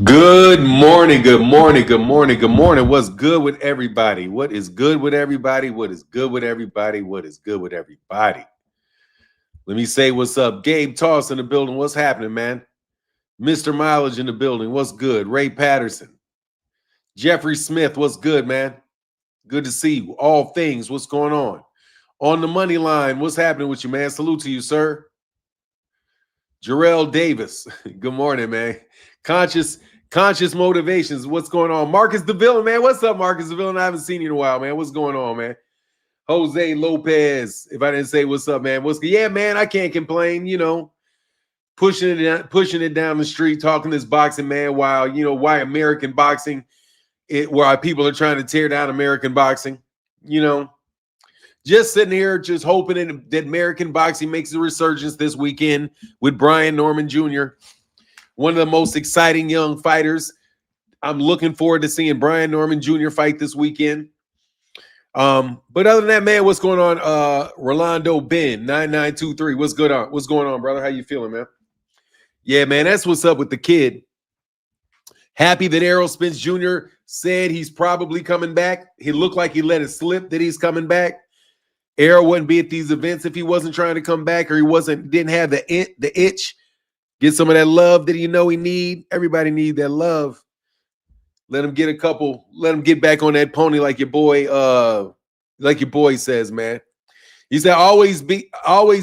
Good morning, good morning, good morning, good morning. What's good with everybody? What is good with everybody? What is good with everybody? What is good with everybody? Let me say what's up. Gabe Toss in the building. What's happening, man? Mr. Mileage in the building. What's good? Ray Patterson. Jeffrey Smith. What's good, man? Good to see you. All things. What's going on? On the money line. What's happening with you, man? Salute to you, sir. Jarrell Davis. Good morning, man. Conscious motivations. What's going on? Marcus the Villain, man. What's up, Marcus the Villain? I haven't seen you in a while, man. What's going on, man? Jose Lopez. If I didn't say what's up, man. Yeah, man, I can't complain, pushing it down the street, talking this boxing, man, while, why American boxing, why people are trying to tear down American boxing, just sitting here, just hoping that American boxing makes a resurgence this weekend with Brian Norman Jr., one of the most exciting young fighters. I'm looking forward to seeing Brian Norman Jr. fight this weekend. But other than that, man, what's going on? Rolando Ben 9923. What's good on? What's going on, brother? How you feeling, man? Yeah, man, that's what's up with the kid. Happy that Errol Spence Jr. said he's probably coming back. He looked like he let it slip that he's coming back. Errol wouldn't be at these events if he wasn't trying to come back, or didn't have the itch. Get some of that love that he need. Everybody need that love. Let him get let him get back on that pony like your boy says, man. He said, always be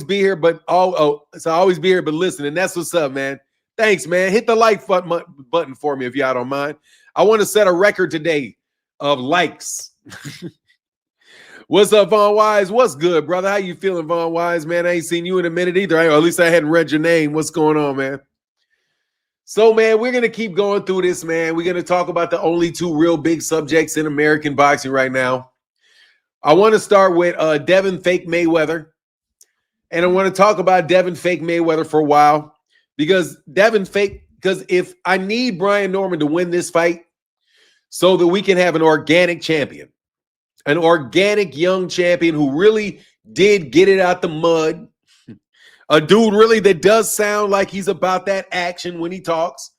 here, but always be here, but listen. And that's what's up, man. Thanks, man. Hit the like button for me if y'all don't mind. I want to set a record today of likes. What's up, Von Wise? What's good, brother? How you feeling, Von Wise, man? I ain't seen you in a minute either. Or at least I hadn't read your name. What's going on, man? So, man, we're going to keep going through this, man. We're going to talk about the only two real big subjects in American boxing right now. I want to start with Devin Fake Mayweather. And I want to talk about Devin Fake Mayweather for a while. Because if I need Brian Norman to win this fight so that we can have an organic champion. An organic young champion who really did get it out the mud. A dude really that does sound like he's about that action when he talks.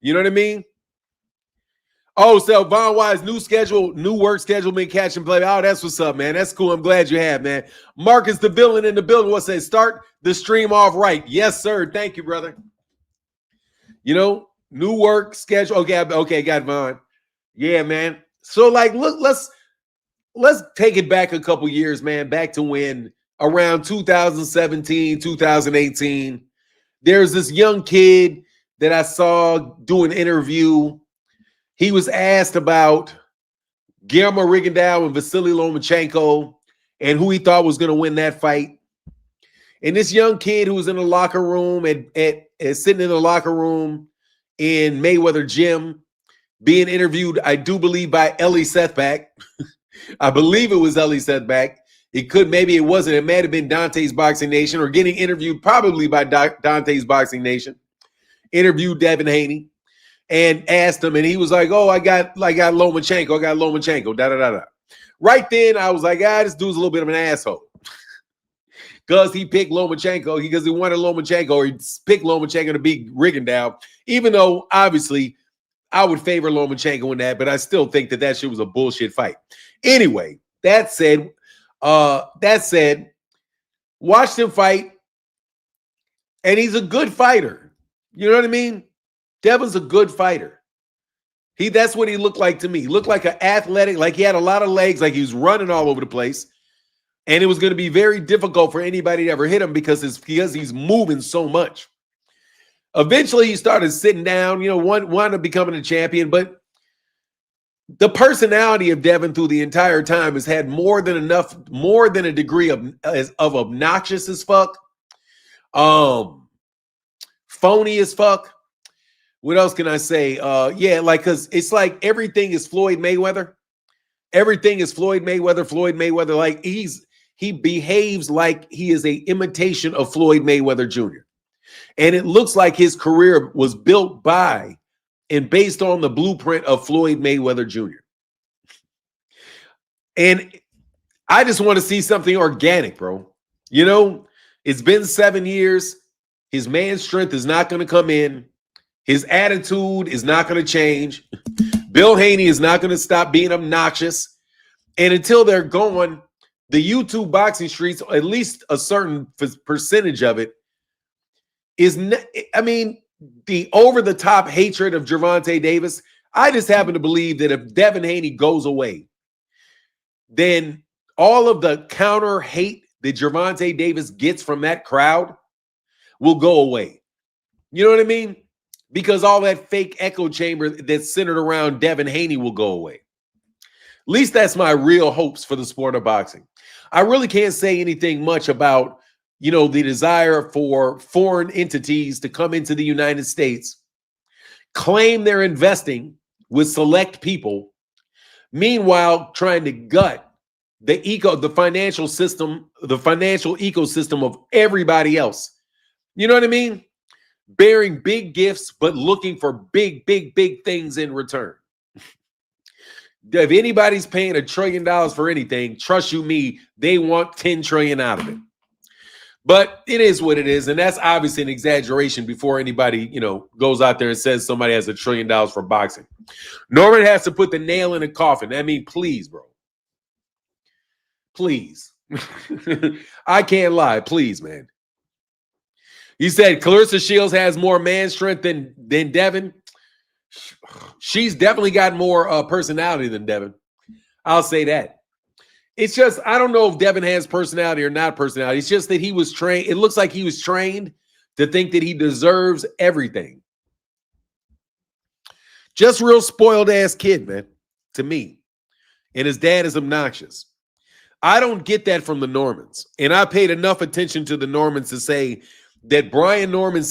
You know what I mean? Oh, so Von Wise, new work schedule, been catching play. Oh, that's what's up, man. That's cool. I'm glad you have, man. Marcus the Villain in the building. What's that? Start the stream off right. Yes, sir. Thank you, brother. New work schedule. Okay, got Von. Yeah, man. So, look, let's take it back a couple years, man, back to when around 2017, 2018, there's this young kid that I saw do an interview. He was asked about Guillermo Rigondeaux and Vasily Lomachenko and who he thought was going to win that fight. And this young kid who was in the locker room sitting in the locker room in Mayweather gym being interviewed, I do believe, by Ellie Sethback. I believe it was Ellie Setback. Maybe it wasn't. It might have been Dante's Boxing Nation or getting interviewed probably by Dante's Boxing Nation. Interviewed Devin Haney and asked him, and he was like, "Oh, I got Lomachenko. I got Lomachenko." Da da da da. Right then, I was like, "This dude's a little bit of an asshole," because he picked Lomachenko because he wanted Lomachenko, or he picked Lomachenko to beat Rigondeaux, even though obviously I would favor Lomachenko in that, but I still think that shit was a bullshit fight. Anyway, that said, watched him fight, and he's a good fighter. You know what I mean? Devin's a good fighter. That's what he looked like to me. He looked like an athletic, like he had a lot of legs, like he was running all over the place. And it was going to be very difficult for anybody to ever hit him because he's moving so much. Eventually, he started sitting down, wanted to becoming a champion, but the personality of Devin through the entire time has had more than a degree of obnoxious as fuck, phony as fuck. What else can I say? Because it's like everything is Floyd Mayweather. Everything is Floyd Mayweather. Like he behaves like he is an imitation of Floyd Mayweather Jr. And it looks like his career was built by and based on the blueprint of Floyd Mayweather Jr. And I just want to see something organic, bro. It's been 7 years. His man strength is not going to come in. His attitude is not going to change. Bill Haney is not going to stop being obnoxious. And until they're gone, the YouTube boxing streets, at least a certain percentage of it, is, I mean, the over-the-top hatred of Gervonta Davis. I just happen to believe that if Devin Haney goes away, then all of the counter hate that Gervonta Davis gets from that crowd will go away. You know what I mean? Because all that fake echo chamber that's centered around Devin Haney will go away. At least that's my real hopes for the sport of boxing. I really can't say anything much about, you know, the desire for foreign entities to come into the United States, claim they're investing with select people, meanwhile trying to gut the financial system, the financial ecosystem of everybody else. You know what I mean? Bearing big gifts, but looking for big things in return. If anybody's paying $1 trillion for anything, trust you me, they want 10 trillion out of it. But it is what it is, and that's obviously an exaggeration before anybody, you know, goes out there and says somebody has $1 trillion for boxing. Norman has to put the nail in the coffin. I mean, please, bro. Please. I can't lie. Please, man. He said Clarissa Shields has more man strength than Devin. She's definitely got more personality than Devin. I'll say that. It's just, I don't know if Devin has personality or not personality. It's just that he was trained. It looks like he was trained to think that he deserves everything. Just real spoiled ass kid, man, to me. And his dad is obnoxious. I don't get that from the Normans. And I paid enough attention to the Normans to say that Brian Norman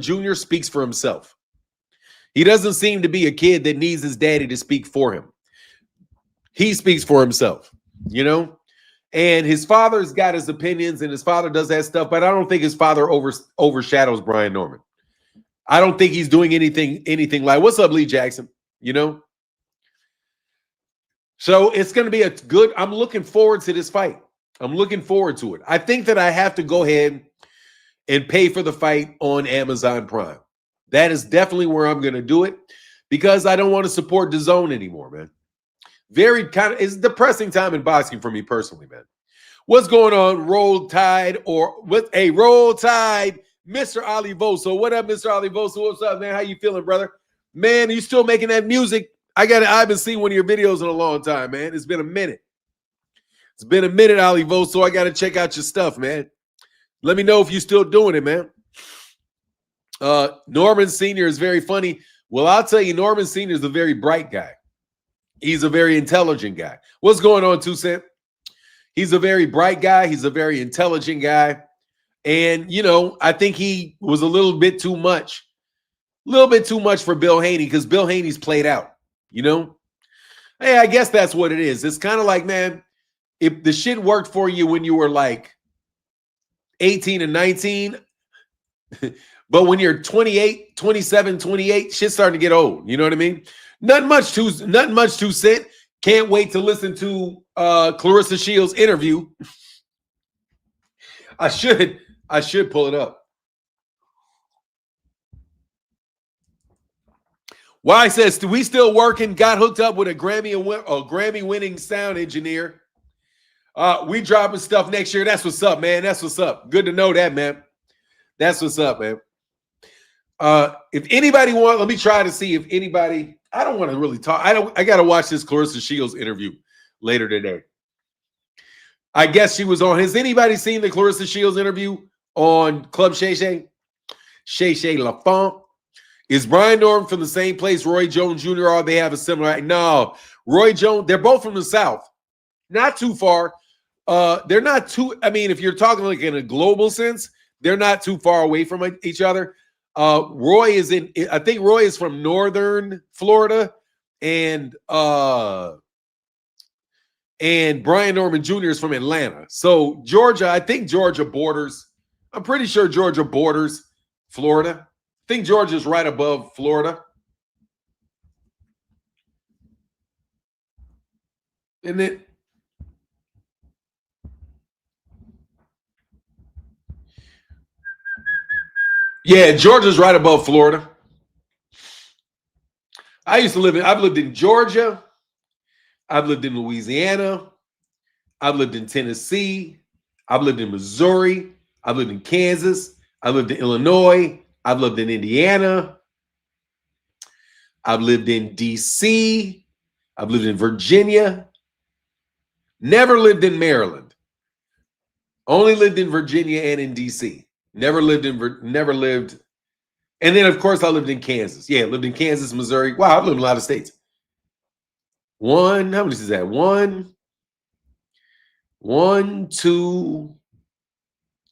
Jr. speaks for himself. He doesn't seem to be a kid that needs his daddy to speak for him. He speaks for himself, you know? And his father's got his opinions and his father does that stuff, but I don't think his father overshadows Brian Norman. I don't think he's doing anything like, what's up, Lee Jackson? You know? So it's going to be I'm looking forward to this fight. I'm looking forward to it. I think that I have to go ahead and pay for the fight on Amazon Prime. That is definitely where I'm going to do it because I don't want to support DAZN anymore, man. It's a depressing time in boxing for me personally, man. What's going on? Roll Tide Roll Tide, Mr. Ali Voso. What up, Mr. Ali Voso? What's up, man? How you feeling, brother? Man, you still making that music? I haven't seen one of your videos in a long time, man. It's been a minute. It's been a minute, Ali Voso. I got to check out your stuff, man. Let me know if you're still doing it, man. Norman Sr. is very funny. Well, I'll tell you, Norman Sr. is a very bright guy. He's a very intelligent guy. What's going on, 2 Cent? He's a very bright guy. He's a very intelligent guy. And, you know, I think he was a little bit too much for Bill Haney because Bill Haney's played out, you know? Hey, I guess that's what it is. It's kind of like, man, if the shit worked for you when you were like 18 and 19, but when you're 28, 27, 28, shit's starting to get old. You know what I mean? Nothing much, 2 Cent. Can't wait to listen to Clarissa Shields' interview. I should pull it up. Why says, we still working? Got hooked up with a Grammy-winning sound engineer. We dropping stuff next year. That's what's up, man. That's what's up. Good to know that, man. That's what's up, man. If anybody let me try to see if anybody. I don't want to really talk. I got to watch this Clarissa Shields interview later today. I guess she was on. Has anybody seen the Clarissa Shields interview on Club Shay Shay? Shay Shay LaFont. Is Brian Norman from the same place Roy Jones Jr. are? They have a similar. No, Roy Jones. They're both from the South. Not too far. They're not too. I mean, if you're talking like in a global sense, they're not too far away from each other. Roy is I think Roy is from northern Florida, and Brian Norman Jr. is from Atlanta. So Georgia, I think Georgia borders. I'm pretty sure Georgia borders Florida. I think Georgia's right above Florida. Isn't it? Yeah, Georgia's right above Florida. I've lived in Georgia. I've lived in Louisiana. I've lived in Tennessee. I've lived in Missouri. I've lived in Kansas. I've lived in Illinois. I've lived in Indiana. I've lived in DC. I've lived in Virginia. Never lived in Maryland. Only lived in Virginia and in DC. Never lived. And then, of course, I lived in Kansas. Yeah, lived in Kansas, Missouri. Wow, I've lived in a lot of states. How many is that? One, two,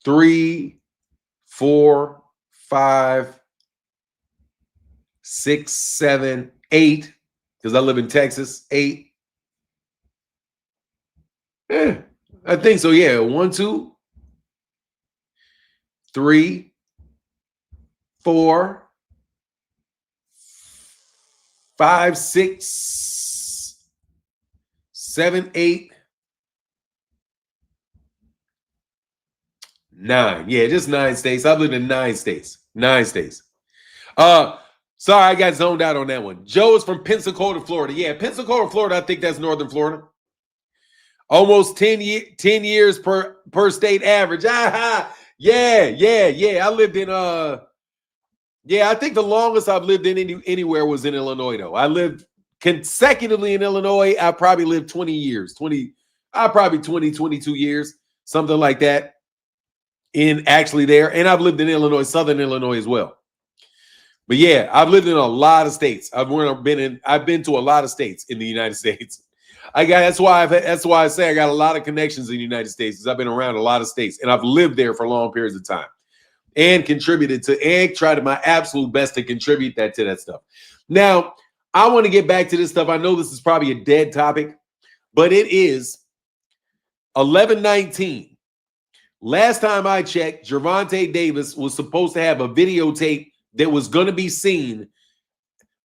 three, 4, 5, 6, 7, 8, because I live in Texas. 8. Yeah, I think so. Yeah. 1, 2, 3, 4, 5, 6, 7, 8, 9. Yeah, just 9 states. I've lived in 9 states. 9 states. Sorry, I got zoned out on that one. Joe is from Pensacola, Florida. Yeah, Pensacola, Florida. I think that's northern Florida. Almost 10 years per state average. Yeah. I lived in I think the longest I've lived in anywhere was in Illinois, though. I lived consecutively in Illinois. I probably lived 20 years. 22 years, something like that. In actually there. And I've lived in Illinois, Southern Illinois as well. But yeah, I've lived in a lot of states. I've been to a lot of states in the United States. That's why I say I got a lot of connections in the United States, because I've been around a lot of states and I've lived there for long periods of time and tried my absolute best to contribute to that stuff. Now, I want to get back to this stuff. I know this is probably a dead topic, but it is 11/19. Last time I checked, Gervonta Davis was supposed to have a videotape that was going to be seen.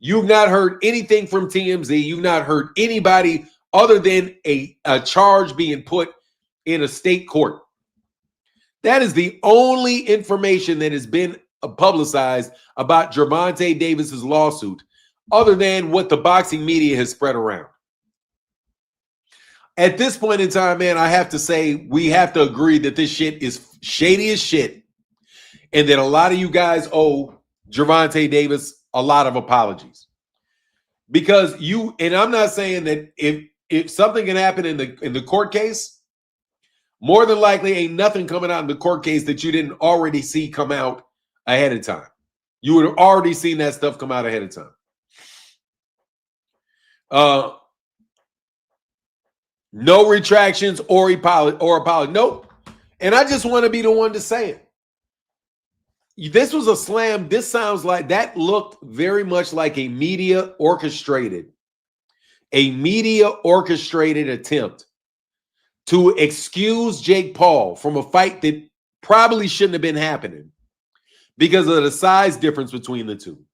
You've not heard anything from TMZ. You've not heard anybody other than a charge being put in a state court. That is the only information that has been publicized about Gervonta Davis's lawsuit, other than what the boxing media has spread around. At this point in time, man, I have to say we have to agree that this shit is shady as shit, and that a lot of you guys owe Gervonta Davis a lot of apologies. Because I'm not saying that if something can happen in the court case, more than likely ain't nothing coming out in the court case that you didn't already see come out ahead of time. You would have already seen that stuff come out ahead of time. No retractions or apology. Nope. And I just want to be the one to say it. This was a slam. This sounds like that looked very much like a media orchestrated attempt to excuse Jake Paul from a fight that probably shouldn't have been happening because of the size difference between the two.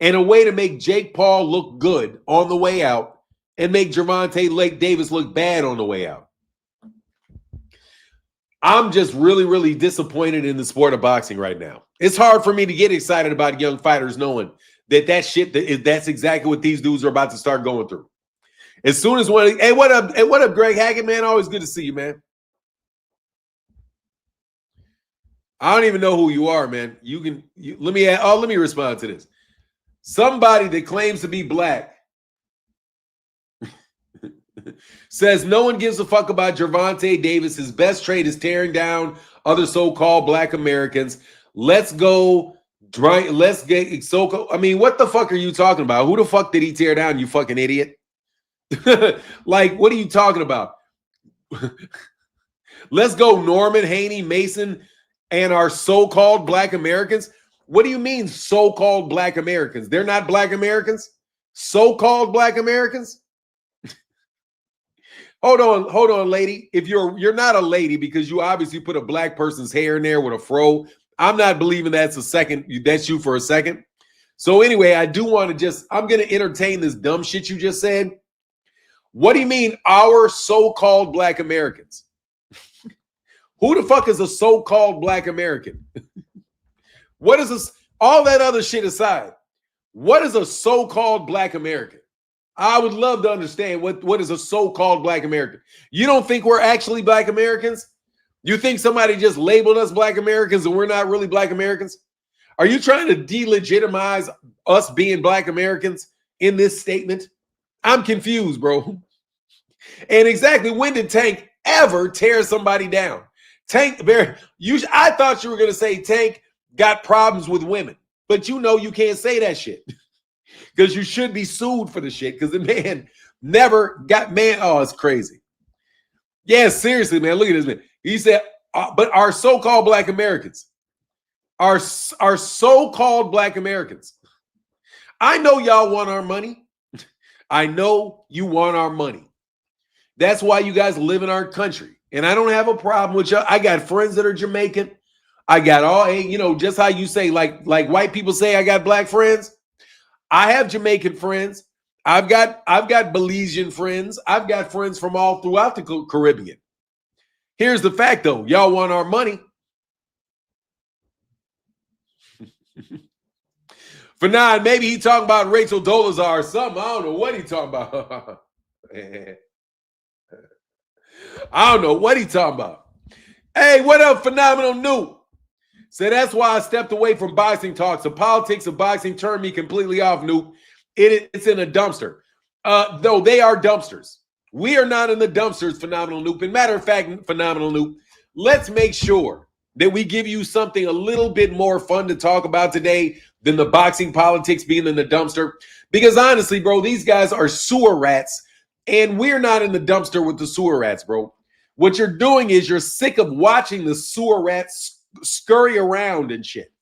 And a way to make Jake Paul look good on the way out and make Gervonta Davis look bad on the way out. I'm just really, really disappointed in the sport of boxing right now. It's hard for me to get excited about young fighters knowing that's exactly what these dudes are about to start going through. As soon as hey, what up, Greg Hackett, man? Always good to see you, man. I don't even know who you are, man. Let me respond to this. Somebody that claims to be black says no one gives a fuck about Gervonta Davis. His best trait is tearing down other so-called black Americans. Let's get so. I mean, what the fuck are you talking about? Who the fuck did he tear down, you fucking idiot? Like, what are you talking about? Let's go Norman, Haney, Mason, and our so-called black Americans. What do you mean so-called black Americans? They're not black Americans? So-called black Americans? Hold on, lady. If you're not a lady because you obviously put a black person's hair in there with a fro, I'm not believing that's you for a second. So anyway, I'm going to entertain this dumb shit you just said. What do you mean our so-called black Americans? Who the fuck is a so-called black American? What is this? All that other shit aside, What is a so-called Black American? I would love to understand what is a so-called Black American. You don't think we're actually Black Americans? You think somebody just labeled us Black Americans and we're not really Black Americans? Are you trying to delegitimize us being Black Americans in this statement? I'm confused, bro. And exactly when did Tank ever tear somebody down? I thought you were going to say Tank got problems with women, but you know you can't say that shit because you should be sued for the shit because the man never got oh, it's crazy. Yeah, seriously, man, look at this man. He said, but our so-called Black Americans, our so-called Black Americans, I know y'all want our money. I know you want our money. That's why you guys live in our country. And I don't have a problem with y'all. I got friends that are Jamaican. I got all, just how you say, like white people say, I got Black friends. I have Jamaican friends. I've got Belizean friends. I've got friends from all throughout the Caribbean. Here's the fact, though. Y'all want our money. For now, maybe he talking about Rachel Dolezal or something. I don't know what he talking about. I don't know what he talking about. Hey, what up, Phenomenal New? So that's why I stepped away from boxing talks. The politics of boxing turned me completely off, Noob. It's in a dumpster. Though they are dumpsters. We are not in the dumpsters, Phenomenal Noob. And matter of fact, Phenomenal Noob, let's make sure that we give you something a little bit more fun to talk about today than the boxing politics being in the dumpster. Because honestly, bro, these guys are sewer rats, and we're not in the dumpster with the sewer rats, bro. What you're doing is you're sick of watching the sewer rats scurry around and shit.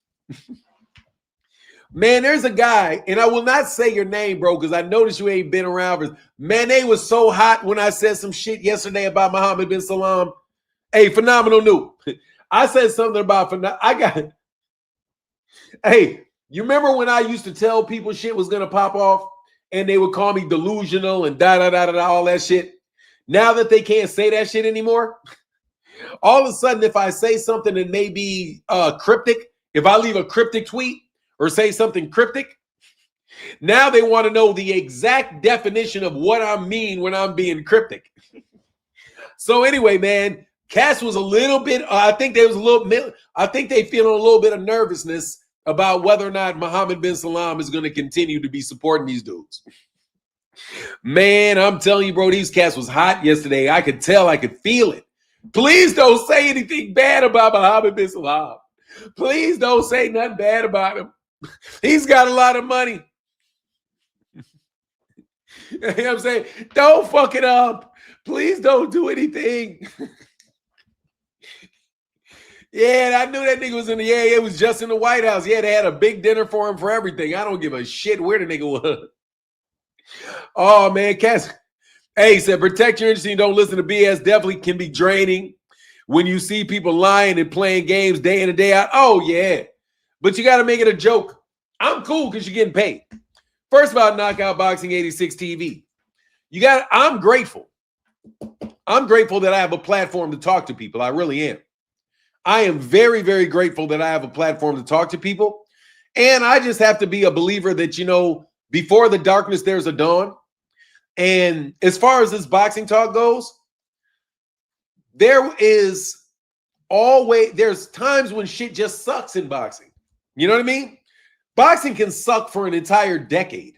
Man, there's a guy, and I will not say your name, bro, because I noticed you ain't been around. Man, they was so hot when I said some shit yesterday about Mohammed bin Salam. Hey, Phenomenal New. I said something about hey, you remember when I used to tell people shit was gonna pop off and they would call me delusional and all that shit? Now that they can't say that shit anymore, all of a sudden, if I say something that may be cryptic, if I leave a cryptic tweet or say something cryptic, now they want to know the exact definition of what I mean when I'm being cryptic. So anyway, man, Cass was a little bit, I think they feeling a little bit of nervousness about whether or not Mohammed bin Salam is going to continue to be supporting these dudes. Man, I'm telling you, bro, these cats was hot yesterday. I could tell, I could feel it. Please don't say anything bad about Mohammed bin Salam. Please don't say nothing bad about him. He's got a lot of money. You know what I'm saying? Don't fuck it up. Please don't do anything. Yeah, I knew that nigga was it was just in the White House. Yeah, they had a big dinner for him for everything. I don't give a shit where the nigga was. Oh, man, Cass. Hey, he said, protect your interest and don't listen to BS. Definitely can be draining when you see people lying and playing games day in and day out. Oh, yeah. But you got to make it a joke. I'm cool because you're getting paid. First of all, Knockout Boxing 86 TV. I'm grateful. I'm grateful that I have a platform to talk to people. I really am. I am very, very grateful that I have a platform to talk to people. And I just have to be a believer that, before the darkness, there's a dawn. And as far as this boxing talk goes, there's times when shit just sucks in boxing. You know what I mean? Boxing can suck for an entire decade.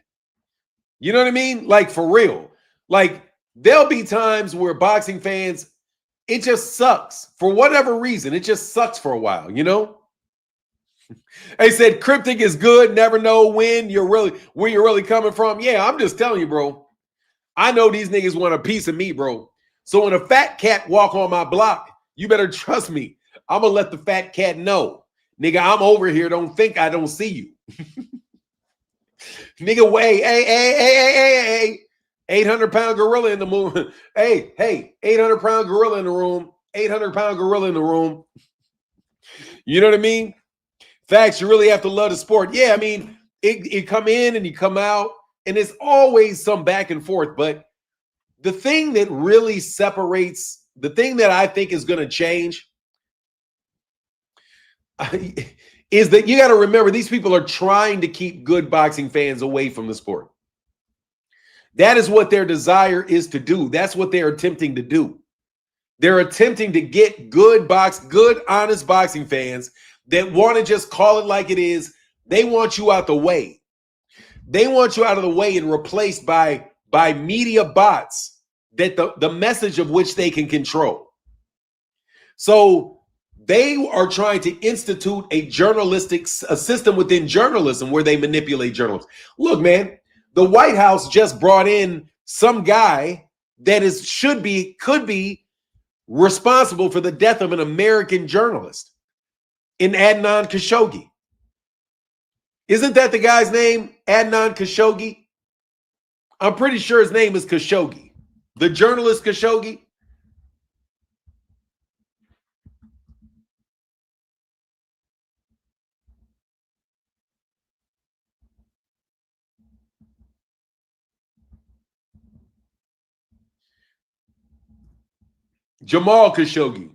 You know what I mean? Like, for real. Like, there'll be times where boxing fans, it just sucks. For whatever reason, it just sucks for a while, They said cryptic is good, never know where you're really coming from. Yeah, I'm just telling you, bro. I know these niggas want a piece of me, bro. So when a fat cat walk on my block, you better trust me. I'm going to let the fat cat know. Nigga, I'm over here. Don't think I don't see you. Nigga, wait. Hey. 800-pound gorilla in the room. Hey, 800-pound gorilla in the room. 800-pound gorilla in the room. You know what I mean? Facts, you really have to love the sport. Yeah, I mean, it come in and you come out, and it's always some back and forth. But the thing that really separates, the thing that I think is going to change, is that you got to remember these people are trying to keep good boxing fans away from the sport. That is what their desire is to do. That's what they're attempting to do. They're attempting to get good, honest boxing fans that want to just call it like it is. They want you out the way. They want you out of the way and replaced by media bots that the message of which they can control. So they are trying to institute a system within journalism where they manipulate journalists. Look, man, the White House just brought in some guy that could be responsible for the death of an American journalist in Adnan Khashoggi. Isn't that the guy's name, Adnan Khashoggi? I'm pretty sure his name is Khashoggi. The journalist Khashoggi. Jamal Khashoggi.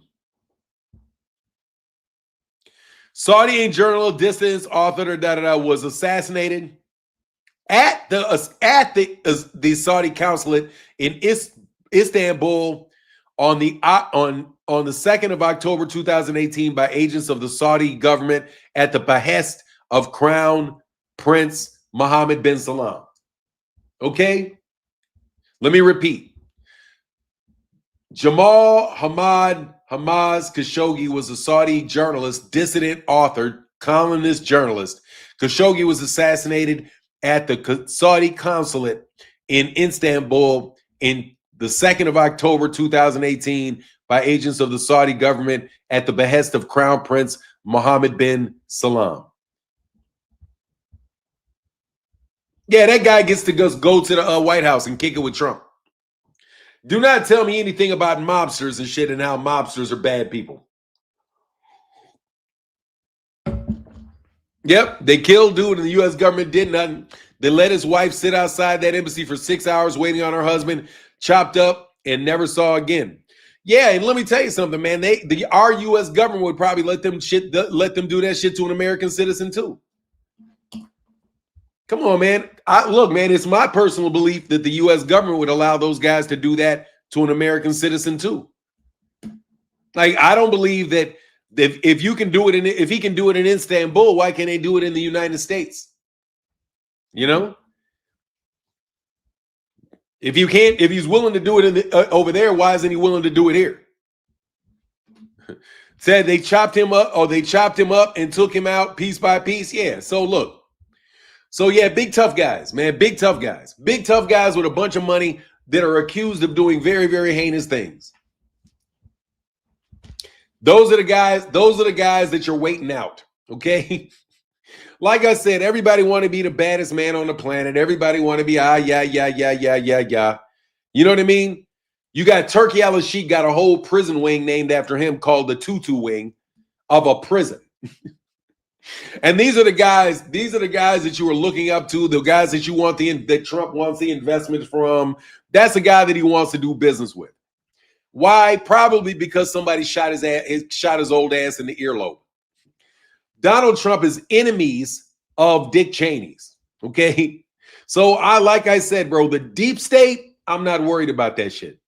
Saudi journalist, dissident author, was assassinated at the Saudi consulate in Istanbul on the 2nd of October 2018 by agents of the Saudi government at the behest of Crown Prince Mohammed bin Salman. Okay? Let me repeat. Jamal Hamaz Khashoggi was a Saudi journalist, dissident author, columnist journalist. Khashoggi was assassinated at the Saudi consulate in Istanbul in the 2nd of October 2018 by agents of the Saudi government at the behest of Crown Prince Mohammed bin Salman. Yeah, that guy gets to go to the White House and kick it with Trump. Do not tell me anything about mobsters and shit and how mobsters are bad people. Yep, they killed dude and the U.S. government did nothing. They let his wife sit outside that embassy for 6 hours waiting on her husband, chopped up, and never saw again. Yeah, and let me tell you something, man. Our U.S. government would probably let them do that shit to an American citizen too. Come on, man. Look, man, it's my personal belief that the U.S. government would allow those guys to do that to an American citizen too. Like, I don't believe that if he can do it in Istanbul, why can't they do it in the United States? You know, if he's willing to do it over there, why isn't he willing to do it here? Said they chopped him up and took him out piece by piece. Yeah. So look. So yeah, big tough guys, man. Big tough guys with a bunch of money that are accused of doing very, very heinous things. Those are the guys that you're waiting out. Okay. Like I said, everybody want to be the baddest man on the planet. Everybody want to be yeah. You know what I mean? You got Turkey Al-Sheikh got a whole prison wing named after him called the Tutu wing of a prison. And these are the guys that you were looking up to, the guys that that Trump wants the investments from. That's a guy that he wants to do business with. Why? Probably because somebody shot his old ass in the earlobe. Donald Trump is enemies of Dick Cheney's. Okay. So like I said, bro, the deep state, I'm not worried about that shit.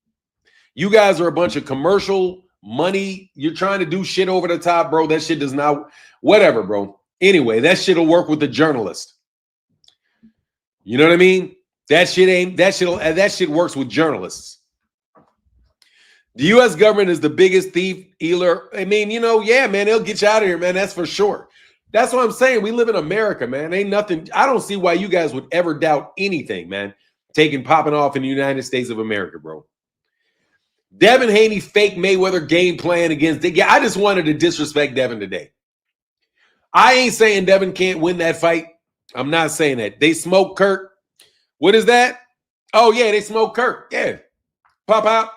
You guys are a bunch of commercial money. You're trying to do shit over the top, bro. That shit does not, whatever, bro. Anyway, that shit will work with the journalist. You know what I mean? That shit works with journalists. The U.S. government is the biggest thief, Ealer. I mean, yeah, man, they'll get you out of here, man. That's for sure. That's what I'm saying. We live in America, man. Ain't nothing. I don't see why you guys would ever doubt anything, man. Popping off in the United States of America, bro. Devin Haney fake Mayweather game plan against Dick. Yeah, I just wanted to disrespect Devin today. I ain't saying Devin can't win that fight. I'm not saying that. They smoked Kirk. What is that? Oh, yeah, they smoked Kirk. Yeah. Pop out.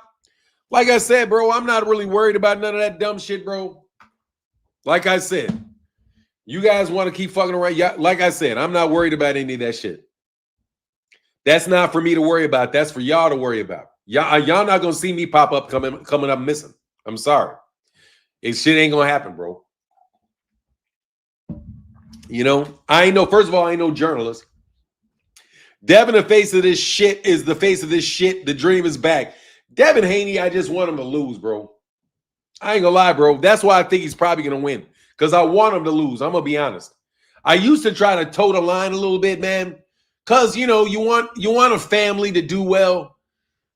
Like I said, bro, I'm not really worried about none of that dumb shit, bro. Like I said, you guys want to keep fucking around. Like I said, I'm not worried about any of that shit. That's not for me to worry about. That's for y'all to worry about. Y'all not going to see me pop up coming up missing. I'm sorry. Shit ain't going to happen, bro. I ain't no, first of all, I ain't no journalist. Devin, the face of this shit, is the face of this shit. The dream is back. Devin Haney, I just want him to lose, bro. I ain't gonna lie, bro. That's why I think he's probably gonna win. Because I want him to lose. I'm gonna be honest. I used to try to toe the line a little bit, man. Because you want a family to do well.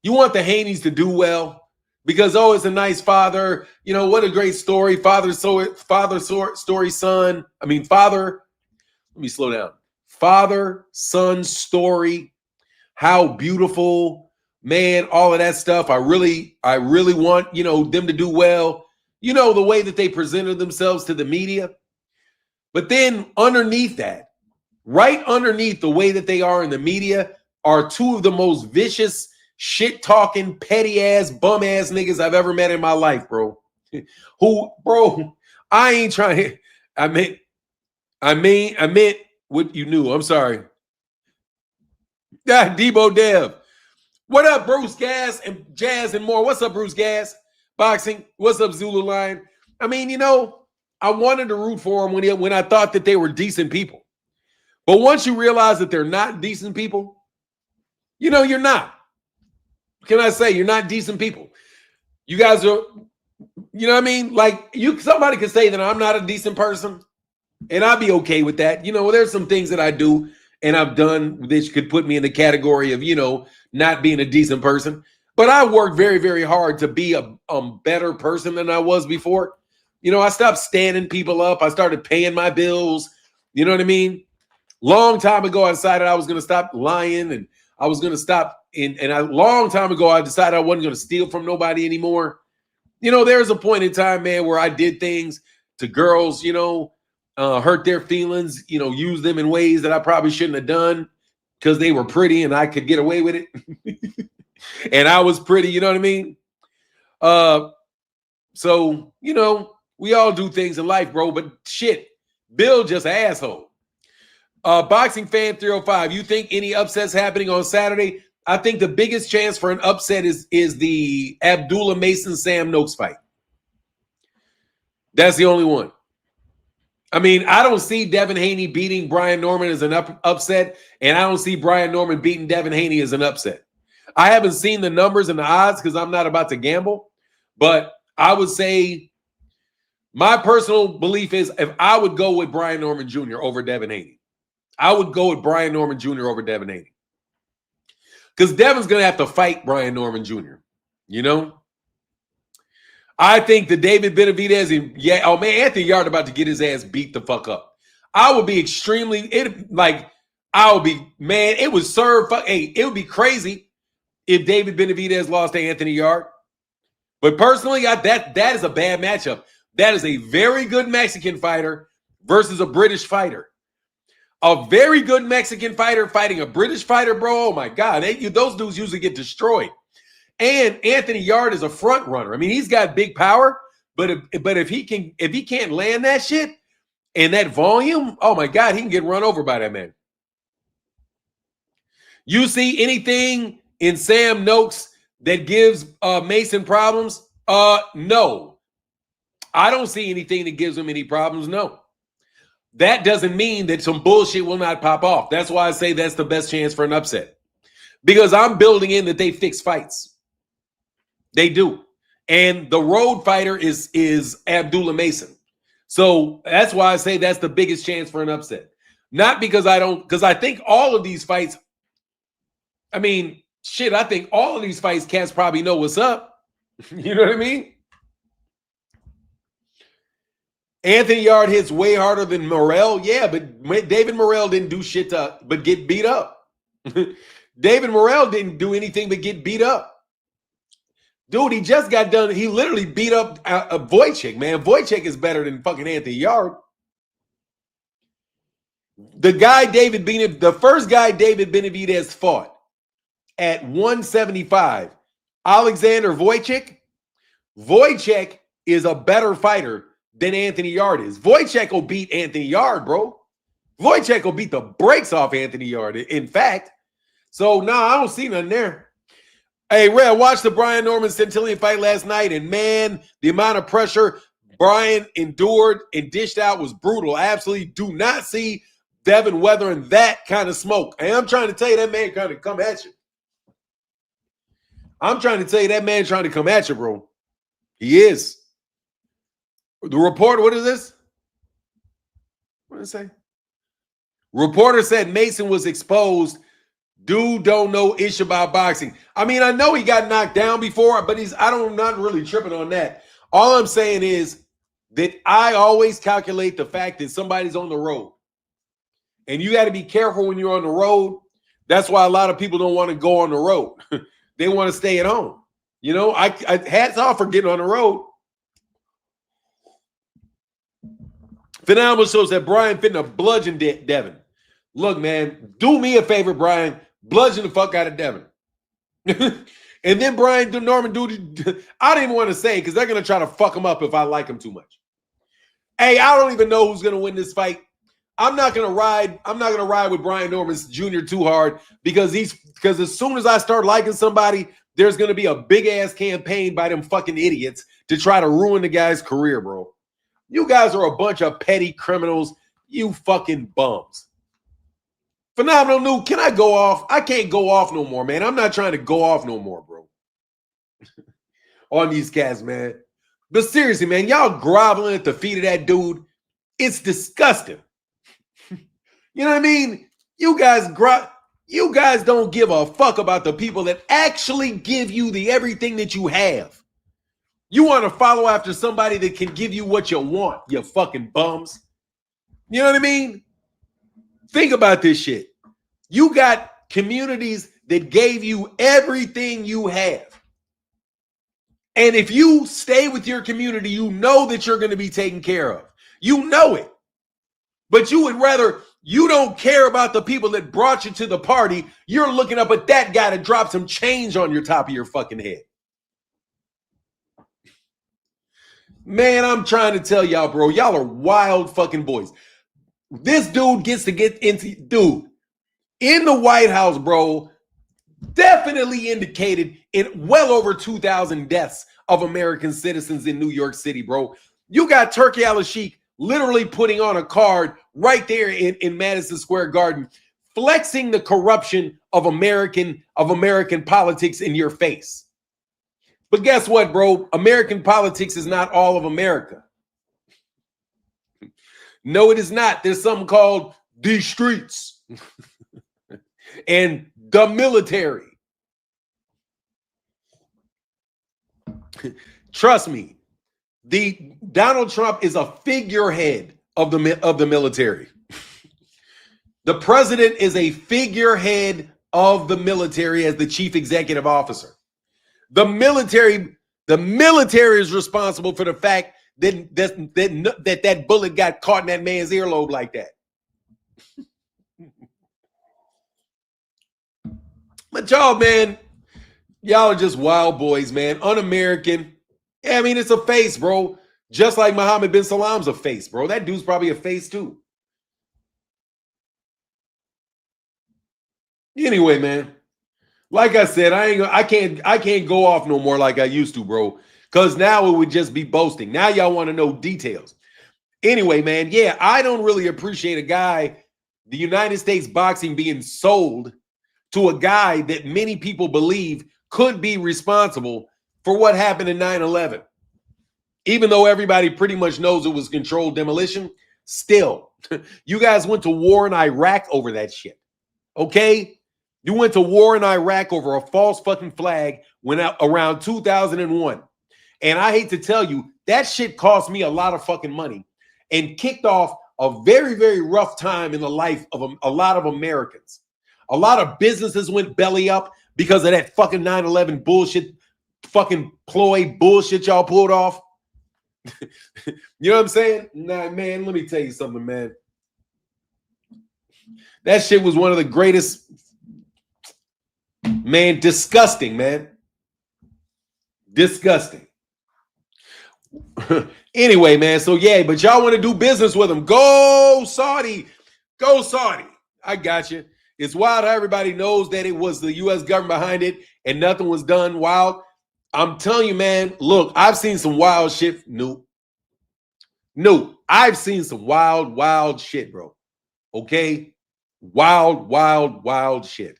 You want the Haneys to do well. Because it's a nice father. What a great story. Father story, son. Father. Let me slow down. Father, son story. How beautiful, man, all of that stuff. I really want, them to do well. The way that they presented themselves to the media. But then underneath that, right underneath the way that they are in the media, are two of the most vicious, shit-talking, petty-ass, bum-ass niggas I've ever met in my life, bro. Bro, I ain't trying. I meant what you knew. I'm sorry. Debo Dev. What up, Bruce Gas and Jazz and more? What's up, Bruce Gas? Boxing. What's up, Zulu Lion? I wanted to root for them when I thought that they were decent people. But once you realize that they're not decent people, you're not. Can I say you're not decent people? You guys are, Like somebody could say that I'm not a decent person, and I'd be okay with that. There's some things that I do and I've done that could put me in the category of, not being a decent person. But I worked very, very hard to be a better person than I was before. I stopped standing people up. I started paying my bills. You know what I mean? Long time ago, I decided I was going to stop lying, and I was going to stop. Long time ago, I decided I wasn't going to steal from nobody anymore. There was a point in time, man, where I did things to girls, hurt their feelings, use them in ways that I probably shouldn't have done because they were pretty and I could get away with it. And I was pretty, you know what I mean? So, we all do things in life, bro, but shit, Bill just an asshole. Boxing Fan 305, you think any upsets happening on Saturday? I think the biggest chance for an upset is the Abdullah Mason Sam Noakes fight. That's the only one. I don't see Devin Haney beating Brian Norman as an upset, and I don't see Brian Norman beating Devin Haney as an upset. I haven't seen the numbers and the odds because I'm not about to gamble, but I would say my personal belief is if I would go with Brian Norman Jr. over Devin Haney, I would go with Brian Norman Jr. over Devin Haney. Because Devin's going to have to fight Brian Norman Jr., I think the David Benavidez Anthony Yard about to get his ass beat the fuck up. I would be it would serve. It would be crazy if David Benavidez lost to Anthony Yard. But personally, that is a bad matchup. That is a very good Mexican fighter versus a British fighter. A very good Mexican fighter fighting a British fighter, bro. Oh my God, those dudes usually get destroyed. And Anthony Yard is a front runner. He's got big power, but if he can't land that shit and that volume, oh my God, he can get run over by that man. You see anything in Sam Noakes that gives Mason problems? No. I don't see anything that gives him any problems, no. That doesn't mean that some bullshit will not pop off. That's why I say that's the best chance for an upset. Because I'm building in that they fix fights. They do. And the road fighter is Abdullah Mason. So that's why I say that's the biggest chance for an upset. Not because I think all of these fights, I think all of these fights cats probably know what's up. You know what I mean? Anthony Yard hits way harder than Morrell. Yeah, but David Morrell didn't do shit but get beat up. David Morrell didn't do anything but get beat up. Dude, he just got done. He literally beat up Wojciech, man. Wojciech is better than fucking Anthony Yard. The first guy David Benavidez fought at 175, Alexander Wojciech. Wojciech is a better fighter than Anthony Yard is. Wojciech will beat Anthony Yard, bro. Wojciech will beat the brakes off Anthony Yard, in fact. So, no, I don't see nothing there. Hey, Ray, I watched the Brian Norman Centillion fight last night, and man, the amount of pressure Brian endured and dished out was brutal. I absolutely do not see Devin weathering that kind of smoke. And I'm trying to tell you, that man trying to come at you. I'm trying to tell you, that man trying to come at you, bro. He is. The report, what is this? What did it say? Reporter said Mason was exposed. Dude don't know ish about boxing. I mean, I know he got knocked down before, but I'm not really tripping on that. All I'm saying is that I always calculate the fact that somebody's on the road. And you got to be careful when you're on the road. That's why a lot of people don't want to go on the road. They want to stay at home. You know, I hats off for getting on the road. Phenomenal shows that Brian finna bludgeon Devin. Look, man, do me a favor, Brian. Bludgeon the fuck out of Devin. And then Brian Norman, dude, I didn't even want to say because they're going to try to fuck him up if I like him too much. Hey, I don't even know who's going to win this fight. I'm not going to ride with Brian Norman Jr. too hard because as soon as I start liking somebody, there's going to be a big-ass campaign by them fucking idiots to try to ruin the guy's career, bro. You guys are a bunch of petty criminals. You fucking bums. Phenomenal New, can I go off? I can't go off no more, man. I'm not trying to go off no more, bro. On these cats, man. But seriously, man, y'all groveling at the feet of that dude. It's disgusting. You know what I mean? You guys don't give a fuck about the people that actually give you the everything that you have. You want to follow after somebody that can give you what you want, you fucking bums. You know what I mean? Think about this shit. You got communities that gave you everything you have. And if you stay with your community, you know that you're going to be taken care of. You know it. But you don't care about the people that brought you to the party. You're looking up at that guy to drop some change on your top of your fucking head. Man, I'm trying to tell y'all, bro, y'all are wild fucking boys. This dude gets to get into, dude, in the White House, bro, definitely indicated in well over 2,000 deaths of American citizens in New York City, bro. You got Turkey al-Sheikh literally putting on a card right there in Madison Square Garden, flexing the corruption of American politics in your face. But guess what, bro? American politics is not all of America. No, it is not. There's something called the streets and the military. Trust me, Donald Trump is a figurehead of the military. The president is a figurehead of the military as the chief executive officer. The military is responsible for the fact that bullet got caught in that man's earlobe like that. But y'all, man, y'all are just wild boys, man. Un-American. Yeah, I mean, it's a face, bro. Just like Mohammed bin Salam's a face, bro. That dude's probably a face too. Anyway, man. Like I said, I can't go off no more like I used to, bro. Because now it would just be boasting. Now y'all want to know details. Anyway, man, yeah, I don't really appreciate a guy, the United States boxing being sold to a guy that many people believe could be responsible for what happened in 9/11. Even though everybody pretty much knows it was controlled demolition, still, you guys went to war in Iraq over that shit. Okay? You went to war in Iraq over a false fucking flag when around 2001. And I hate to tell you, that shit cost me a lot of fucking money and kicked off a very, very rough time in the life of a lot of Americans. A lot of businesses went belly up because of that fucking 9/11 bullshit, fucking ploy bullshit y'all pulled off. You know what I'm saying? Nah, man, let me tell you something, man. That shit was one of the greatest, man, disgusting, man. Disgusting. Anyway, man, so yeah, but y'all want to do business with them. Go Saudi. Go Saudi. I got you. It's wild how everybody knows that it was the U.S. government behind it and nothing was done wild. I'm telling you, man, look, I've seen some wild shit. Nope. No, I've seen some wild, wild shit, bro. Okay? Wild, wild, wild shit.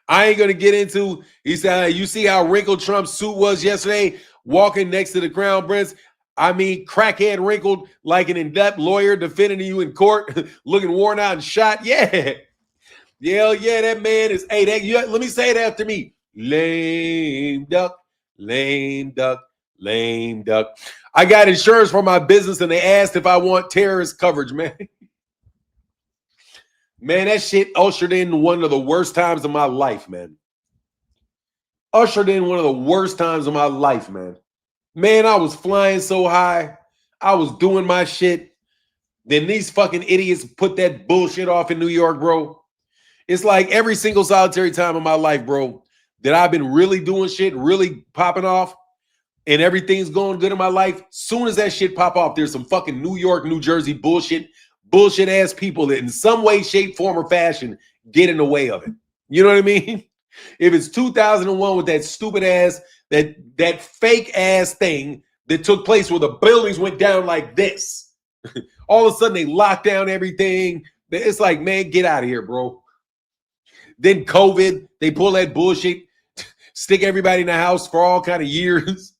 I ain't gonna get into. He said, "You see how wrinkled Trump's suit was yesterday, walking next to the crown prince. I mean, crackhead wrinkled like an in-depth lawyer defending you in court, looking worn out and shot. Yeah, yeah, that man is. Hey, let me say it after me. Lame duck, lame duck, lame duck. I got insurance for my business, and they asked if I want terrorist coverage, man." Man, that shit ushered in one of the worst times of my life, man. Ushered in one of the worst times of my life, man. Man, I was flying so high. I was doing my shit. Then these fucking idiots put that bullshit off in New York, bro. It's like every single solitary time of my life, bro, that I've been really doing shit, really popping off, and everything's going good in my life. Soon as that shit pop off, there's some fucking New York, New Jersey bullshit ass people that in some way, shape, form, or fashion get in the way of it. You know what I mean? If it's 2001 with that stupid ass, that fake ass thing that took place where the buildings went down like this, all of a sudden they locked down everything. It's like, man, get out of here, bro. Then COVID, they pull that bullshit, stick everybody in the house for all kind of years.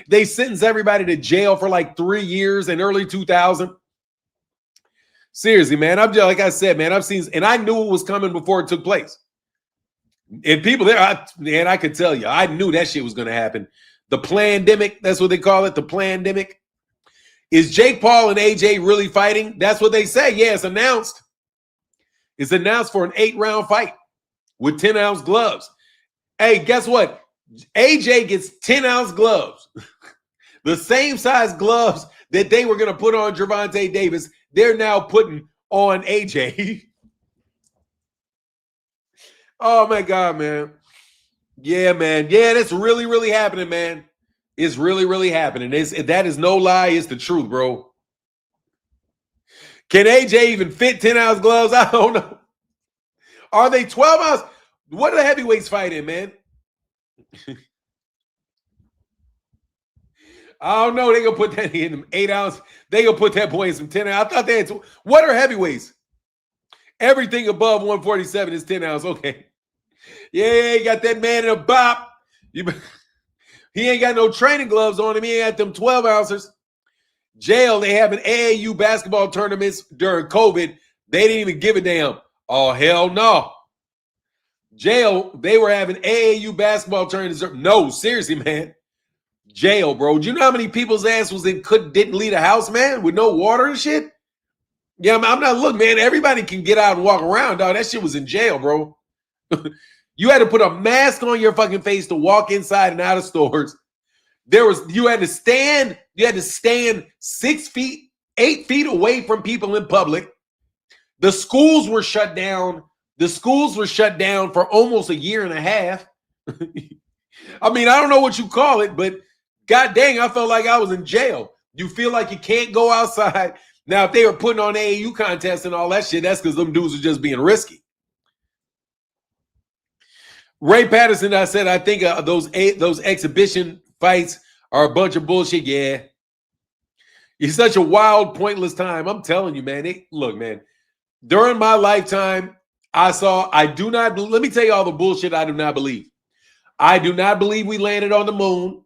They sentence everybody to jail for like 3 years in early 2000. Seriously, man. I'm just, like I said, man, I've seen, and I knew it was coming before it took place. And people there, I could tell you, I knew that shit was going to happen. The plandemic, that's what they call it, the plandemic. Is Jake Paul and AJ really fighting? That's what they say. Yeah, it's announced. It's announced for an 8-round fight with 10-ounce gloves. Hey, guess what? AJ gets 10-ounce gloves. The same size gloves that they were going to put on Gervonta Davis, they're now putting on AJ. Oh, my God, man. Yeah, man. Yeah, that's really, really happening, man. It's really, really happening. That is no lie. It's the truth, bro. Can AJ even fit 10-ounce gloves? I don't know. Are they 12-ounce? What are the heavyweights fighting, man? I don't know. They gonna put that in them 8-ounce. They gonna put that boy in some 10-ounce. I thought they had. What are heavyweights? Everything above 147 is 10-ounce. Okay. Yeah, you got that man in a bop. He ain't got no training gloves on him. He ain't got them 12-ounces. Jail, they having AAU basketball tournaments during COVID. They didn't even give a damn. Oh, hell no. Jail, they were having AAU basketball tournaments. No, seriously, man. Jail, bro. Do you know how many people's ass didn't leave the house, man, with no water and shit? Yeah, I'm not. Look, man, everybody can get out and walk around, dog. That shit was in jail, bro. You had to put a mask on your fucking face to walk inside and out of stores. You had to stand 6 feet, 8 feet away from people in public. The schools were shut down. The schools were shut down for almost a year and a half. I mean, I don't know what you call it, but God dang, I felt like I was in jail. You feel like you can't go outside. Now, if they were putting on AAU contests and all that shit, that's because them dudes are just being risky. Ray Patterson, I said, I think those exhibition fights are a bunch of bullshit. Yeah. It's such a wild, pointless time. I'm telling you, man. Look, man, during my lifetime, let me tell you all the bullshit I do not believe. I do not believe we landed on the moon.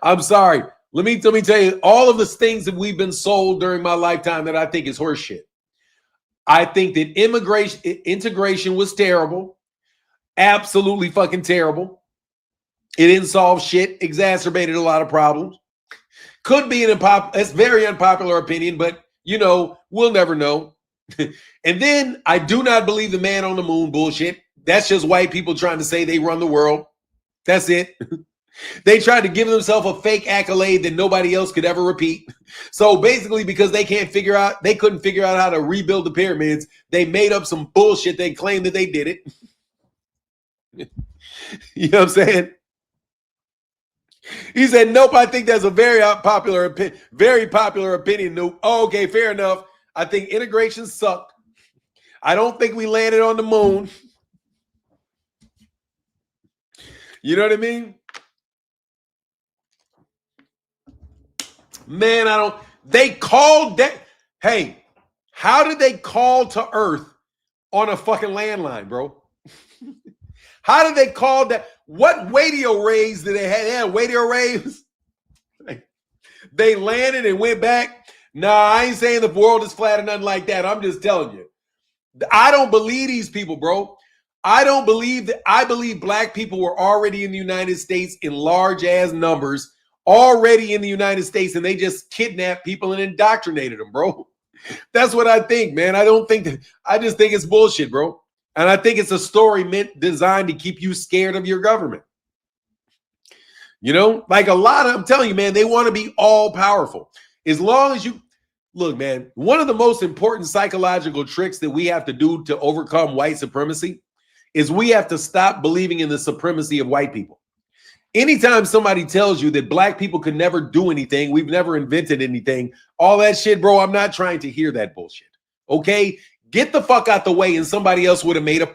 I'm sorry. Let me tell you all of the things that we've been sold during my lifetime that I think is horseshit. I think that integration was terrible. Absolutely fucking terrible. It didn't solve shit, exacerbated a lot of problems. Could be it's very unpopular opinion, but we'll never know. And then I do not believe the man on the moon bullshit. That's just white people trying to say they run the world. That's it. They tried to give themselves a fake accolade that nobody else could ever repeat. So basically, because they couldn't figure out how to rebuild the pyramids, they made up some bullshit. They claimed that they did it. You know what I'm saying? He said, nope, I think that's a very popular opinion. Nope. Oh, okay, fair enough. I think integration sucked. I don't think we landed on the moon. You know what I mean? Man, I don't. They called that. Hey, how did they call to Earth on a fucking landline, bro? How did they call that? What radio rays did they have? They had radio rays. They landed and went back. Nah, I ain't saying the world is flat or nothing like that. I'm just telling you. I don't believe these people, bro. I don't believe that. I believe black people were already in the United States in large ass numbers, already in the United States, and they just kidnapped people and indoctrinated them, bro. That's what I think, man. I don't think that. I just think it's bullshit, bro. And I think it's a story designed to keep you scared of your government. You know, like a lot of, I'm telling you, man, they want to be all powerful. As long as you, look, man, one of the most important psychological tricks that we have to do to overcome white supremacy is we have to stop believing in the supremacy of white people. Anytime somebody tells you that black people could never do anything, we've never invented anything, all that shit, bro, I'm not trying to hear that bullshit. Okay? Get the fuck out the way and somebody else would have made a...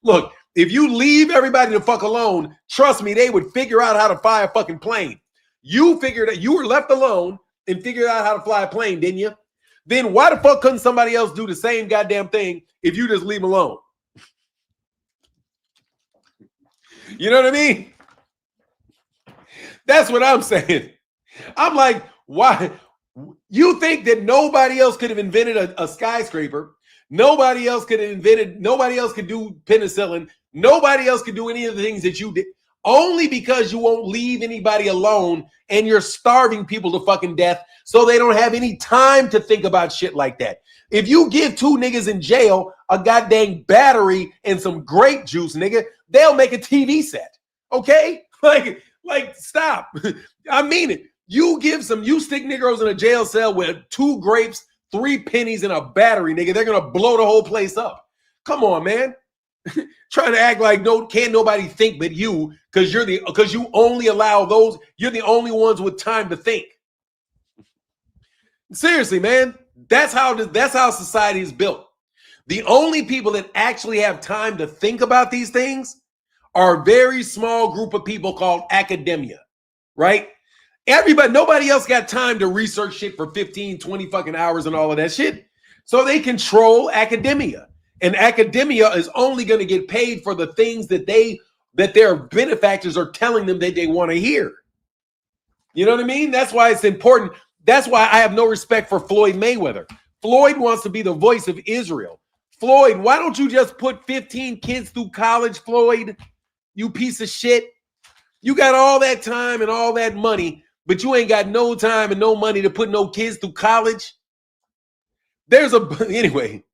Look, if you leave everybody the fuck alone, trust me, they would figure out how to fly a fucking plane. You figured that you were left alone and figured out how to fly a plane, didn't you? Then why the fuck couldn't somebody else do the same goddamn thing if you just leave them alone? You know what I mean? That's what I'm saying. I'm like, why? You think that nobody else could have invented a skyscraper? Nobody else could have invented, nobody else could do penicillin. Nobody else could do any of the things that you did. Only because you won't leave anybody alone and you're starving people to fucking death so they don't have any time to think about shit like that. If you give two niggas in jail a goddamn battery and some grape juice, nigga, they'll make a TV set. Okay? Like, stop. I mean it. You stick Negroes in a jail cell with 2 grapes, 3 pennies, and a battery, nigga. They're gonna blow the whole place up. Come on, man. Trying to act like can't nobody think but you because you only allow those, you're the only ones with time to think. Seriously, man. That's how society is built. The only people that actually have time to think about these things are a very small group of people called academia, right? Nobody else got time to research shit for 15, 20 fucking hours and all of that shit. So they control academia. And academia is only going to get paid for the things that their benefactors are telling them that they want to hear. You know what I mean? That's why it's important. That's why I have no respect for Floyd Mayweather. Floyd wants to be the voice of Israel. Floyd, why don't you just put 15 kids through college, Floyd? You piece of shit. You got all that time and all that money, but you ain't got no time and no money to put no kids through college. Anyway,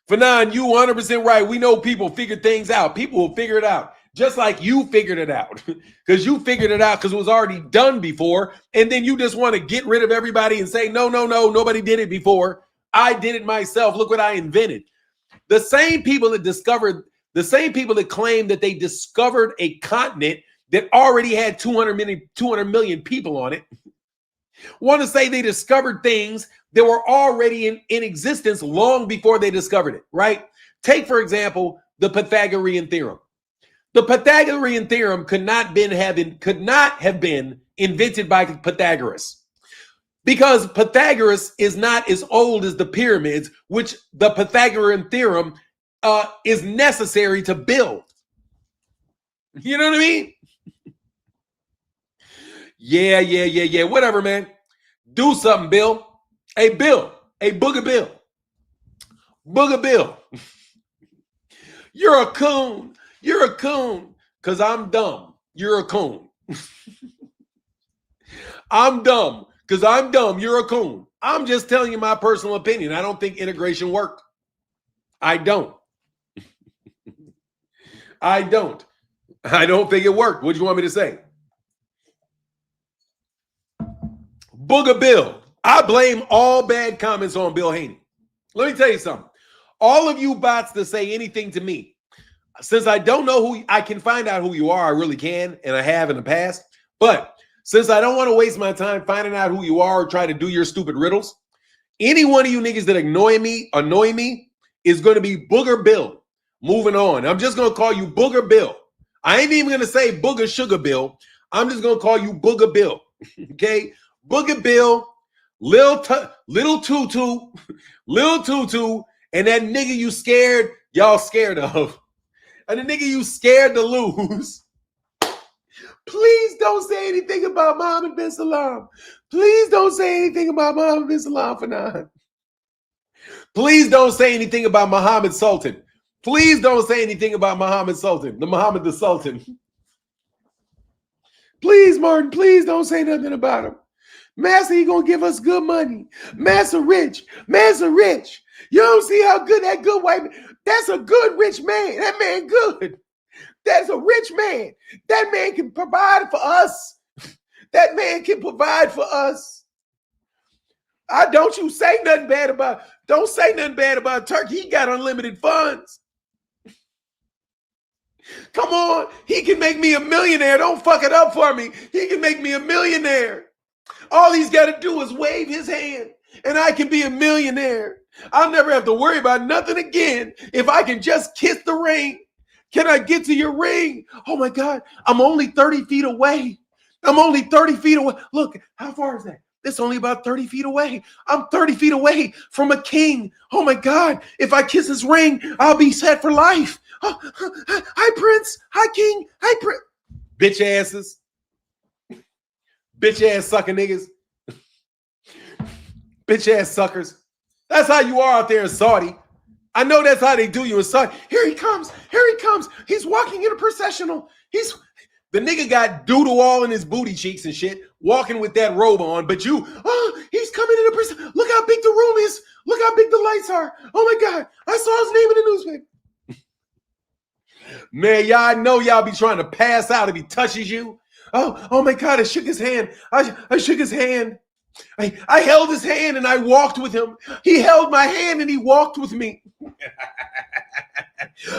Fanon, you 100% right. We know people figure things out. People will figure it out. Just like you figured it out. Because you figured it out because it was already done before. And then you just want to get rid of everybody and say, no, nobody did it before. I did it myself. Look what I invented. The same people that claim that they discovered a continent that already had 200 million people on it want to say they discovered things that were already in existence long before they discovered it, right? Take, for example, the Pythagorean theorem. The Pythagorean theorem could not have been invented by Pythagoras because Pythagoras is not as old as the pyramids, which the Pythagorean theorem is necessary to build. You know what I mean? Yeah. Whatever, man. Do something, Bill. Hey, Bill. Hey, Booger Bill. Booger Bill. You're a coon. You're a coon. Because I'm dumb. You're a coon. I'm dumb. Because I'm dumb. You're a coon. I'm just telling you my personal opinion. I don't think integration worked. I don't. I don't think it worked. What do you want me to say? Booger Bill. I blame all bad comments on Bill Haney. Let me tell you something. All of you bots that say anything to me, since I don't know I can find out who you are, I really can, and I have in the past. But since I don't want to waste my time finding out who you are or try to do your stupid riddles, any one of you niggas that annoy me is going to be Booger Bill. Moving on. I'm just going to call you Booger Bill. I ain't even going to say Booger Sugar Bill. I'm just going to call you Booger Bill. Okay? Booger Bill, Lil Tutu, Lil Tutu, and that nigga you scared, y'all scared of. And the nigga you scared to lose. Please don't say anything about Mohammed bin Salam. Please don't say anything about Mohammed bin Salam Fanan. Please don't say anything about Muhammad Sultan. Please don't say anything about Muhammad Sultan, the Muhammad the Sultan. Please, Martin, please don't say nothing about him. Massa, he gonna give us good money. Massa rich. Massa rich. You don't see how good that good white man, that's a good rich man. That man good. That's a rich man. That man can provide for us. That man can provide for us. Don't you say nothing bad about, don't say nothing bad about Turkey. He got unlimited funds. Come on. He can make me a millionaire. Don't fuck it up for me. He can make me a millionaire. All he's got to do is wave his hand and I can be a millionaire. I'll never have to worry about nothing again if I can just kiss the ring. Can I get to your ring? Oh my God, I'm only 30 feet away. I'm only 30 feet away. Look, how far is that? It's only about 30 feet away. I'm 30 feet away from a king. Oh my God, if I kiss his ring, I'll be set for life. Oh, hi, Prince. Hi, King. Hi, Prince. Bitch asses. Bitch ass sucker niggas. Bitch ass suckers. That's how you are out there in Saudi. I know that's how they do you in Saudi. Here he comes. Here he comes. He's walking in a processional. The nigga got doodle all in his booty cheeks and shit, walking with that robe on. But he's coming in a processional. Look how big the room is. Look how big the lights are. Oh my God. I saw his name in the newspaper. Man, y'all know y'all be trying to pass out if he touches you. Oh my God, I shook his hand. I shook his hand. I held his hand and I walked with him. He held my hand and he walked with me.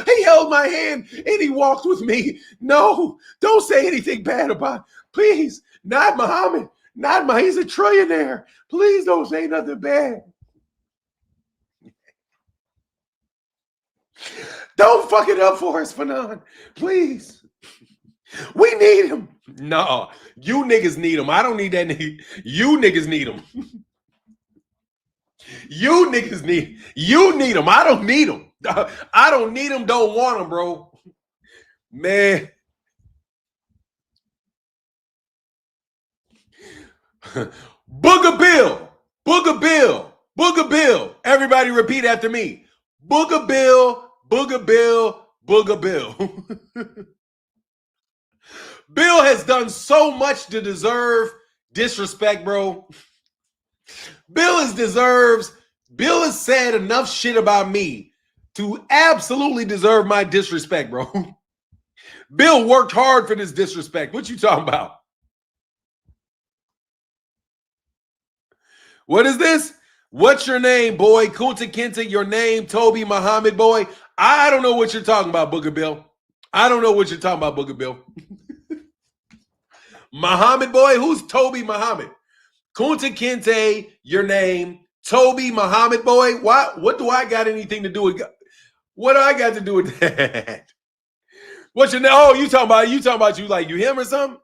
He held my hand and he walked with me. No, don't say anything bad about him. Please, not Muhammad. He's a trillionaire. Please don't say nothing bad. Don't fuck it up for us, Fanan. Please. We need him. No, you niggas need him. I don't need that nigga. You niggas need him. You niggas need him. I don't need him. I don't need him. Don't want him, bro. Man. Booger Bill. Booger Bill. Booger Bill. Everybody repeat after me. Booger Bill. Booger Bill. Booger Bill. Bill has done so much to deserve disrespect, bro. Bill has said enough shit about me to absolutely deserve my disrespect, bro. Bill worked hard for this disrespect. What you talking about? What is this? What's your name, boy? Kunta Kinte, your name, Toby Muhammad, boy. I don't know what you're talking about, Booger Bill. I don't know what you're talking about, Booger Bill. Muhammad, boy? Who's Toby Muhammad? Kunta Kinte, your name, Toby Muhammad, boy. What do I got anything to do with? What do I got to do with that? What's your name? Oh, you talking about you like you him or something?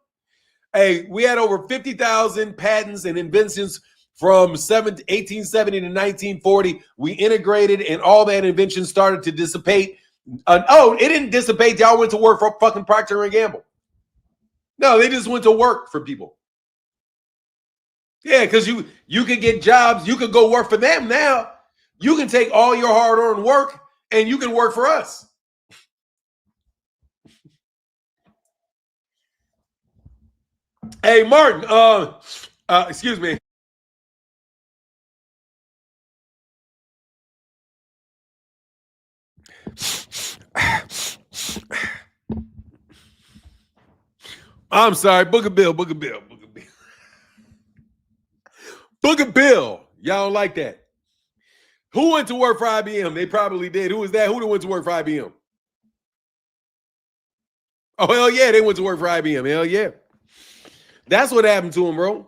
Hey, we had over 50,000 patents and inventions from 1870 to 1940. We integrated and all that invention started to dissipate. It didn't dissipate. Y'all went to work for fucking Procter & Gamble. No, they just went to work for people. Yeah, because you could get jobs. You could go work for them now. You can take all your hard-earned work and you can work for us. Hey, Martin, excuse me. I'm sorry, Booger Bill. Booger Bill. Y'all don't like that. Who went to work for IBM? They probably did. Who was that? Who went to work for IBM? Oh, hell yeah, they went to work for IBM. Hell yeah. That's what happened to him, bro.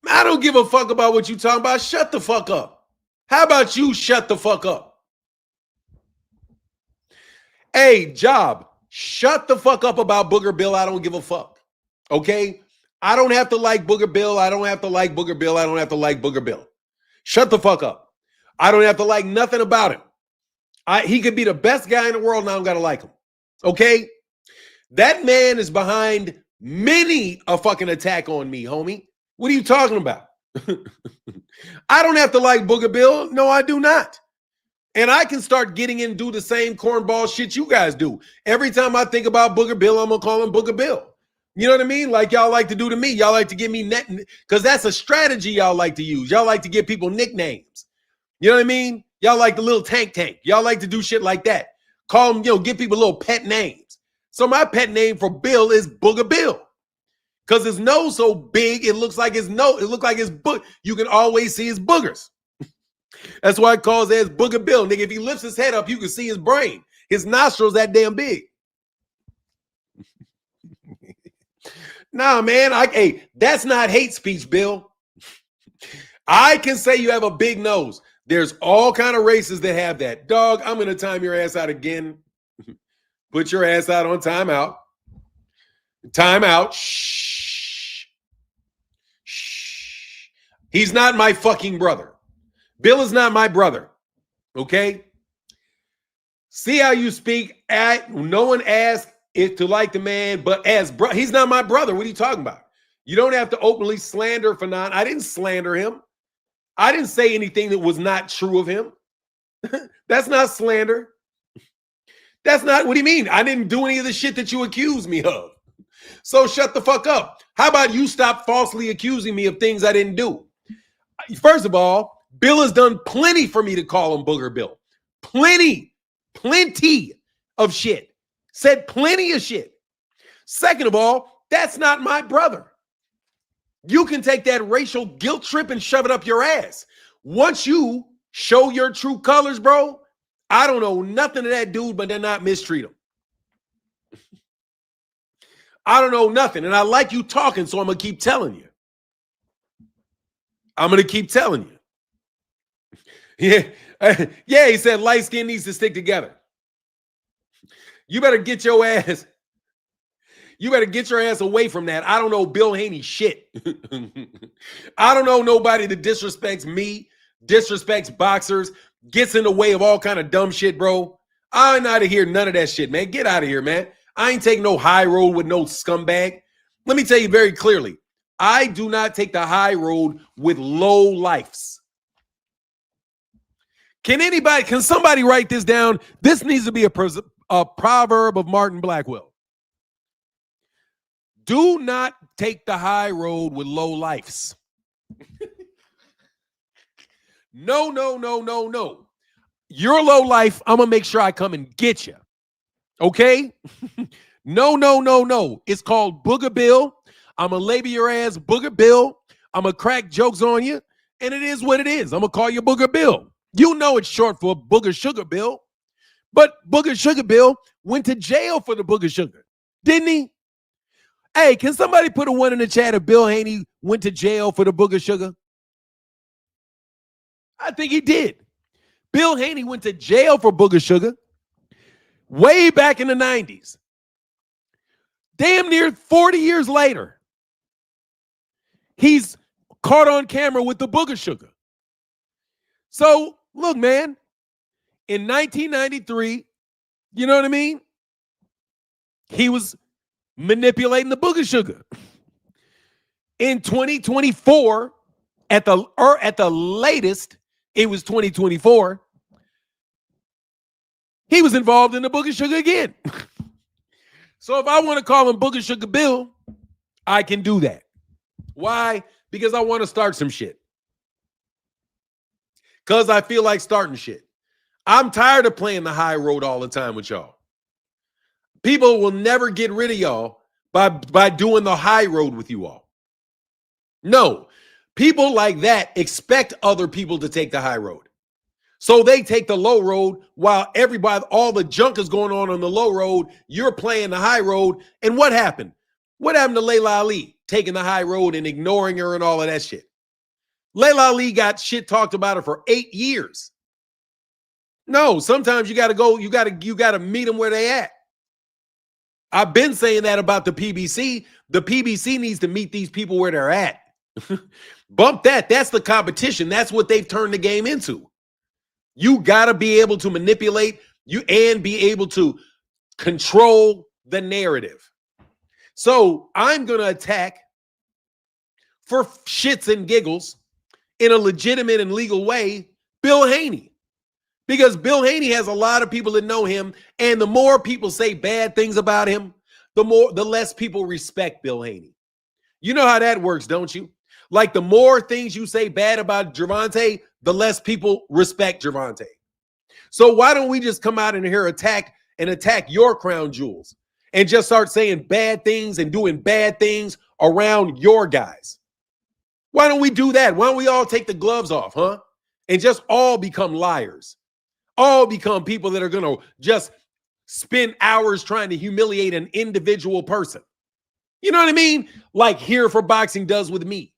I don't give a fuck about what you talking about. Shut the fuck up. How about you shut the fuck up? Hey, Job, Shut the fuck up about Booger Bill. I don't give a fuck. Okay? I don't have to like Booger Bill. I don't have to like Booger Bill. I don't have to like Booger Bill. Shut the fuck up. I don't have to like nothing about him. He could be the best guy in the world and I don't got to like him. Okay? That man is behind many a fucking attack on me, homie. What are you talking about? I don't have to like Booger Bill. No, I do not. And I can start getting in and do the same cornball shit you guys do. Every time I think about Booger Bill, I'm going to call him Booger Bill. You know what I mean? Like y'all like to do to me. Y'all like to give me net, because that's a strategy y'all like to use. Y'all like to give people nicknames. You know what I mean? Y'all like the little tank. Y'all like to do shit like that. Call them, give people little pet names. So my pet name for Bill is Booger Bill. Because his nose so big, it looks like his nose. It looks like his book. You can always see his boogers. That's why it calls as Booger Bill. Nigga, if he lifts his head up, you can see his brain. His nostrils that damn big. Nah, man. Hey, that's not hate speech, Bill. I can say you have a big nose. There's all kind of races that have that. Dog, I'm going to time your ass out again. Put your ass out on timeout. Timeout. Shh. Shh. He's not my fucking brother. Bill is not my brother. Okay? See how you speak. No one asked it to like the man, but as he's not my brother. What are you talking about? You don't have to openly slander Fanon. I didn't slander him. I didn't say anything that was not true of him. That's not slander. That's not, what do you mean? I didn't do any of the shit that you accused me of. So shut the fuck up. How about you stop falsely accusing me of things I didn't do? First of all, Bill has done plenty for me to call him Booger Bill. Plenty of shit. Said plenty of shit. Second of all, that's not my brother. You can take that racial guilt trip and shove it up your ass. Once you show your true colors, bro, I don't know nothing of that dude, but they're not mistreat him. I don't know nothing. And I like you talking, so I'm going to keep telling you. I'm going to keep telling you. Yeah, he said light skin needs to stick together. You better get your ass. You better get your ass away from that. I don't know Bill Haney shit. I don't know nobody that disrespects me, disrespects boxers, gets in the way of all kind of dumb shit, bro. I ain't out of here none of that shit, man. Get out of here, man. I ain't taking no high road with no scumbag. Let me tell you very clearly. I do not take the high road with low lifes. Can somebody write this down? This needs to be a proverb of Martin Blackwell. Do not take the high road with low lifes. No. You're low life. I'm going to make sure I come and get you. Okay? No. It's called Booger Bill. I'm going to label your ass Booger Bill. I'm going to crack jokes on you. And it is what it is. I'm going to call you Booger Bill. You know it's short for Booger Sugar Bill. But Booger Sugar Bill went to jail for the Booger Sugar. Didn't he? Hey, can somebody put a one in the chat if Bill Haney went to jail for the Booger Sugar? I think he did. Bill Haney went to jail for Booger Sugar way back in the 90s. Damn near 40 years later, he's caught on camera with the Booger Sugar. So, look, man, in 1993, you know what I mean? He was manipulating the Booger Sugar. In 2024, at the latest, it was 2024, he was involved in the Booger Sugar again. So if I want to call him Booger Sugar Bill, I can do that. Why? Because I want to start some shit. Because I feel like starting shit. I'm tired of playing the high road all the time with y'all. People will never get rid of y'all by doing the high road with you all. No. People like that expect other people to take the high road. So they take the low road while all the junk is going on the low road. You're playing the high road. And what happened? What happened to Layla Ali taking the high road and ignoring her and all of that shit? Layla Ali got shit talked about her for 8 years. No, sometimes you got to go. You got to meet them where they at. I've been saying that about the PBC. The PBC needs to meet these people where they're at. Bump that. That's the competition. That's what they've turned the game into. You got to be able to manipulate you and be able to control the narrative. So I'm going to attack for shits and giggles in a legitimate and legal way Bill Haney. Because Bill Haney has a lot of people that know him, and the more people say bad things about him, the less people respect Bill Haney. You know how that works, don't you? Like the more things you say bad about Gervonta, the less people respect Gervonta. So why don't we just come out in here attack your crown jewels and just start saying bad things and doing bad things around your guys? Why don't we do that? Why don't we all take the gloves off, huh? And just all become liars. All become people that are going to just spend hours trying to humiliate an individual person. You know what I mean? Like Here for Boxing does with me.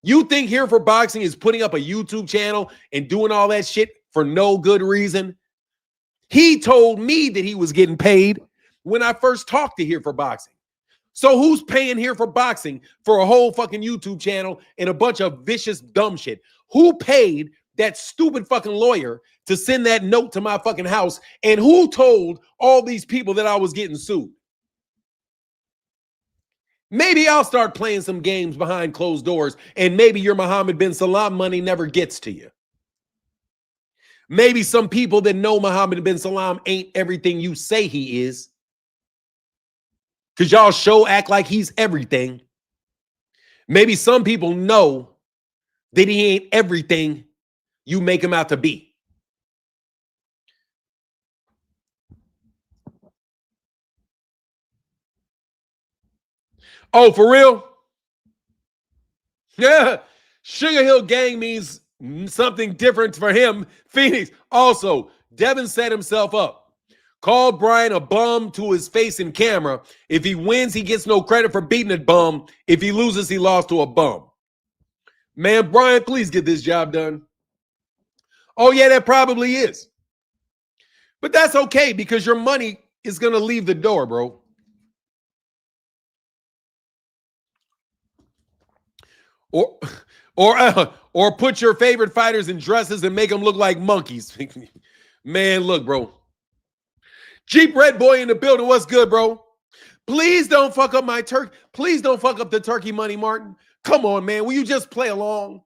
You think Here for Boxing is putting up a YouTube channel and doing all that shit for no good reason? He told me that he was getting paid when I first talked to Here for Boxing. So who's paying Here for Boxing for a whole fucking YouTube channel and a bunch of vicious dumb shit? Who paid that stupid fucking lawyer to send that note to my fucking house? And who told all these people that I was getting sued? Maybe I'll start playing some games behind closed doors, and maybe your Mohammed bin Salman money never gets to you. Maybe some people that know Mohammed bin Salman ain't everything you say he is, because y'all act like he's everything. Maybe some people know that he ain't everything you make him out to be. Oh, for real? Yeah. Sugar Hill Gang means something different for him. Phoenix. Also, Devin set himself up. Called Brian a bum to his face in camera. If he wins, he gets no credit for beating a bum. If he loses, he lost to a bum. Man, Brian, please get this job done. Oh, yeah, that probably is. But that's okay because your money is going to leave the door, bro. Or put your favorite fighters in dresses and make them look like monkeys. Man, look, bro. Jeep Red Boy in the building. What's good, bro? Please don't fuck up my turkey. Please don't fuck up the turkey money, Martin. Come on, man. Will you just play along?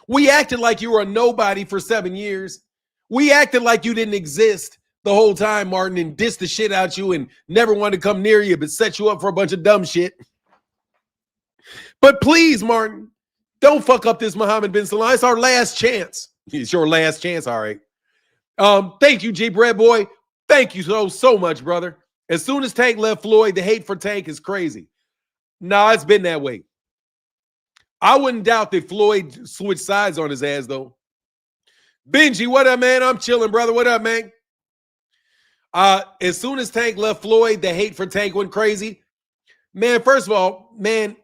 We acted like you were a nobody for 7 years. We acted like you didn't exist the whole time, Martin, and dissed the shit out you and never wanted to come near you, but set you up for a bunch of dumb shit. But please, Martin, don't fuck up this Mohammed bin Salman. It's our last chance. It's your last chance, all right. Thank you, Jeep Red Boy. Thank you so much, brother. As soon as Tank left Floyd, the hate for Tank is crazy. Nah, it's been that way. I wouldn't doubt that Floyd switched sides on his ass, though. Benji, what up, man? I'm chilling, brother. What up, man? As soon as Tank left Floyd, the hate for Tank went crazy. Man, first of all, man,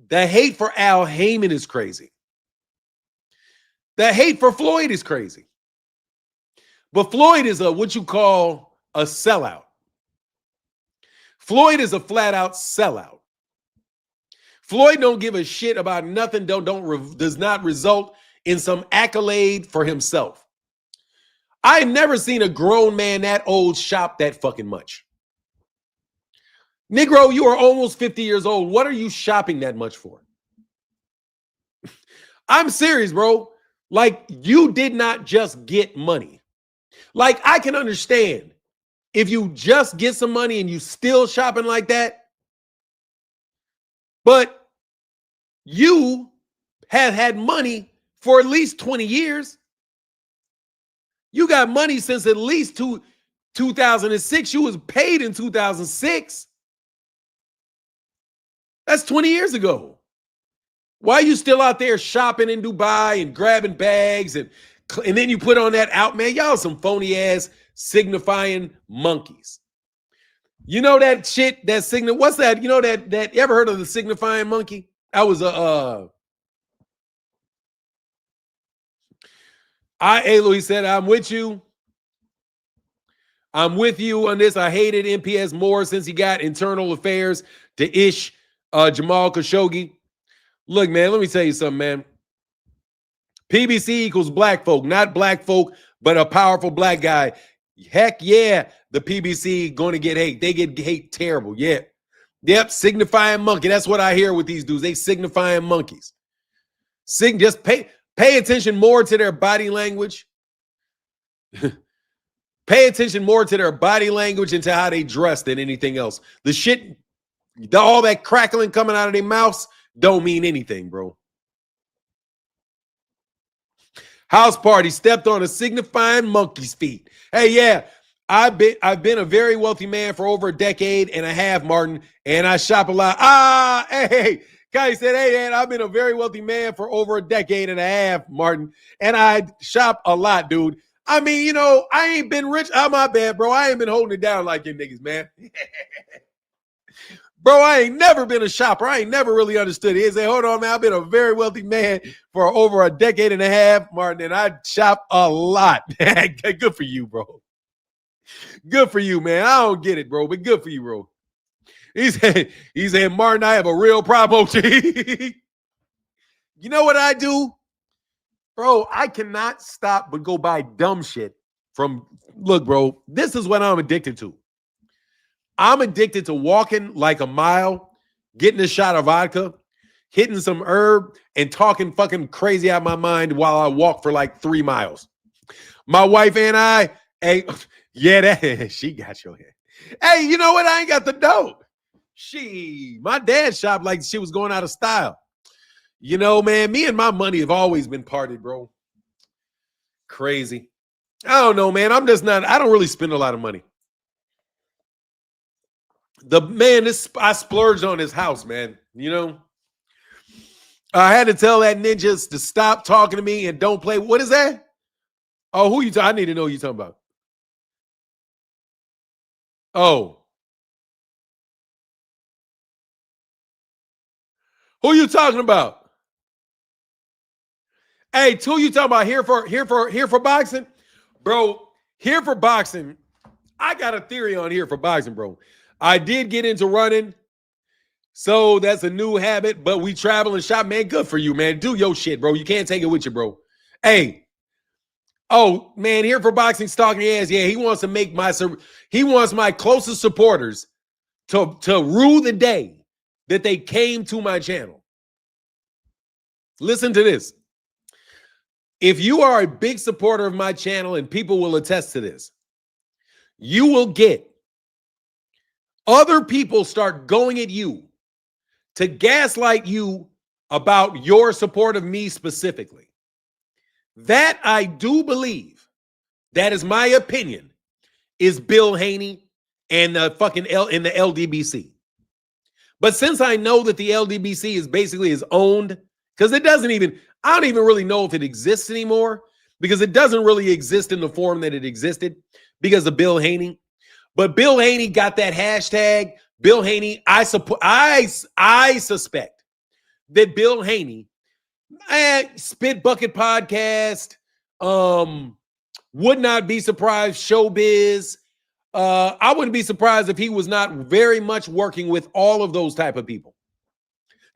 the hate for Al Heyman is crazy. The hate for Floyd is crazy. But Floyd is what you call a sellout. Floyd is a flat-out sellout. Floyd don't give a shit about nothing, does not result in some accolade for himself. I've never seen a grown man that old shop that fucking much. Negro, you are almost 50 years old. What are you shopping that much for? I'm serious, bro. Like, you did not just get money. Like, I can understand if you just get some money and you still shopping like that. But you have had money for at least 20 years. You got money since at least 2006. You was paid in 2006. That's 20 years ago. Why are you still out there shopping in Dubai and grabbing bags and then you put on that out, man? Y'all some phony ass signifying monkeys. You know that shit, that signal. What's that? You know that you ever heard of the signifying monkey? That was Aloy said, I'm with you. I'm with you on this. I hated MPS more since he got internal affairs to Jamal Khashoggi. Look, man, let me tell you something, man. PBC equals black folk, not black folk, but a powerful black guy. Heck yeah, the PBC going to get hate. They get hate terrible. Yeah. Yep, signifying monkey. That's what I hear with these dudes. They signifying monkeys. Just pay attention more to their body language. Pay attention more to their body language and to how they dress than anything else. The shit, all that crackling coming out of their mouths don't mean anything, bro. House party stepped on a signifying monkey's feet. Hey, yeah, I've been a very wealthy man for over a decade and a half, Martin, and I shop a lot. Hey, Kai said, hey, man, I've been a very wealthy man for over a decade and a half, Martin, and I shop a lot, dude. I mean, you know, I ain't been rich. Oh, my bad, bro. I ain't been holding it down like you niggas, man. Bro, I ain't never been a shopper. I ain't never really understood it. He said, hold on, man. I've been a very wealthy man for over a decade and a half, Martin, and I shop a lot. Good for you, bro. Good for you, man. I don't get it, bro, but good for you, bro. He said, Martin, I have a real problem. You know what I do? Bro, I cannot stop but go buy dumb shit from, look, bro, this is what I'm addicted to. I'm addicted to walking like a mile, getting a shot of vodka, hitting some herb, and talking fucking crazy out of my mind while I walk for like 3 miles. My wife and I, hey, yeah, she got your head. Hey, you know what? I ain't got the dough. My dad shopped like she was going out of style. You know, man, me and my money have always been parted, bro. Crazy. I don't know, man. I don't really spend a lot of money. I splurged on his house, man. You know, I had to tell that ninjas to stop talking to me and don't play. What is that? Oh, who you talking? I need to know who you talking about. Oh, who you talking about? Hey, who you talking about? Here for boxing, bro. Here for boxing. I got a theory on here for boxing, bro. I did get into running, so that's a new habit, but we travel and shop, man. Good for you, man. Do your shit, bro. You can't take it with you, bro. Hey, oh, man, here for boxing, stalking your ass. Yeah, he wants my closest supporters to rue the day that they came to my channel. Listen to this. If you are a big supporter of my channel, and people will attest to this, you will get other people start going at you to gaslight you about your support of me specifically. That I do believe, that is my opinion, is Bill Haney and the fucking in the LDBC. But since I know that the LDBC is basically owned, because I don't even really know if it exists anymore, because it doesn't really exist in the form that it existed because of Bill Haney. But Bill Haney got that hashtag. Bill Haney, I suspect that Bill Haney, Spit Bucket Podcast, would not be surprised, Showbiz. I wouldn't be surprised if he was not very much working with all of those type of people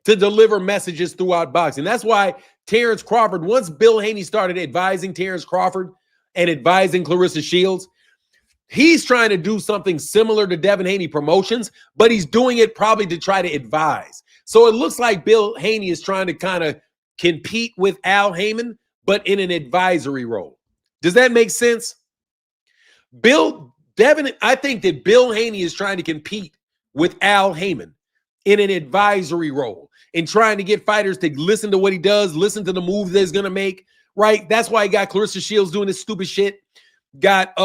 to deliver messages throughout boxing. That's why Terrence Crawford, once Bill Haney started advising Terrence Crawford and advising Clarissa Shields, he's trying to do something similar to Devin Haney Promotions, but he's doing it probably to try to advise. So it looks like Bill Haney is trying to kind of compete with Al Heyman, but in an advisory role. Does that make sense? I think that Bill Haney is trying to compete with Al Heyman in an advisory role and trying to get fighters to listen to what he does, listen to the moves that he's going to make, right? That's why he got Clarissa Shields doing this stupid shit. Got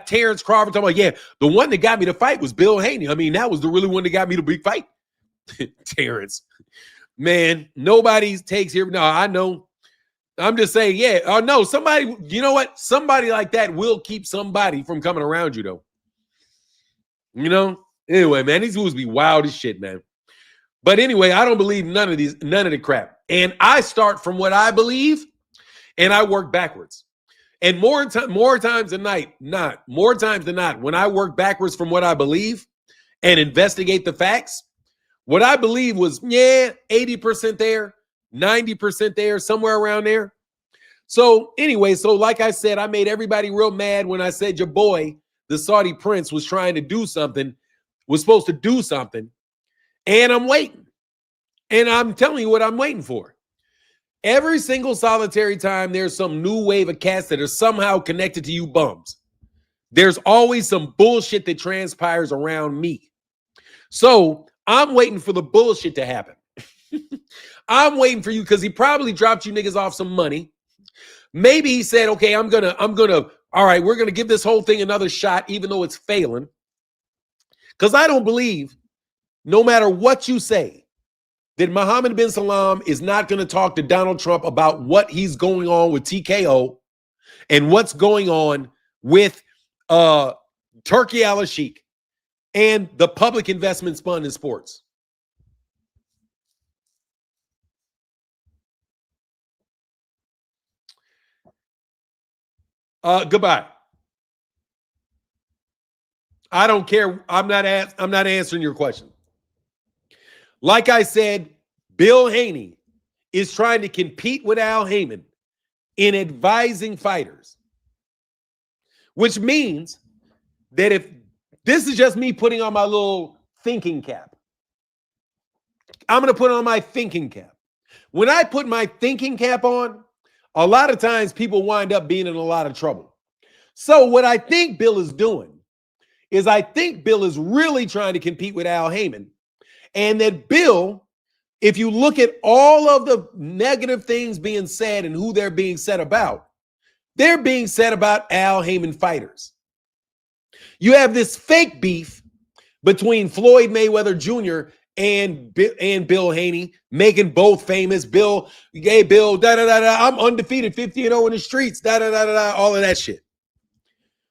Terrence Crawford talking about, yeah, the one that got me to fight was Bill Haney. I mean, that was the really one that got me to big fight. Terrence. Man, nobody takes here. No, I know. I'm just saying, yeah. Oh, no, somebody, you know what? Somebody like that will keep somebody from coming around you, though. You know? Anyway, man, these moves be wild as shit, man. But anyway, I don't believe none of the crap. And I start from what I believe, and I work backwards. And more times than not, when I work backwards from what I believe and investigate the facts, what I believe was, 80% there, 90% there, somewhere around there. So anyway, like I said, I made everybody real mad when I said your boy, the Saudi prince, was trying to do something, was supposed to do something, and I'm waiting. And I'm telling you what I'm waiting for. Every single solitary time there's some new wave of cats that are somehow connected to you bums, there's always some bullshit that transpires around me. So I'm waiting for the bullshit to happen. I'm waiting for you because he probably dropped you niggas off some money. Maybe he said, okay, all right, we're going to give this whole thing another shot, even though it's failing. Because I don't believe, no matter what you say, that Mohammed bin Salman is not going to talk to Donald Trump about what he's going on with TKO and what's going on with Turkey al-Sheikh and the public investment fund in sports. Goodbye. I don't care. I'm not answering your question. Like I said, Bill Haney is trying to compete with Al Haymon in advising fighters, which means that if this is just me putting on my little thinking cap, I'm going to put on my thinking cap. When I put my thinking cap on, a lot of times people wind up being in a lot of trouble. So what I think Bill is doing is I think Bill is really trying to compete with Al Haymon. And that Bill, if you look at all of the negative things being said and who they're being said about, they're being said about Al Haymon fighters. You have this fake beef between Floyd Mayweather Jr. and Bill Haney, making both famous. Bill, I'm undefeated, 50-0 in the streets, all of that shit.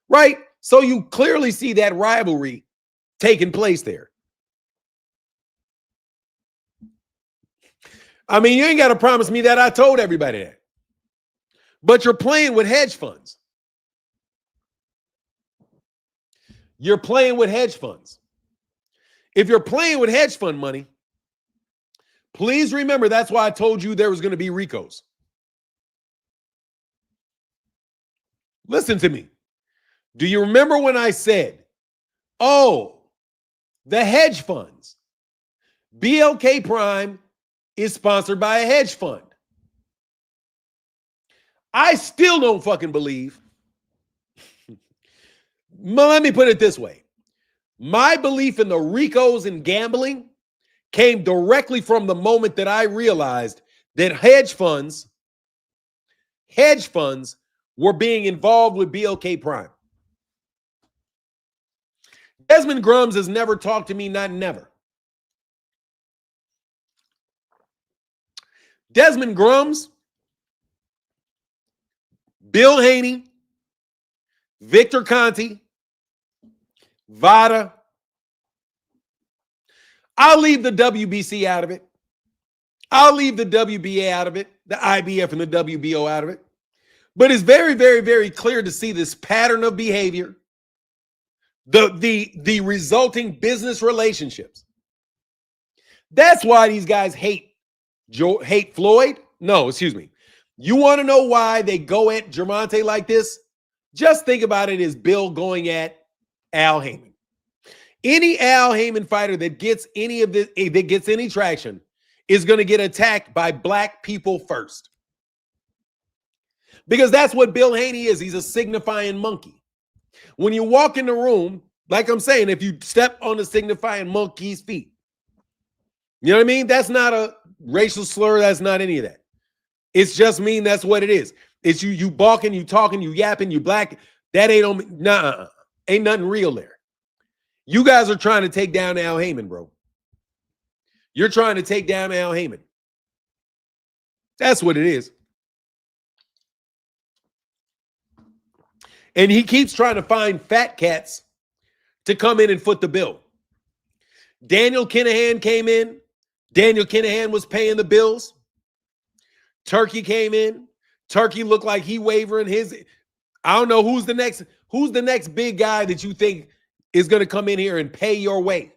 Right? So you clearly see that rivalry taking place there. I mean, you ain't got to promise me that. I told everybody that. But you're playing with hedge funds. You're playing with hedge funds. If you're playing with hedge fund money, please remember that's why I told you there was going to be RICOs. Listen to me. Do you remember when I said, oh, the hedge funds, BLK Prime is sponsored by a hedge fund? I still don't fucking believe. Let me put it this way. My belief in the RICOs and gambling came directly from the moment that I realized that hedge funds were being involved with BLK Prime. Desmond Grums has never talked to me, not never. Desmond Grums, Bill Haney, Victor Conti, Vada. I'll leave the WBC out of it. I'll leave the WBA out of it, the IBF and the WBO out of it. But it's very, very, very clear to see this pattern of behavior, the resulting business relationships. That's why these guys hate Floyd. No, excuse me. You want to know why they go at Gervonta like this? Just think about it as Bill going at Al Haymon. Any Al Haymon fighter that gets any traction is going to get attacked by black people first. Because that's what Bill Haney is. He's a signifying monkey. When you walk in the room, like I'm saying, if you step on the signifying monkey's feet, you know what I mean? That's not a racial slur. That's not any of that. It's just mean that's what it is. It's you balking, you talking, you yapping, you black. That ain't on me. Nah, ain't nothing real there. You guys are trying to take down Al Haymon, bro. You're trying to take down Al Haymon. That's what it is. And he keeps trying to find fat cats to come in and foot the bill. Daniel Kinahan came in. Daniel Kinahan was paying the bills. Turkey came in. Turkey looked like he wavering his. I don't know who's the next big guy that you think is going to come in here and pay your way.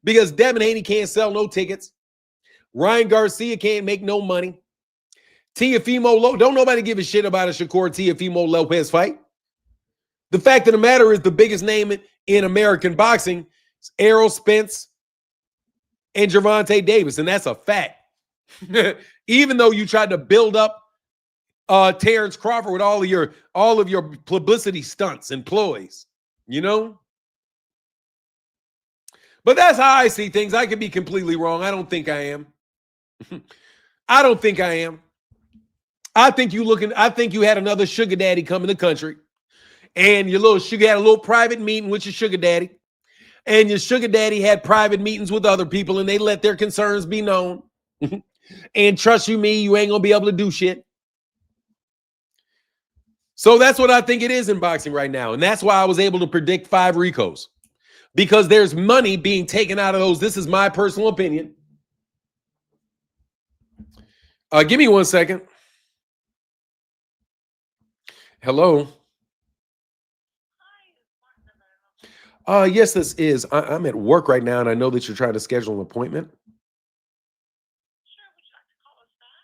Because Devin Haney can't sell no tickets. Ryan Garcia can't make no money. Teofimo, don't nobody give a shit about a Shakur Teofimo Lopez fight. The fact of the matter is the biggest name in American boxing is Errol Spence and Gervonta Davis, and that's a fact. Even though you tried to build up Terrence Crawford with all of your publicity stunts and ploys, you know? But that's how I see things. I could be completely wrong. I don't think I am. I don't think I am. I think you had another sugar daddy come in the country, and you had a little private meeting with your sugar daddy, and your sugar daddy had private meetings with other people, and they let their concerns be known. And trust you me, you ain't gonna be able to do shit. So that's what I think it is in boxing right now, and that's why I was able to predict 5 Ricos, because there's money being taken out of those. This is my personal opinion. Give me 1 second. Hello. Yes, this is. I'm at work right now, and I know that you're trying to schedule an appointment. Sure. Would you like to call us back?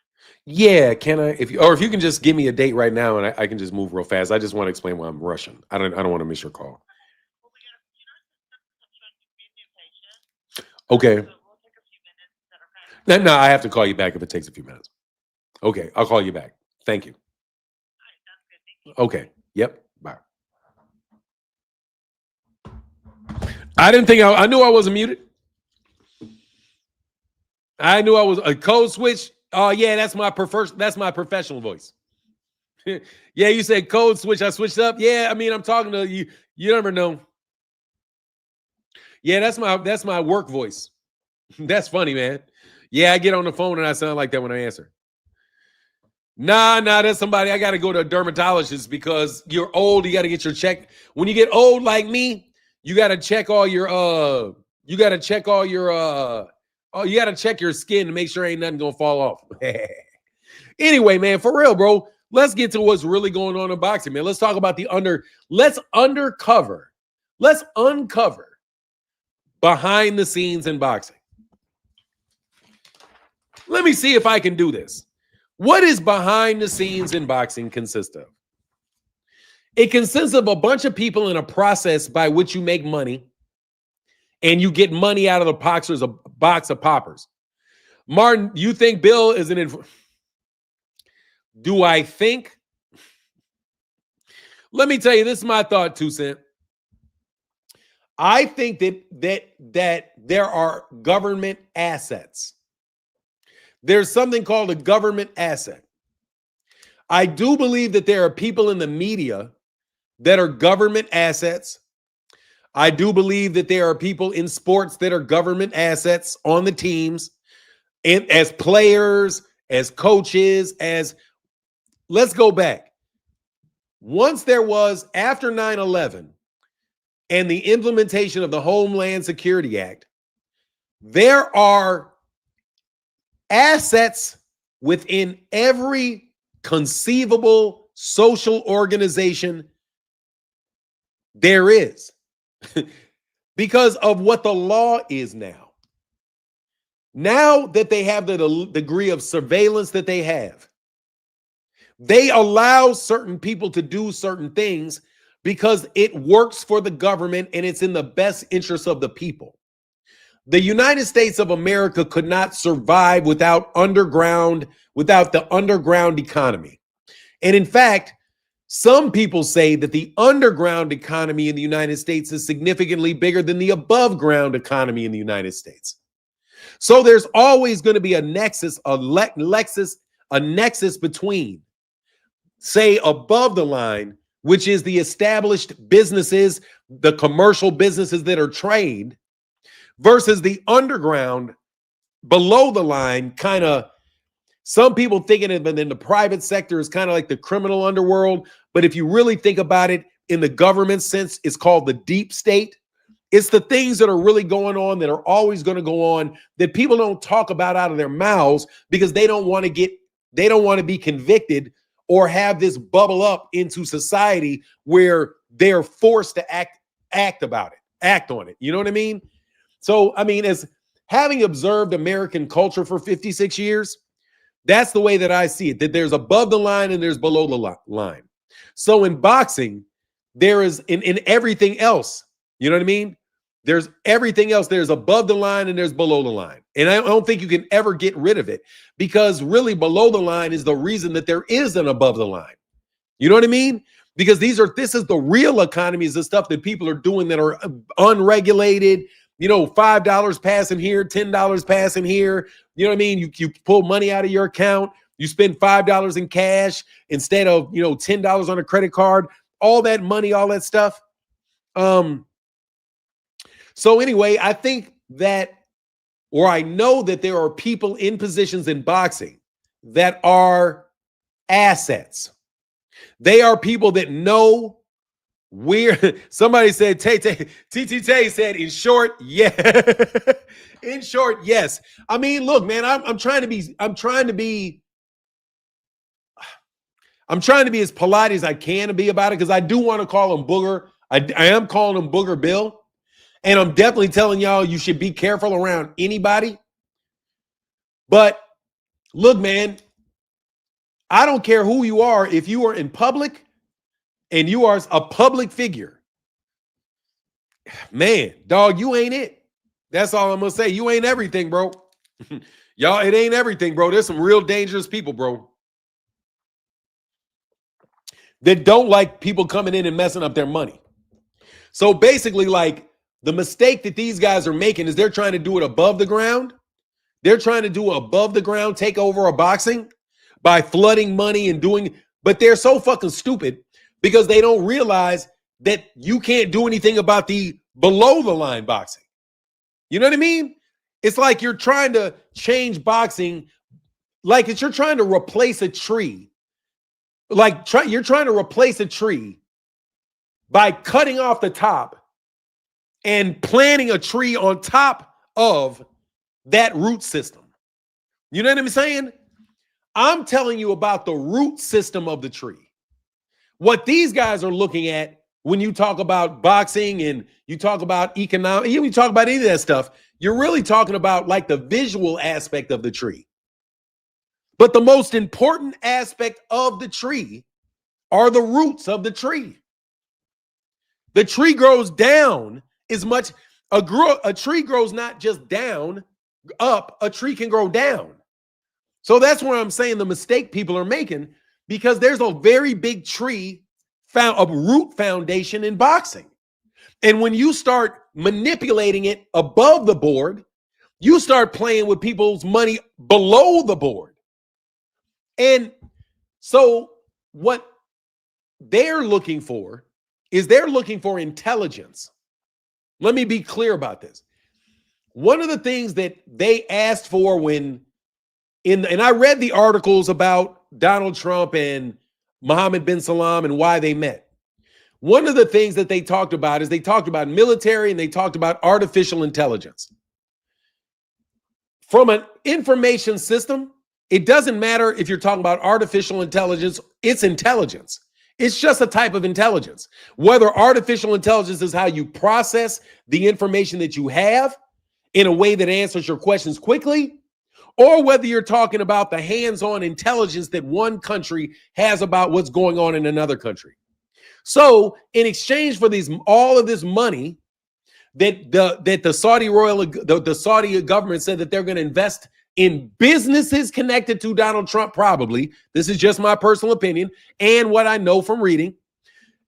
Yeah, can I? If you can just give me a date right now, and I can just move real fast. I just want to explain why I'm rushing. I don't want to miss your call. Okay. So we'll take a few minutes. Is that okay? No, I have to call you back if it takes a few minutes. Okay, I'll call you back. Thank you. All right, that's good. Thank you. Okay. Yep. Bye. I didn't think I knew I wasn't muted. I knew I was a code switch. Oh yeah, that's my professional voice. Yeah, you said code switch. I switched up. Yeah, I mean I'm talking to you. You never know. Yeah, that's my work voice. That's funny, man. Yeah, I get on the phone and I sound like that when I answer. Nah, that's somebody. I got to go to a dermatologist because you're old. You got to get your check. When you get old like me, you got to check all your you got to check your skin to make sure ain't nothing going to fall off. Anyway, man, for real, bro, let's get to what's really going on in boxing, man. Let's talk about let's uncover behind the scenes in boxing. Let me see if I can do this. What is behind the scenes in boxing consist of? It consists of a bunch of people in a process by which you make money and you get money out of the boxers, a box of poppers. Martin, you think Bill is do I think? Let me tell you, this is my thought, 2 cent. I think that there are government assets. There's something called a government asset. I do believe that there are people in the media that are government assets. I do believe that there are people in sports that are government assets on the teams, and as players, as coaches, let's go back. Once there was, after 9/11 and the implementation of the Homeland Security Act, there are assets within every conceivable social organization there is because of what the law is now. Now that they have the degree of surveillance that they have, they allow certain people to do certain things because it works for the government and it's in the best interest of the people. The United States of America could not survive without the underground economy. And in fact, some people say that the underground economy in the United States is significantly bigger than the above ground economy in the United States. So there's always going to be a nexus between, say, above the line, which is the established businesses, the commercial businesses that are trained, versus the underground, below the line, kind of, some people thinking of it in the private sector is kind of like the criminal underworld. But if you really think about it in the government sense, it's called the deep state. It's the things that are really going on, that are always going to go on, that people don't talk about out of their mouths because they don't want to be convicted or have this bubble up into society where they're forced to act on it. You know what I mean? So, I mean, as having observed American culture for 56 years, that's the way that I see it, that there's above the line and there's below the line. So in boxing, there is in everything else, you know what I mean? There's everything else. There's above the line and there's below the line. And I don't think you can ever get rid of it, because really below the line is the reason that there is an above the line. You know what I mean? Because this is the real economies of stuff that people are doing that are unregulated. You know, $5 passing here, $10 passing here. You know what I mean? You pull money out of your account. You spend $5 in cash instead of, you know, $10 on a credit card. All that money, all that stuff. So anyway, I think that, or I know that there are people in positions in boxing that are assets. They are people that know where. Somebody said, TT said, in short, yeah. In short, yes. I mean, look, man, I'm trying to be as polite as I can to be about it, because I do want to call him Booger. I am calling him Booger Bill. And I'm definitely telling y'all you should be careful around anybody. But look, man, I don't care who you are. If you are in public and you are a public figure, man, dog, you ain't it. That's all I'm going to say. You ain't everything, bro. Y'all, it ain't everything, bro. There's some real dangerous people, bro, that don't like people coming in and messing up their money. So basically, like, the mistake that these guys are making is they're trying to do it above the ground. They're trying to do above the ground takeover of boxing by flooding money and doing, but they're so fucking stupid because they don't realize that you can't do anything about the below the line boxing. You know what I mean? It's like you're trying to change boxing, like you're trying to replace a tree. You're trying to replace a tree by cutting off the top and planting a tree on top of that root system. You know what I'm saying? I'm telling you about the root system of the tree. What these guys are looking at when you talk about boxing and you talk about economic, you talk about any of that stuff, you're really talking about like the visual aspect of the tree. But the most important aspect of the tree are the roots of the tree. The tree grows down as much. A tree grows not just down, up. A tree can grow down. So that's where I'm saying the mistake people are making, because there's a very big tree, a root foundation in boxing. And when you start manipulating it above the board, you start playing with people's money below the board. And so what they're looking for is they're looking for intelligence. Let me be clear about this. One of the things that they asked for and I read the articles about Donald Trump and Mohammed bin Salman and why they met. One of the things that they talked about is they talked about military and they talked about artificial intelligence. From an information system, it doesn't matter if you're talking about artificial intelligence, it's intelligence. It's just a type of intelligence. Whether artificial intelligence is how you process the information that you have in a way that answers your questions quickly, or whether you're talking about the hands-on intelligence that one country has about what's going on in another country. So in exchange for all of this money that the Saudi government said that they're going to invest in businesses connected to Donald Trump, probably. This is just my personal opinion and what I know from reading,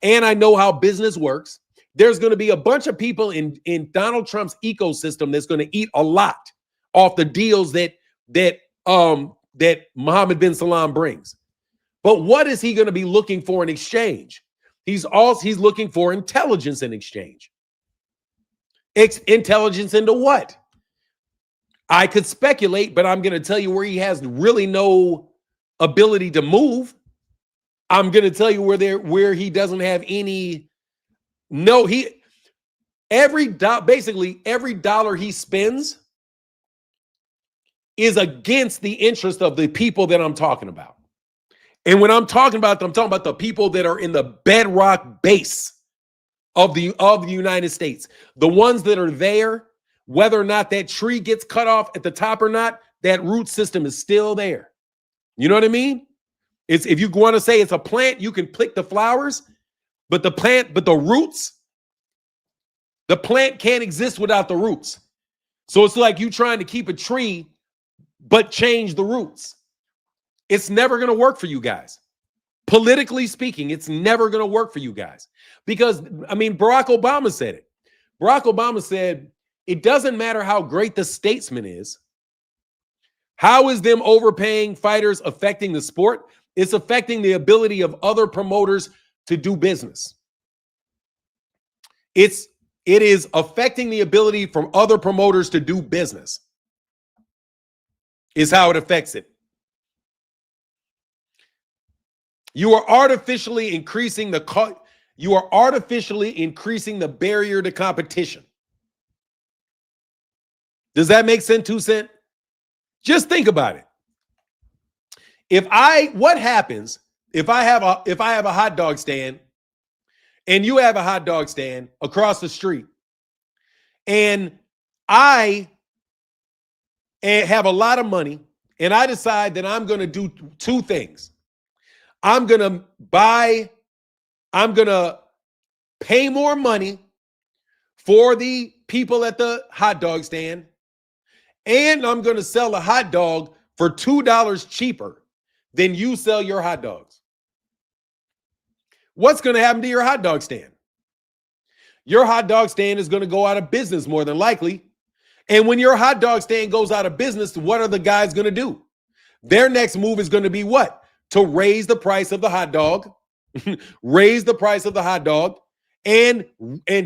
and I know how business works. There's going to be a bunch of people in Donald Trump's ecosystem that's going to eat a lot off the deals that Mohammed bin Salman brings. But what is he going to be looking for in exchange? He's looking for intelligence in exchange. Intelligence into what? I could speculate, but I'm going to tell you where he has really no ability to move. I'm going to tell you where he doesn't have any. No, basically every dollar he spends is against the interest of the people that I'm talking about. And when I'm talking about them, I'm talking about the people that are in the bedrock base of the United States. The ones that are there, whether or not that tree gets cut off at the top or not, that root system is still there. You know what I mean? It's, if you want to say it's a plant, you can pick the flowers, but the roots, the plant can't exist without the roots. So it's like you trying to keep a tree, but change the roots. It's never going to work for you guys. Politically speaking, it's never going to work for you guys. Because, I mean, Barack Obama said it. Barack Obama said, it doesn't matter how great the statesman is. How is them overpaying fighters affecting the sport? It's affecting the ability of other promoters to do business. It is affecting the ability from other promoters to do business. Is how it affects it. You are artificially increasing the barrier to competition. Does that make sense, 2 Cent? Just think about it. What happens if I have a hot dog stand and you have a hot dog stand across the street, and I have a lot of money, and I decide that I'm going to do 2 things. I'm going to pay more money for the people at the hot dog stand, and I'm going to sell a hot dog for $2 cheaper than you sell your hot dogs. What's going to happen to your hot dog stand? Your hot dog stand is going to go out of business more than likely. And when your hot dog stand goes out of business, what are the guys going to do? Their next move is going to be what? To raise the price of the hot dog, raise the price of the hot dog, and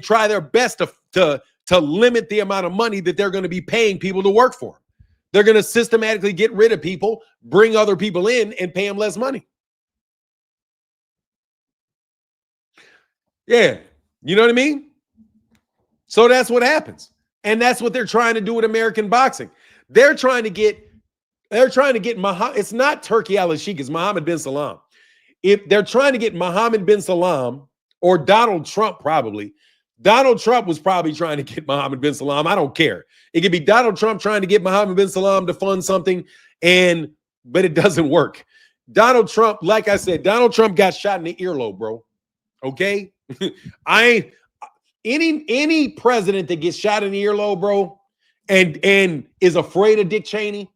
try their best to limit the amount of money that they're going to be paying people to work for them. They're going to systematically get rid of people, bring other people in, and pay them less money. Yeah, you know what I mean? So that's what happens. And that's what they're trying to do with American boxing. They're trying to get Muhammad. It's not Turki al-Sheikh, it's Mohammed bin Salman. If they're trying to get Mohammed bin Salman or Donald Trump, probably. Donald Trump was probably trying to get Mohammed bin Salman. I don't care. It could be Donald Trump trying to get Mohammed bin Salman to fund something, but it doesn't work. Donald Trump, like I said, Donald Trump got shot in the earlobe, bro. Okay? Any president that gets shot in the earlobe, bro, and is afraid of Dick Cheney,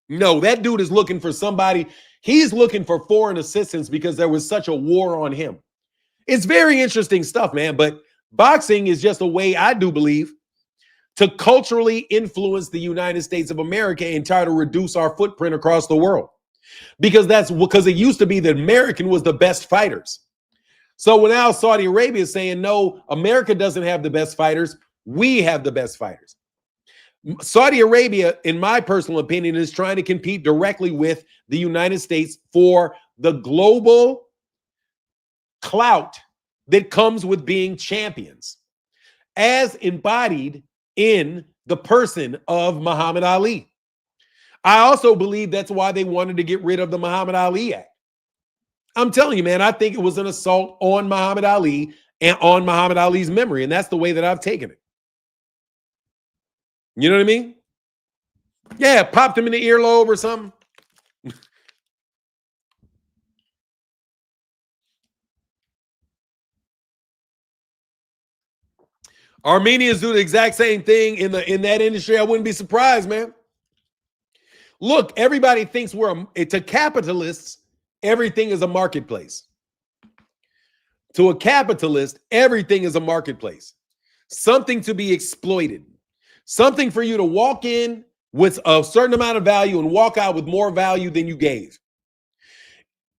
no, that dude is looking for somebody. He's looking for foreign assistance because there was such a war on him. It's very interesting stuff, man. But boxing is just a way, I do believe, to culturally influence the United States of America and try to reduce our footprint across the world. Because it used to be that American was the best fighters. So when now Saudi Arabia is saying, no, America doesn't have the best fighters. We have the best fighters. Saudi Arabia, in my personal opinion, is trying to compete directly with the United States for the global clout that comes with being champions, as embodied in the person of Muhammad Ali. I also believe that's why they wanted to get rid of the Muhammad Ali Act. I'm telling you, man, I think it was an assault on Muhammad Ali and on Muhammad Ali's memory, and that's the way that I've taken it. You know what I mean? Yeah, popped him in the earlobe or something. Armenians do the exact same thing in that industry. I wouldn't be surprised, man. Look, everybody thinks to capitalists, everything is a marketplace. To a capitalist, everything is a marketplace. Something to be exploited. Something for you to walk in with a certain amount of value and walk out with more value than you gave.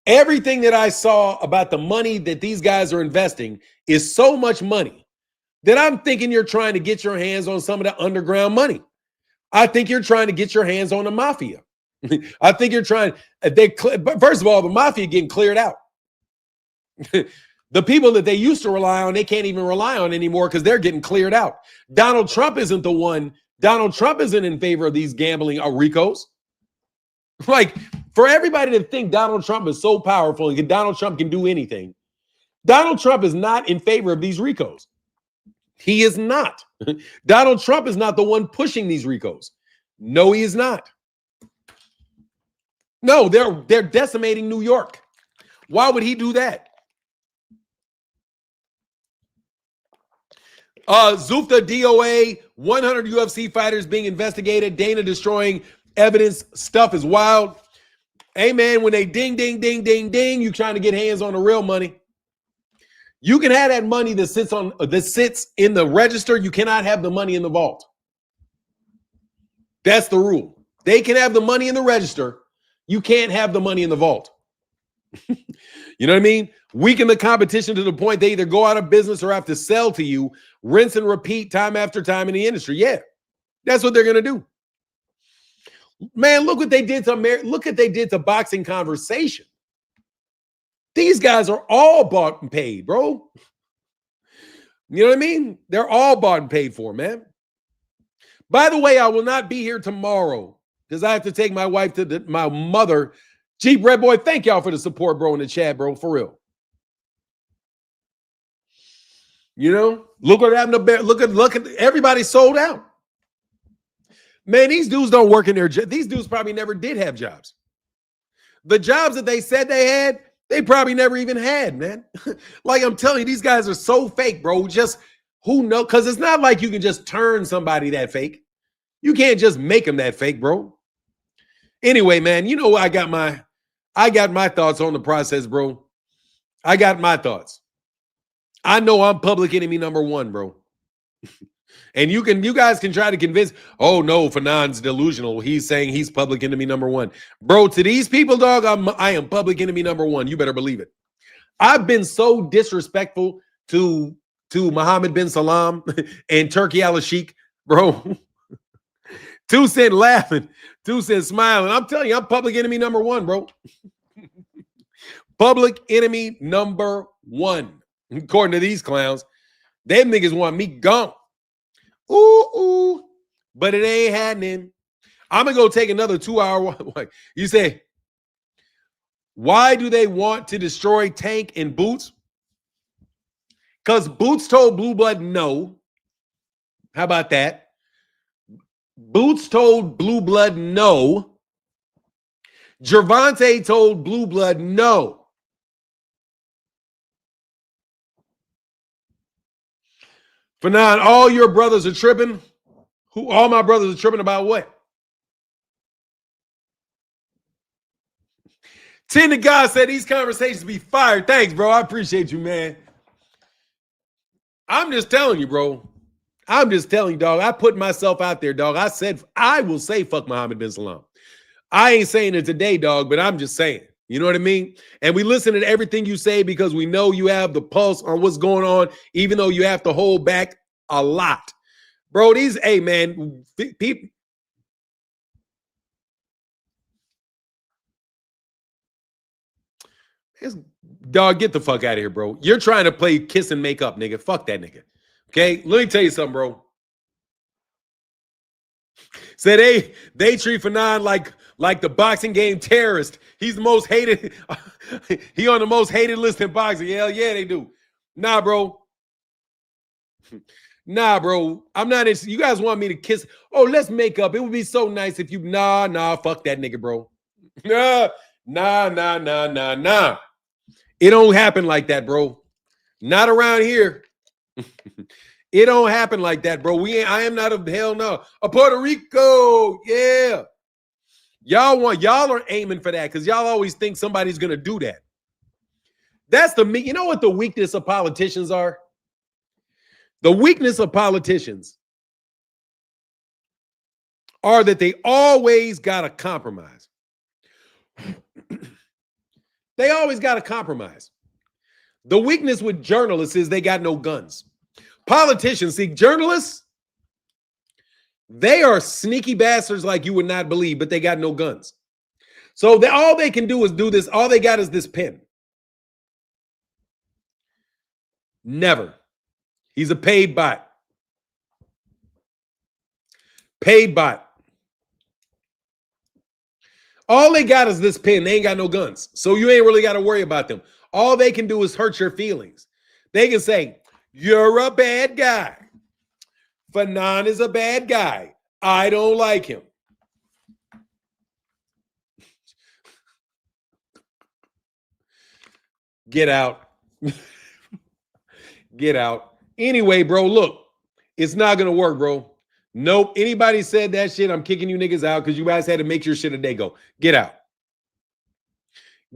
Everything that I saw about the money that these guys are investing is so much money that I'm thinking you're trying to get your hands on some of the underground money. I think you're trying to get your hands on the mafia. I think you're trying. First of all, the mafia getting cleared out. The people that they used to rely on, they can't even rely on anymore because they're getting cleared out. Donald Trump isn't the one. Donald Trump isn't in favor of these gambling ricos. Like, for everybody to think Donald Trump is so powerful and Donald Trump can do anything, Donald Trump is not in favor of these RICOs. He is not. Donald Trump is not the one pushing these RICOs. No, he is not. No, they're decimating New York. Why would he do that? Zufta DOA, 100 UFC fighters being investigated, Dana destroying evidence. Stuff is wild. Hey, man, when they ding, ding, ding, ding, ding, you trying to get hands on the real money. You can have that money that sits in the register. You cannot have the money in the vault. That's the rule. They can have the money in the register. You can't have the money in the vault. You know what I mean? Weaken the competition to the point they either go out of business or have to sell to you, rinse and repeat time after time in the industry. Yeah, that's what they're going to do. Man, look what they did to look what they did to Boxing Conversation. These guys are all bought and paid, bro. You know what I mean? They're all bought and paid for, man. By the way, I will not be here tomorrow because I have to take my wife to my mother. Jeep Red Boy, thank y'all for the support, bro, in the chat, bro, for real. You know, look what happened to Bear. Look at everybody sold out. Man, these dudes don't work in their job. These dudes probably never did have jobs. The jobs that they said they had, they probably never even had, man. Like I'm telling you, these guys are so fake, bro. Just who knows? Because it's not like you can just turn somebody that fake. You can't just make them that fake, bro. Anyway, man, you know I got my thoughts on the process, bro. I got my thoughts. I know I'm public enemy number one, bro. And you guys can try to convince, oh no, Fanon's delusional. He's saying he's public enemy number one. Bro, to these people, dog, I am public enemy number one. You better believe it. I've been so disrespectful to Mohammed bin Salam and Turkey al-Sheikh, bro. 2 Cent laughing, 2 Cent smiling. I'm telling you, I'm public enemy number one, bro. Public enemy number one. According to these clowns, them niggas want me gone. Ooh. But it ain't happening. I'm going to go take another 2-hour. You say, why do they want to destroy Tank and Boots? Because Boots told Blue Blood no. How about that? Boots told Blue Blood no. Gervonta told Blue Blood no. Fanon, all your brothers are tripping. All my brothers are tripping about what? 10 to God said these conversations be fired. Thanks, bro. I appreciate you, man. I'm just telling you, bro. I'm just telling you, dog. I put myself out there, dog. I said I will say fuck Mohammed bin Salam. I ain't saying it today, dog, but I'm just saying. You know what I mean? And we listen to everything you say because we know you have the pulse on what's going on, even though you have to hold back a lot. Bro, hey, man, people. Dog, get the fuck out of here, bro. You're trying to play kiss and make up, nigga. Fuck that nigga. Okay? Let me tell you something, bro. Say they treat Fanon like the boxing game terrorist. He's the most hated. He on the most hated list in boxing. Hell yeah, they do. Nah, bro. Nah, bro. I'm not interested. You guys want me to kiss? Oh, let's make up. It would be so nice if you. Nah. Fuck that nigga, bro. Nah. It don't happen like that, bro. Not around here. It don't happen like that, bro. I am not a hell no. A Puerto Rico, yeah. Y'all are aiming for that because y'all always think somebody's gonna do that. That's you know what the weakness of politicians are? The weakness of politicians are that they always gotta compromise. They always gotta compromise. The weakness with journalists is they got no guns. Politicians, see, journalists, they are sneaky bastards like you would not believe, but they got no guns. So all they can do is do this. All they got is this pen. Never. He's a paid bot. Paid bot. All they got is this pen. They ain't got no guns. So you ain't really got to worry about them. All they can do is hurt your feelings. They can say, you're a bad guy. Fanon is a bad guy. I don't like him. Get out. Get out. Anyway, bro, look, it's not going to work, bro. Nope. Anybody said that shit, I'm kicking you niggas out because you guys had to make your shit a day go. Get out.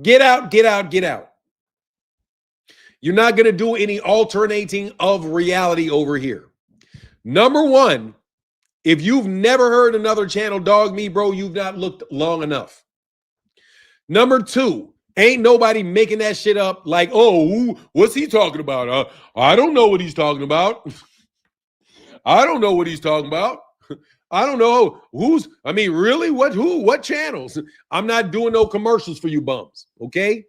Get out, get out, get out. You're not going to do any alternating of reality over here. Number one, if you've never heard another channel dog me, bro, you've not looked long enough. Number two, ain't nobody making that shit up like, oh, what's he talking about? I don't know what he's talking about. I don't know what he's talking about. I don't know really? What channels? I'm not doing no commercials for you bums, okay?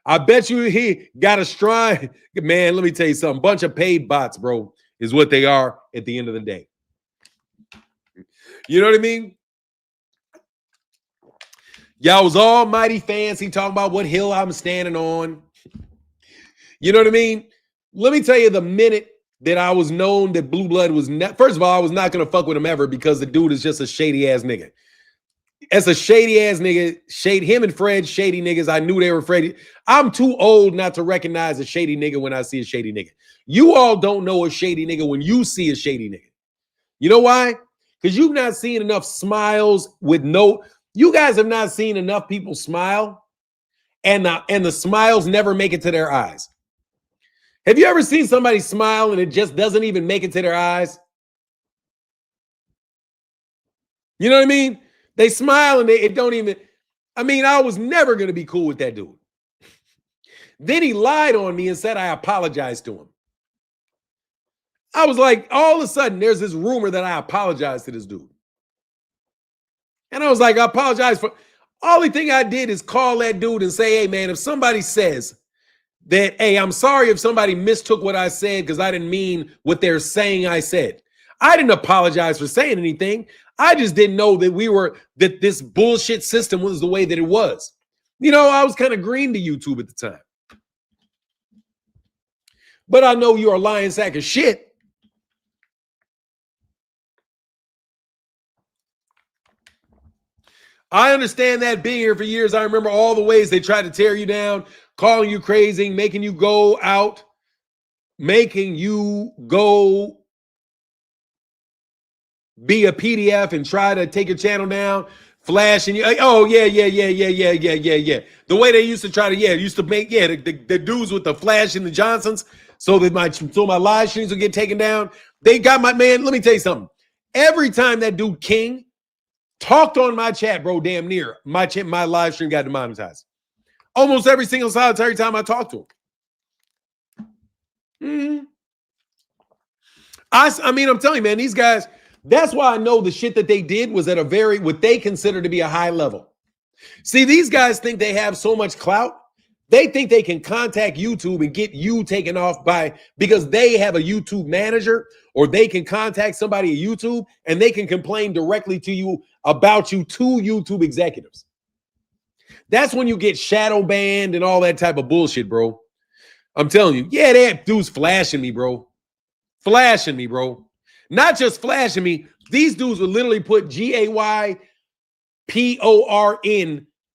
I bet you he got a stride. Man, let me tell you something. Bunch of paid bots, bro, is what they are at the end of the day. You know what I mean? Y'all was almighty fancy talking about what hill I'm standing on. You know what I mean? Let me tell you, the minute that I was known that Blue Blood was not, first of all, I was not going to fuck with him ever because the dude is just a shady ass nigga. As a shady ass nigga, him and Fred, shady niggas. I knew they were Freddy. I'm too old not to recognize a shady nigga when I see a shady nigga. You all don't know a shady nigga when you see a shady nigga. You know why? Because you've not seen enough smiles with no, you guys have not seen enough people smile and the smiles never make it to their eyes. Have you ever seen somebody smile and it just doesn't even make it to their eyes? You know what I mean? They smile and it don't even, I was never going to be cool with that dude. Then he lied on me and said I apologized to him. I was like, all of a sudden, there's this rumor that I apologized to this dude. And I was like, I apologize for, only thing I did is call that dude and say, hey, man, if somebody says that, hey, I'm sorry if somebody mistook what I said because I didn't mean what they're saying I said. I didn't apologize for saying anything. I just didn't know that this bullshit system was the way that it was. You know, I was kind of green to YouTube at the time. But I know you're a lying sack of shit. I understand that being here for years. I remember all the ways they tried to tear you down, calling you crazy, making you go out, making you go be a PDF and try to take your channel down, flashing you. Oh, yeah. The way they used to try to, used to make, the dudes with the Flash and the Johnsons so that my live streams would get taken down. They got my, man, let me tell you something. Every time that dude King talked on my chat, bro, damn near, my live stream got demonetized. Almost every single solitary time I talked to him. I'm telling you, man, these guys, that's why I know the shit that they did was at what they consider to be a high level. See, these guys think they have so much clout. They think they can contact YouTube and get you taken off because they have a YouTube manager, or they can contact somebody at YouTube and they can complain directly to you about you to YouTube executives. That's when you get shadow banned and all that type of bullshit, bro. I'm telling you, that dude's flashing me, bro. Flashing me, bro. Not just flashing me. These dudes would literally put GAYPORN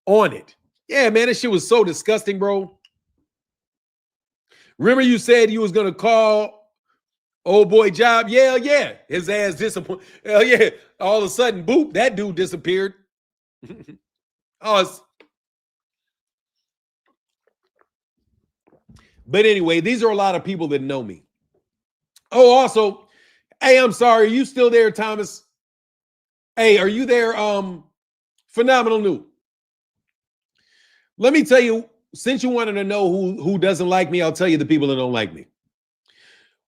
on it. Yeah, man, this shit was so disgusting, bro. Remember you said you was going to call old boy Job? Yeah. His ass disappointed. Hell yeah. All of a sudden, boop, that dude disappeared. But anyway, these are a lot of people that know me. Oh, also, hey, I'm sorry. Are you still there, Thomas? Hey, are you there? Phenomenal New. Let me tell you, since you wanted to know who doesn't like me, I'll tell you the people that don't like me.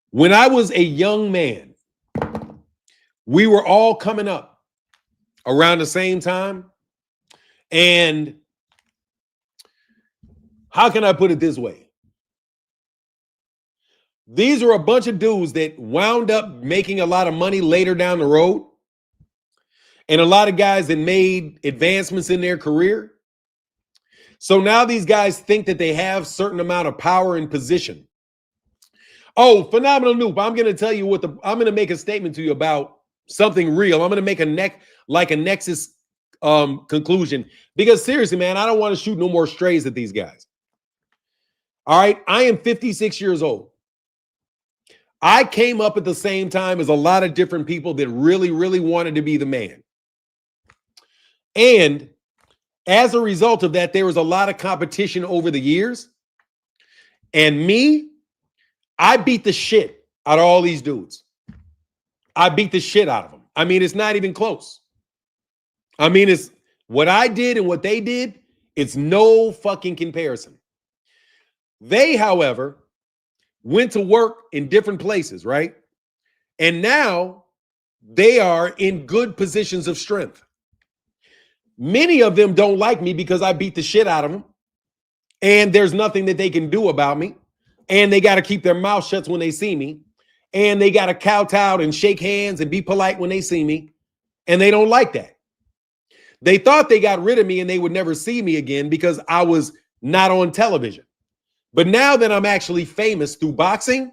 When I was a young man, we were all coming up around the same time. And how can I put it this way? These are a bunch of dudes that wound up making a lot of money later down the road. and a lot of guys that made advancements in their career. So now these guys think that they have certain amount of power and position. Oh, phenomenal Noob. I'm going to tell you I'm going to make a statement to you about something real. I'm going to make a Nexus conclusion, because seriously, man, I don't want to shoot no more strays at these guys. All right. I am 56 years old. I came up at the same time as a lot of different people that really, really wanted to be the man. And as a result of that, there was a lot of competition over the years. And me, I beat the shit out of all these dudes. I beat the shit out of them. I mean, it's not even close. I mean, it's what I did and what they did. It's no fucking comparison. They, however, went to work in different places, right? And now they are in good positions of strength. Many of them don't like me because I beat the shit out of them. And there's nothing that they can do about me. And they got to keep their mouth shut when they see me. And they got to kowtow and shake hands and be polite when they see me. And they don't like that. They thought they got rid of me and they would never see me again because I was not on television. But now that I'm actually famous through boxing,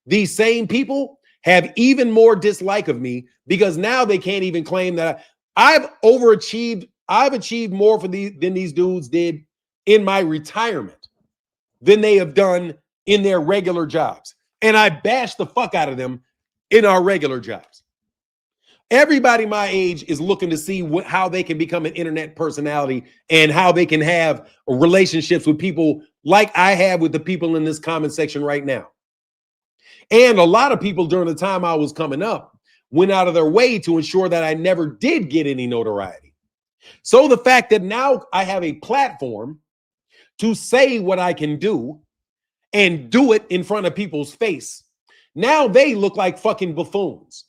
these same people have even more dislike of me because now they can't even claim that I've overachieved. I've achieved more than these dudes did in my retirement than they have done in their regular jobs. And I bash the fuck out of them in our regular jobs. Everybody my age is looking to see how they can become an internet personality and how they can have relationships with people like I have with the people in this comment section right now. And a lot of people during the time I was coming up went out of their way to ensure that I never did get any notoriety. So the fact that now I have a platform to say what I can do and do it in front of people's face, now they look like fucking buffoons.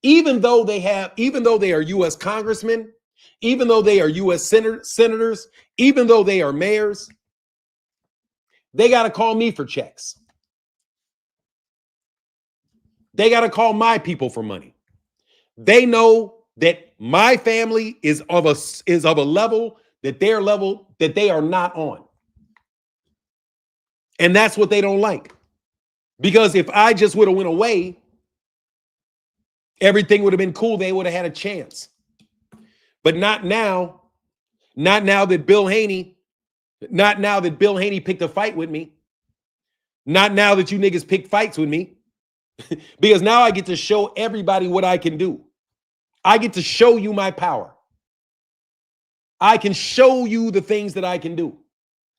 Even though they are U.S. congressmen, even though they are U.S. senators, even though they are mayors, they got to call me for checks. They got to call my people for money. They know that my family is of a level that they are not on. And that's what they don't like. Because if I just would have went away, everything would have been cool. They would have had a chance. But not now. Not now that Bill Haney picked a fight with me. Not now that you niggas pick fights with me. Because now I get to show everybody what I can do. I get to show you my power. I can show you the things that I can do.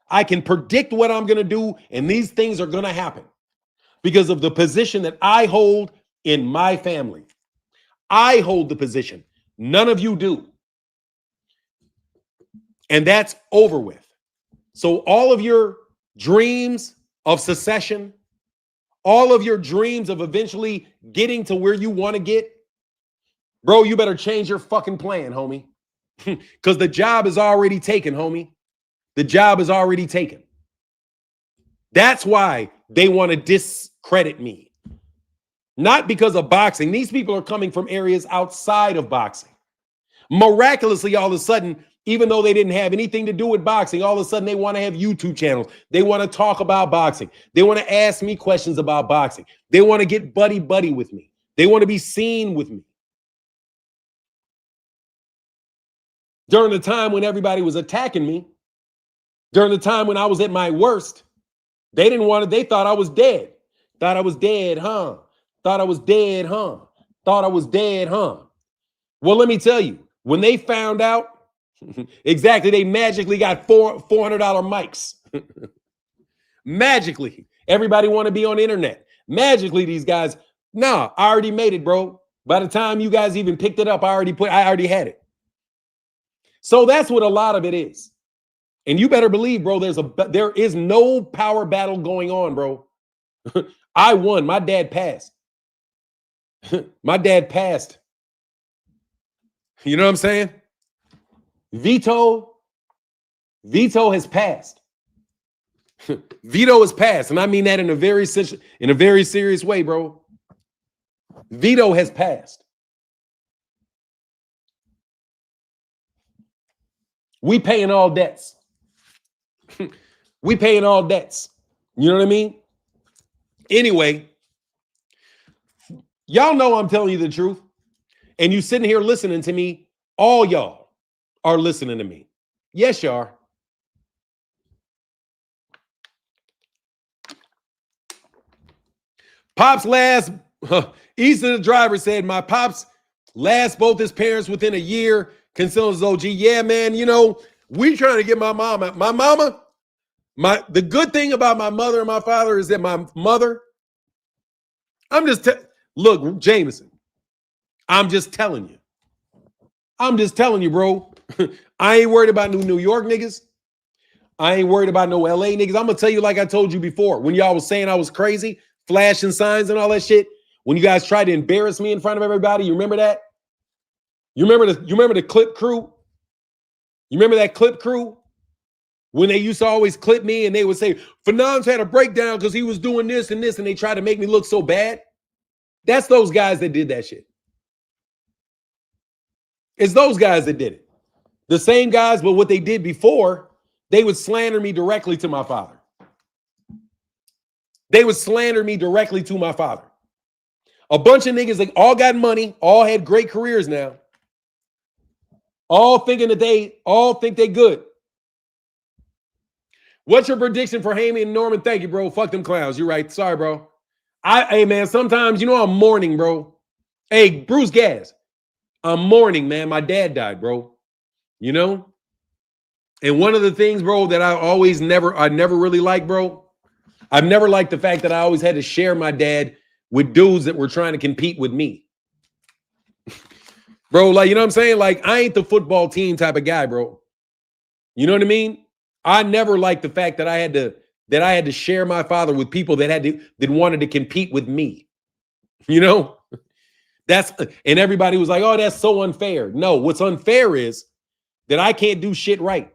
I can predict what I'm going to do, and these things are going to happen because of the position that I hold in my family. I hold the position. None of you do. And that's over with. So all of your dreams of secession, all of your dreams of eventually getting to where you want to get, bro, you better change your fucking plan, homie. Because the job is already taken, homie. The job is already taken. That's why they want to discredit me. Not because of boxing. These people are coming from areas outside of boxing. Miraculously, all of a sudden, even though they didn't have anything to do with boxing, all of a sudden they want to have YouTube channels. They want to talk about boxing. They want to ask me questions about boxing. They want to get buddy-buddy with me. They want to be seen with me. During the time when everybody was attacking me, during the time when I was at my worst, they thought I was dead. Thought I was dead, huh? Thought I was dead, huh? Thought I was dead, huh? Well, let me tell you, when they found out, exactly, they magically got $400 mics. Magically, everybody want to be on the internet. Magically, these guys, nah, I already made it, bro. By the time you guys even picked it up, I already had it. So that's what a lot of it is. And you better believe, bro, there is no power battle going on, bro. I won. My dad passed. My dad passed. You know what I'm saying? Veto has passed. Veto has passed. And I mean that in a very serious way, bro. Veto has passed. We paying all debts. We paying all debts. You know what I mean? Anyway, y'all know I'm telling you the truth. And you sitting here listening to me. All y'all are listening to me. Yes, you are. Pop's last, Easton the driver said, my Pop's last both his parents within a year, considered his OG. Yeah, man, you know, we trying to get my mama. The good thing about my mother and my father is that my mother, look, Jameson, I'm just telling you. I'm just telling you, bro. I ain't worried about New York niggas. I ain't worried about no LA niggas. I'm going to tell you like I told you before. When y'all was saying I was crazy, flashing signs and all that shit, when you guys tried to embarrass me in front of everybody, you remember that? You remember the clip crew? You remember that clip crew? When they used to always clip me and they would say, Fernand's had a breakdown because he was doing this and this, and they tried to make me look so bad. That's those guys that did that shit. It's those guys that did it. The same guys, but what they did before, they would slander me directly to my father. They would slander me directly to my father. A bunch of niggas that all got money, all had great careers now. All thinking that they all think they good. What's your prediction for Haney and Norman? Thank you, bro. Fuck them clowns. You're right. Sorry, bro. Hey, man, sometimes, you know, I'm mourning, bro. Hey, Bruce Gas. I'm mourning, man. My dad died, bro. You know? And one of the things, bro, that I never really liked, bro. I've never liked the fact that I always had to share my dad with dudes that were trying to compete with me. Bro, like, you know what I'm saying? Like, I ain't the football team type of guy, bro. You know what I mean? I never liked the fact that I had to share my father with people that wanted to compete with me. You know? And everybody was like, oh, that's so unfair. No, what's unfair is that I can't do shit right.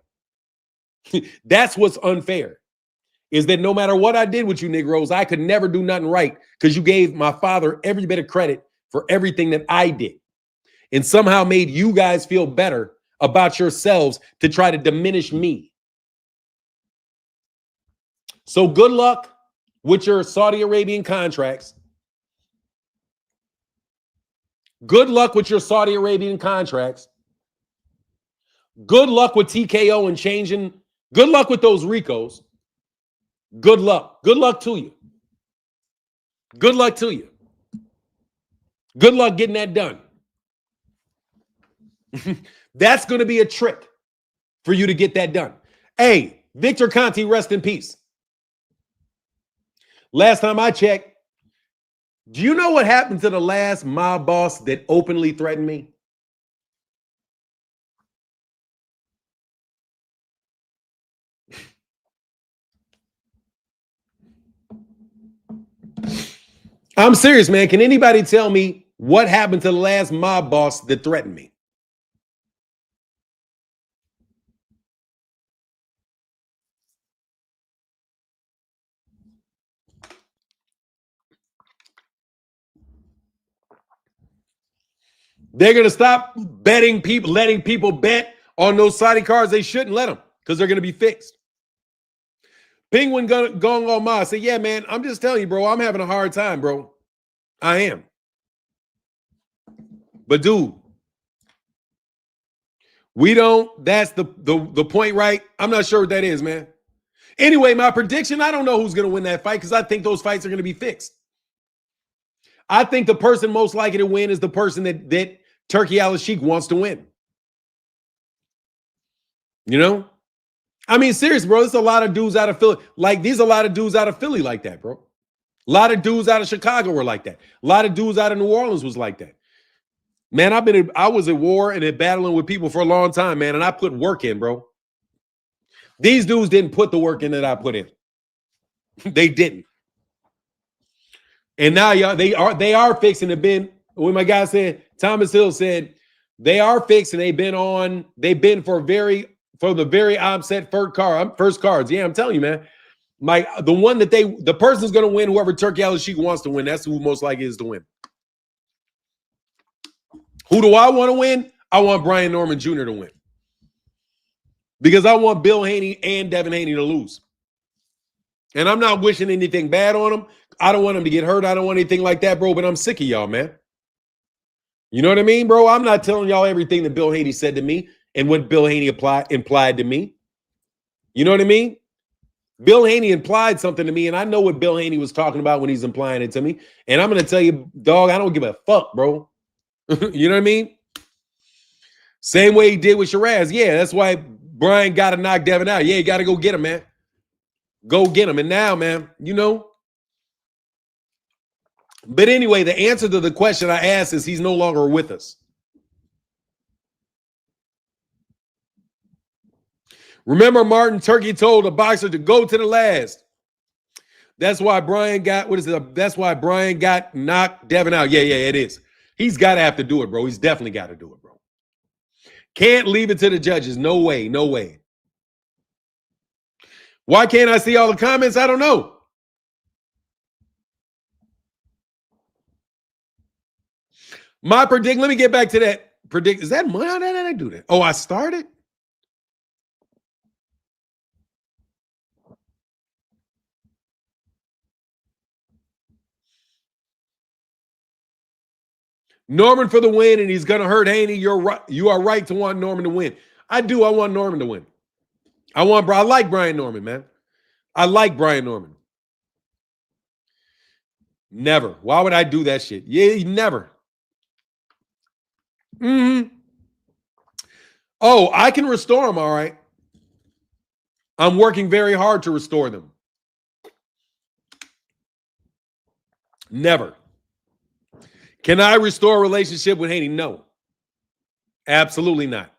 That's what's unfair. Is that no matter what I did with you Negroes, I could never do nothing right because you gave my father every bit of credit for everything that I did and somehow made you guys feel better about yourselves to try to diminish me. So good luck with your Saudi Arabian contracts. Good luck with your Saudi Arabian contracts. Good luck with TKO and changing. Good luck with those Ricos. Good luck. Good luck to you. Good luck to you. Good luck getting that done. That's going to be a trick for you to get that done. Hey, Victor Conti, rest in peace. Last time I checked, do you know what happened to the last mob boss that openly threatened me? I'm serious, man. Can anybody tell me what happened to the last mob boss that threatened me? They're going to stop letting people bet on those Saudi cards. They shouldn't let them because they're going to be fixed. Penguin Gong on Ma say, yeah, man, I'm just telling you, bro, I'm having a hard time, bro. I am. But dude, that's the point, right? I'm not sure what that is, man. Anyway, my prediction, I don't know who's going to win that fight because I think those fights are going to be fixed. I think the person most likely to win is the person that Turkey Al-Sheikh wants to win. You know? I mean, seriously, bro, there's a lot of dudes out of Philly. Like, there's a lot of dudes out of Philly like that, bro. A lot of dudes out of Chicago were like that. A lot of dudes out of New Orleans was like that. Man, I was at war and battling with people for a long time, man, and I put work in, bro. These dudes didn't put the work in that I put in. They didn't. And now y'all, they are fixing to been. When my guy said, Thomas Hill said, they are fixed and they've been for the very upset first cards. Yeah, I'm telling you, man. The person's gonna win, whoever Turkey Al-Sheikh wants to win. That's who most likely is to win. Who do I want to win? I want Brian Norman Jr. to win. because I want Bill Haney and Devin Haney to lose. And I'm not wishing anything bad on them. I don't want them to get hurt. I don't want anything like that, bro, but I'm sick of y'all, man. You know what I mean, bro? I'm not telling y'all everything that Bill Haney said to me and what Bill Haney implied to me. You know what I mean? Bill Haney implied something to me, and I know what Bill Haney was talking about when he's implying it to me. And I'm going to tell you, dog, I don't give a fuck, bro. You know what I mean? Same way he did with Shiraz. Yeah, that's why Brian got to knock Devin out. Yeah, you got to go get him, man. Go get him. And now, man, you know. But anyway, the answer to the question I asked is he's no longer with us. Remember, Martin Turkey told a boxer to go to the last. That's why Brian got, that's why Brian got knocked Devin out. Yeah, it is. He's got to have to do it, bro. He's definitely got to do it, bro. Can't leave it to the judges. No way, no way. Why can't I see all the comments? I don't know. My predict, let me get back to that. Predict, is that money? How did I do that? Oh, I started? Norman for the win, and he's going to hurt Haney. You're right. You are right to want Norman to win. I do. I want Norman to win. I like Brian Norman, man. I like Brian Norman. Never. Why would I do that shit? Yeah, never. Oh, I can restore them, all right. I'm working very hard to restore them. Never. Can I restore a relationship with Haney? No. Absolutely not.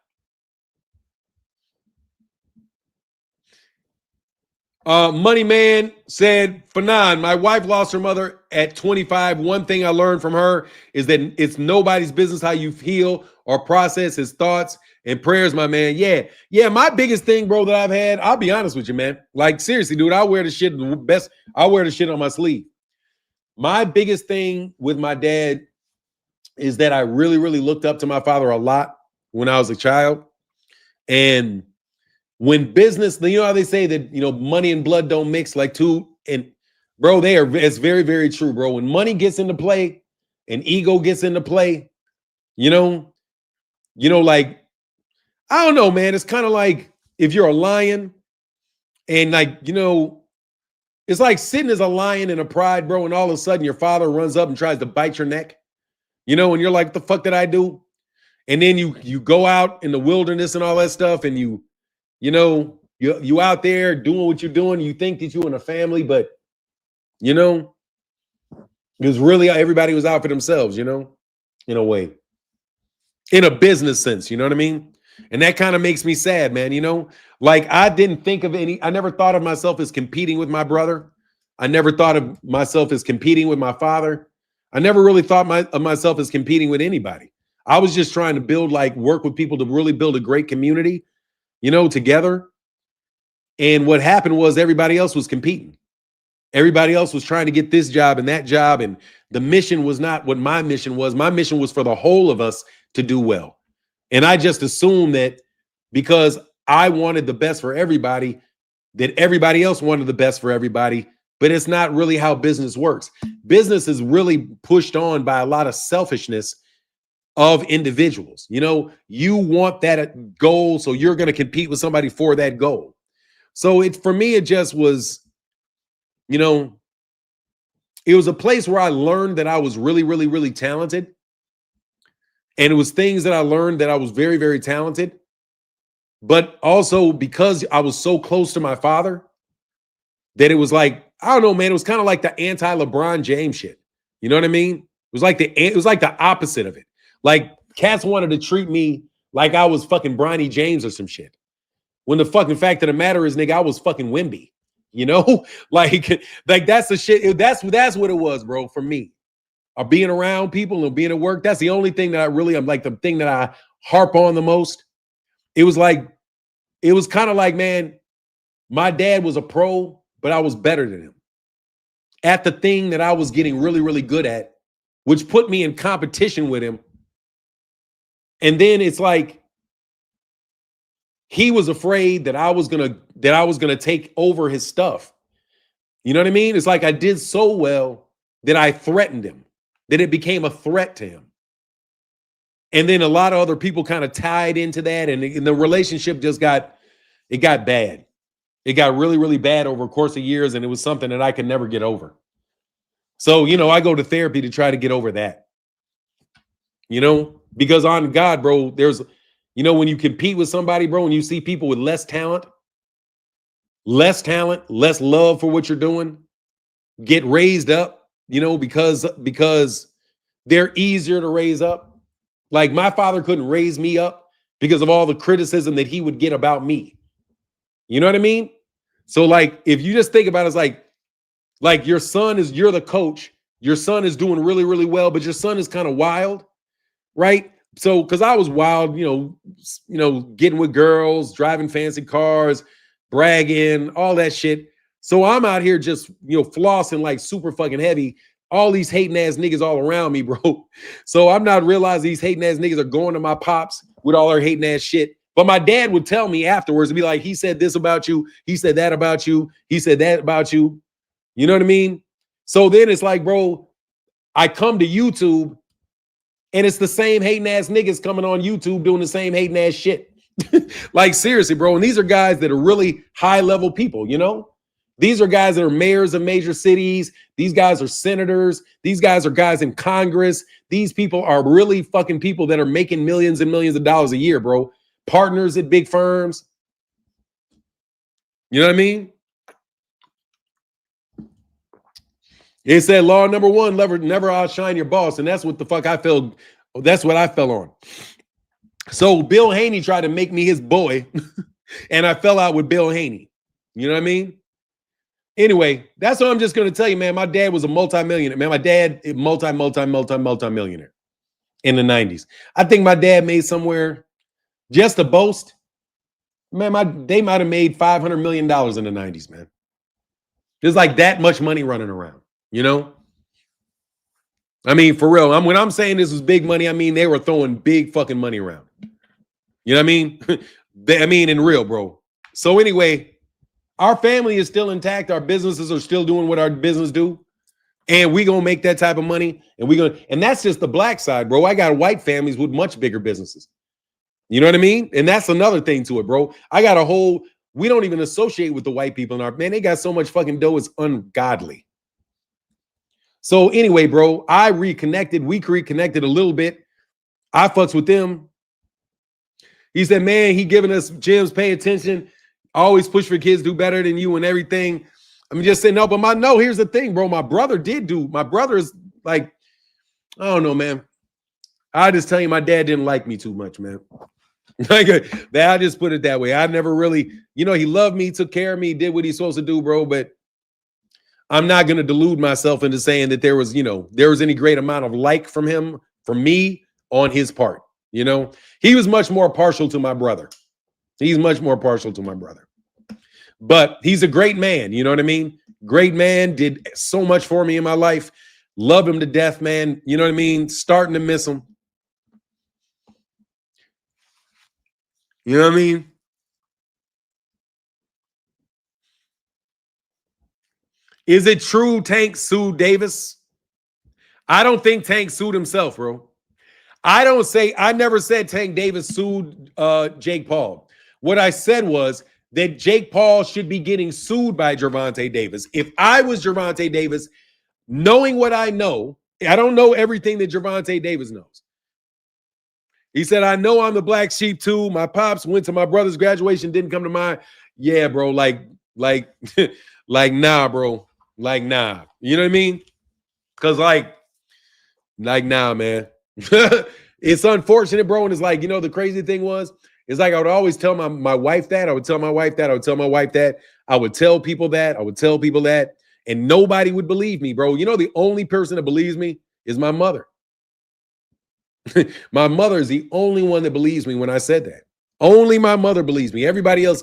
Money Man said, Fanon, my wife lost her mother at 25. One thing I learned from her is that it's nobody's business how you feel or process his thoughts and prayers, my man. Yeah. My biggest thing, bro, that I've had, I'll be honest with you, man. Like, seriously, dude, I wear the shit I wear the shit on my sleeve. My biggest thing with my dad is that I really, really looked up to my father a lot when I was a child. And when business, you know how they say that, money and blood don't mix like two. And bro, it's very, very true, bro. When money gets into play and ego gets into play, like, I don't know, man. It's kind of like if you're a lion and like, it's like sitting as a lion in a pride, bro. And all of a sudden your father runs up and tries to bite your neck, and you're like, what the fuck did I do? And then you go out in the wilderness and all that stuff. And you out there doing what you're doing. You think that you're in a family, but, because really everybody was out for themselves, in a way, in a business sense, you know what I mean? And that kind of makes me sad, man. Like I never thought of myself as competing with my brother. I never thought of myself as competing with my father. I never really thought of myself as competing with anybody. I was just trying to work with people to really build a great community, together. And what happened was everybody else was competing. Everybody else was trying to get this job and that job. And the mission was not what my mission was. My mission was for the whole of us to do well. And I just assumed that because I wanted the best for everybody, that everybody else wanted the best for everybody. But it's not really how business works. Business is really pushed on by a lot of selfishness of individuals. You want that goal, so you're going to compete with somebody for that goal. So for me, it just was, it was a place where I learned that I was really, really, really talented. And it was things that I learned that I was very, very talented. But also because I was so close to my father, that it was like, I don't know, man, it was kind of like the anti-LeBron James shit. You know what I mean? It was like the opposite of it. Like cats wanted to treat me like I was fucking Bronny James or some shit. When the fucking fact of the matter is, nigga, I was fucking Wemby. Like that's the shit. That's what it was, bro, for me. Or being around people and being at work. That's the only thing that I'm like the thing that I harp on the most. It was kind of like, man, my dad was a pro, but I was better than him at the thing that I was getting really, really good at, which put me in competition with him. And then it's like, he was afraid that I was gonna take over his stuff. You know what I mean? It's like I did so well that I threatened him, that it became a threat to him. And then a lot of other people kind of tied into that, and the relationship just got bad. It got really, really bad over a course of years, and it was something that I could never get over. So, I go to therapy to try to get over that. Because on God, bro, there's, when you compete with somebody, bro, and you see people with less talent, less love for what you're doing, get raised up, because they're easier to raise up. Like my father couldn't raise me up because of all the criticism that he would get about me. You know what I mean? So like, if you just think about it, it's like you're the coach, your son is doing really, really well, but your son is kind of wild, right? So, cause I was wild, getting with girls, driving fancy cars, bragging, all that shit. So I'm out here just, flossing like super fucking heavy. All these hating ass niggas all around me, bro. So I'm not realizing these hating ass niggas are going to my pops with all their hating ass shit. But my dad would tell me afterwards and be like, he said this about you. He said that about you. He said that about you. You know what I mean? So then it's like, bro, I come to YouTube and it's the same hating ass niggas coming on YouTube doing the same hating ass shit. Like seriously, bro. And these are guys that are really high level people, These are guys that are mayors of major cities. These guys are senators. These guys are guys in Congress. These people are really fucking people that are making millions and millions of dollars a year, bro. Partners at big firms. You know what I mean? It said law number one, never outshine your boss. And that's what the fuck I felt. That's what I fell on. So Bill Haney tried to make me his boy. And I fell out with Bill Haney. You know what I mean? Anyway, that's what I'm just going to tell you, man. My dad was a multimillionaire. Man, my dad, multi-millionaire in the 90s. I think my dad made somewhere, just to boast, man, they might have made $500 million in the 90s, man. There's like that much money running around, I mean, for real. When I'm saying this was big money, I mean, they were throwing big fucking money around. You know what I mean? In real, bro. So anyway, our family is still intact. Our businesses are still doing what our business do. And we gonna make that type of money. And that's just the black side, bro. I got white families with much bigger businesses. You know what I mean? And that's another thing to it, bro. We don't even associate with the white people in man, they got so much fucking dough, it's ungodly. So anyway, bro, we reconnected a little bit. I fucks with them. He said, man, he giving us gems, pay attention. Always push for kids, do better than you and everything. I'm just saying, no, here's the thing, bro. My brother is like, I don't know, man. I just tell you, my dad didn't like me too much, man. Like, I just put it that way. I never really, he loved me, took care of me, did what he's supposed to do, bro. But I'm not going to delude myself into saying that there was any great amount of like from me on his part. He was much more partial to my brother. He's much more partial to my brother. But he's a great man. You know what I mean? Great man, did so much for me in my life. Love him to death, man. You know what I mean? Starting to miss him. You know what I mean? Is it true Tank sued Davis? I don't think Tank sued himself, bro. I never said Tank Davis sued Jake Paul. What I said was that Jake Paul should be getting sued by Gervonta Davis. If I was Gervonta Davis, knowing what I know, I don't know everything that Gervonta Davis knows. He said, I know I'm the black sheep too. My pops went to my brother's graduation, didn't come to mine. Yeah, bro, like, nah, bro. Like, nah. You know what I mean? Because like, nah, man. It's unfortunate, bro. And it's like, the crazy thing was, it's like I would always tell my wife that. I would tell my wife that. I would tell my wife that. I would tell people that. I would tell people that. And nobody would believe me, bro. The only person that believes me is my mother. My mother is the only one that believes me when I said that. Only my mother believes me. Everybody else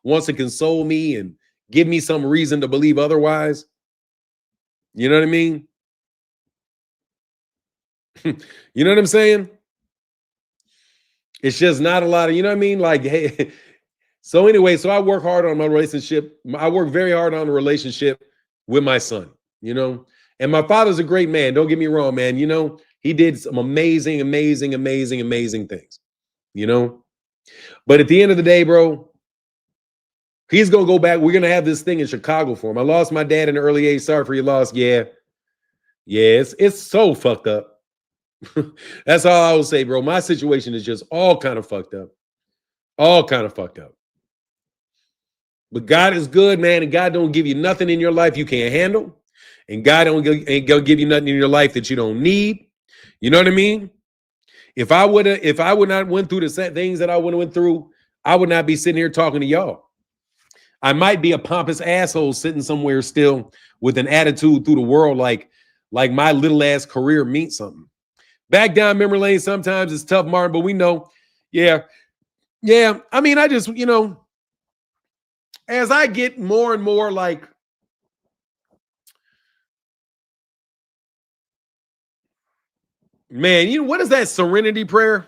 wants to console me and give me some reason to believe otherwise. You know what I mean? You know what I'm saying? It's just not a lot of, you know what I mean? Like, hey, So anyway, so I work hard on my relationship. I work very hard on the relationship with my son, you know. And my father's a great man. Don't get me wrong, man. You know, he did some amazing, amazing, amazing, amazing things, you know. But at the end of the day, bro, he's gonna go back. We're gonna have this thing in Chicago for him. I lost my dad in the early age. Sorry for your loss. Yeah, yeah, it's so fucked up. That's all I will say, bro. My situation is just all kind of fucked up. All kind of fucked up. But God is good, man, and God don't give you nothing in your life you can't handle. And God ain't gonna give you nothing in your life that you don't need. You know what I mean? If I would not went through the things that I would have went through, I would not be sitting here talking to y'all. I might be a pompous asshole sitting somewhere still with an attitude through the world like my little ass career means something. Back down memory lane sometimes it's tough, Martin, but we know, yeah. I mean, I just, you know, as I get more and more like, man, you know, what is that serenity prayer?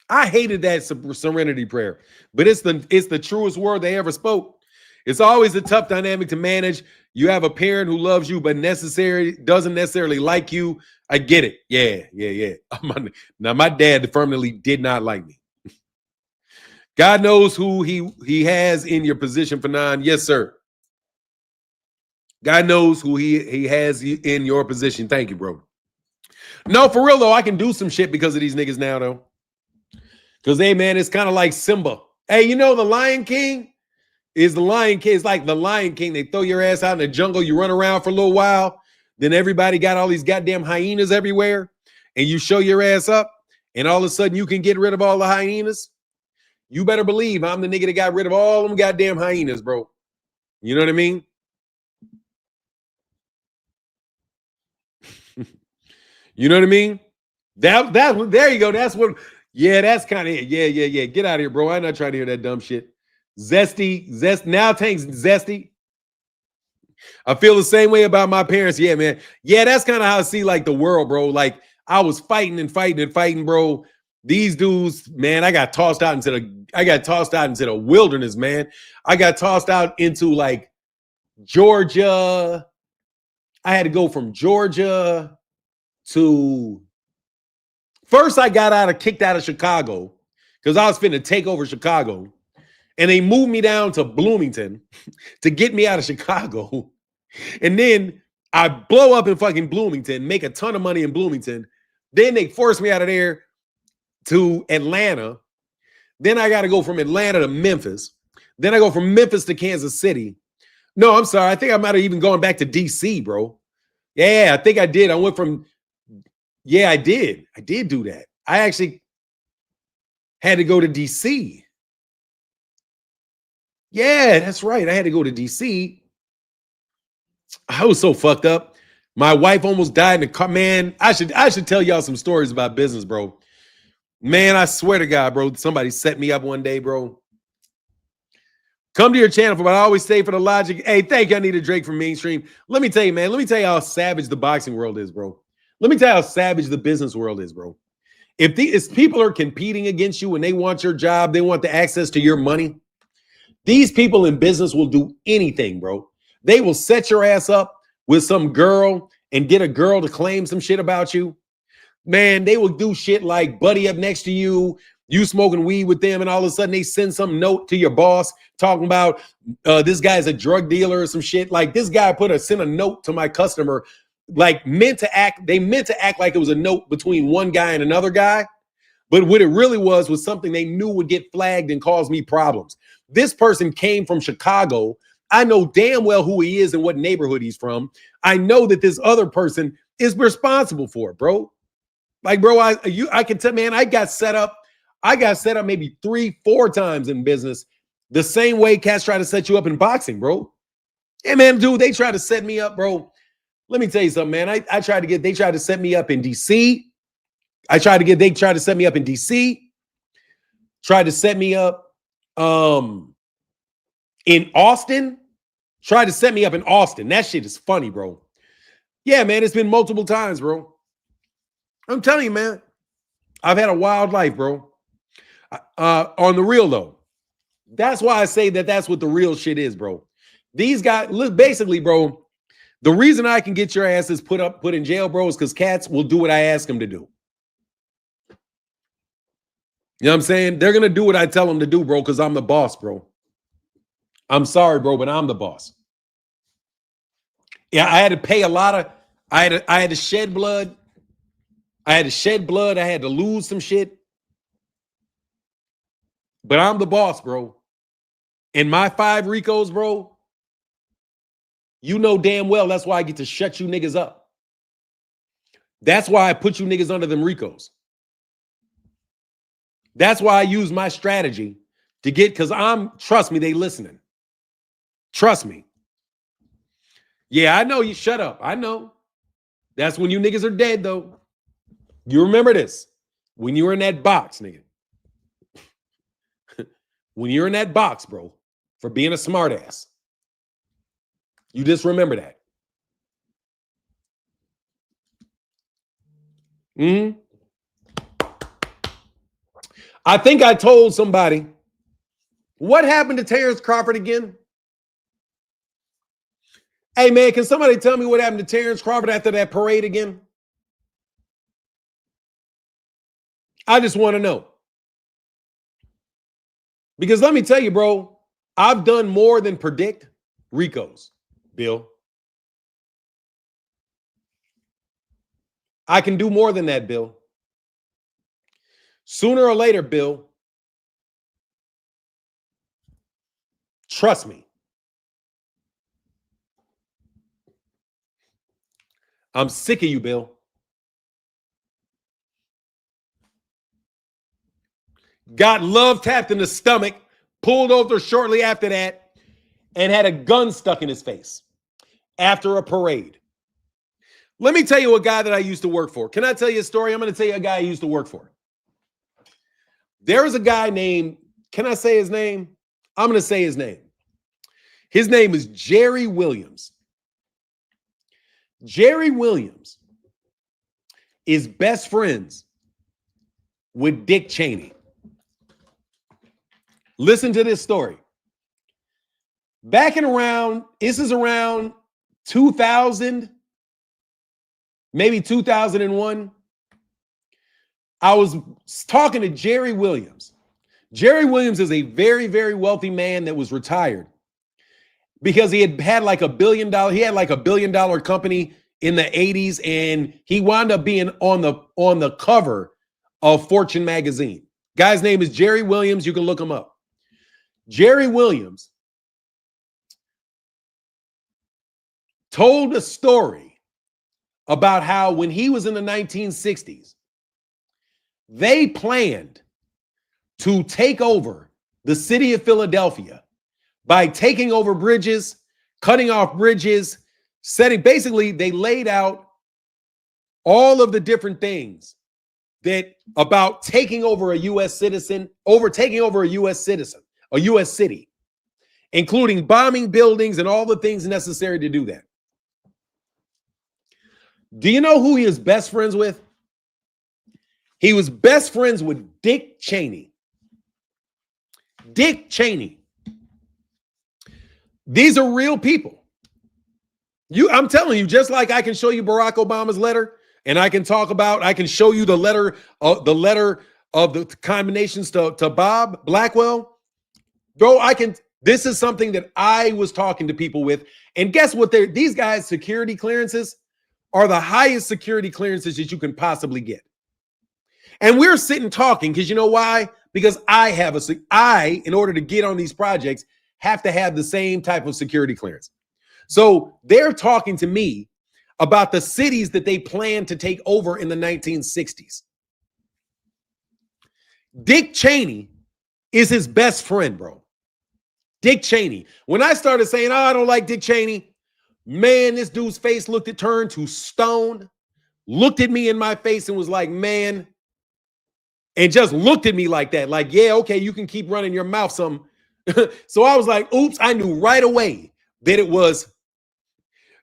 I hated that serenity prayer, but it's the truest word they ever spoke. It's always a tough dynamic to manage. You have a parent who loves you, but doesn't necessarily like you. I get it. Yeah. Now, my dad firmly did not like me. God knows who he has in your position for 9. Yes, sir. God knows who he has in your position. Thank you, bro. No, for real though, I can do some shit because of these niggas now, though. Because, hey, man, it's kind of like Simba. Hey, you know, the Lion King is the Lion King. It's like the Lion King. They throw your ass out in the jungle. You run around for a little while. Then everybody got all these goddamn hyenas everywhere. And you show your ass up. And all of a sudden, you can get rid of all the hyenas. You better believe I'm the nigga that got rid of all them goddamn hyenas, bro. You know what I mean? You know what I mean? That there you go. That's what. Yeah, that's kind of it. Yeah. Get out of here, bro. I'm not trying to hear that dumb shit. Zest. Now Tank's zesty. I feel the same way about my parents. Yeah, man. Yeah, that's kind of how I see like the world, bro. Like I was fighting, bro. These dudes, man, I got tossed out into the wilderness, man. I got tossed out into like Georgia. I had to go from Georgia to first I got kicked out of Chicago because I was finna take over Chicago. And they moved me down to Bloomington to get me out of Chicago. And then I blow up in fucking Bloomington, make a ton of money in Bloomington. Then they force me out of there to Atlanta. Then I got to go from Atlanta to Memphis. Then I go from Memphis to Kansas City. No, I'm sorry. I think I might have even gone back to DC, bro. Yeah, I think I did. I went from, yeah, I did. I did do that. I actually had to go to DC. Yeah, that's right. I had to go to DC. I was so fucked up. My wife almost died in the car. Man, I should tell y'all some stories about business, bro. Man, I swear to God, bro. Somebody set me up one day, bro. Come to your channel, but I always stay for the logic. Hey, thank you. I need a Drake from mainstream. Let me tell you, man. Let me tell you how savage the boxing world is, bro. Let me tell you how savage the business world is, bro. If people are competing against you and they want your job, they want the access to your money. These people in business will do anything, bro. They will set your ass up with some girl and get a girl to claim some shit about you. Man, they will do shit like buddy up next to you, you smoking weed with them, and all of a sudden they send some note to your boss talking about this guy's a drug dealer or some shit. Like this guy sent a note to my customer, like they meant to act like it was a note between one guy and another guy. But what it really was something they knew would get flagged and cause me problems. This person came from Chicago. I know damn well who he is and what neighborhood he's from. I know that this other person is responsible for it, bro. Like, bro, I can tell, man, I got set up maybe 3-4 times in business the same way cats try to set you up in boxing, bro. Yeah, man, dude, they try to set me up, bro. Let me tell you something, man. They tried to set me up in DC. They tried to set me up in DC. Tried to set me up in Austin. Tried to set me up in Austin. That shit is funny, bro. Yeah, man, it's been multiple times, bro. I'm telling you, man. I've had a wild life, bro. On the real, though. That's why I say that that's what the real shit is, bro. These guys, look, basically, bro, the reason I can get your asses put in jail, bro, is because cats will do what I ask them to do. You know what I'm saying? They're going to do what I tell them to do, bro, because I'm the boss, bro. I'm sorry, bro, but I'm the boss. Yeah, I had to pay a lot of, I had to shed blood. I had to lose some shit. But I'm the boss, bro. And my 5 Ricos, bro, you know damn well that's why I get to shut you niggas up. That's why I put you niggas under them Ricos. That's why I use my strategy to get, because trust me, they listening. Trust me. Yeah, I know you. Shut up. I know. That's when you niggas are dead, though. You remember this. When you were in that box, nigga. When you're in that box, bro, for being a smartass. You just remember that. I think I told somebody, what happened to Terrence Crawford again? Hey, man, can somebody tell me what happened to Terrence Crawford after that parade again? I just want to know. Because let me tell you, bro, I've done more than predict Ricos, Bill. I can do more than that, Bill. Sooner or later, Bill, trust me. I'm sick of you, Bill. Got love tapped in the stomach, pulled over shortly after that, and had a gun stuck in his face after a parade. Let me tell you a guy that I used to work for. Can I tell you a story? I'm going to tell you a guy I used to work for. There was a guy named, can I say his name? I'm going to say his name. His name is Jerry Williams. Jerry Williams is best friends with Dick Cheney. Listen to this story. Back in around, this is around 2000, maybe 2001. I was talking to Jerry Williams. Jerry Williams is a very, very wealthy man that was retired because he had like $1 billion. He had like $1 billion company in the 80s, and he wound up being on the cover of Fortune magazine. Guy's name is Jerry Williams. You can look him up. Jerry Williams told a story about how when he was in the 1960s, they planned to take over the city of Philadelphia by taking over bridges, cutting off bridges, basically they laid out all of the different things that about taking over a U.S. citizen, a U.S. city, including bombing buildings and all the things necessary to do that. Do you know who he is best friends with? He was best friends with Dick Cheney. Dick Cheney. These are real people. I'm telling you, just like I can show you Barack Obama's letter, and I can show you the letter of the combinations to Bob Blackwell. Bro, this is something that I was talking to people with. And guess what? These guys' security clearances are the highest security clearances that you can possibly get. And we're sitting talking because you know why? Because in order to get on these projects, have to have the same type of security clearance. So they're talking to me about the cities that they plan to take over in the 1960s. Dick Cheney is his best friend, bro. Dick Cheney. When I started saying, I don't like Dick Cheney, man, this dude's face turned to stone, looked at me in my face and was like, man, and just looked at me like that. Like, yeah, okay, you can keep running your mouth some. So I was like, oops, I knew right away that it was,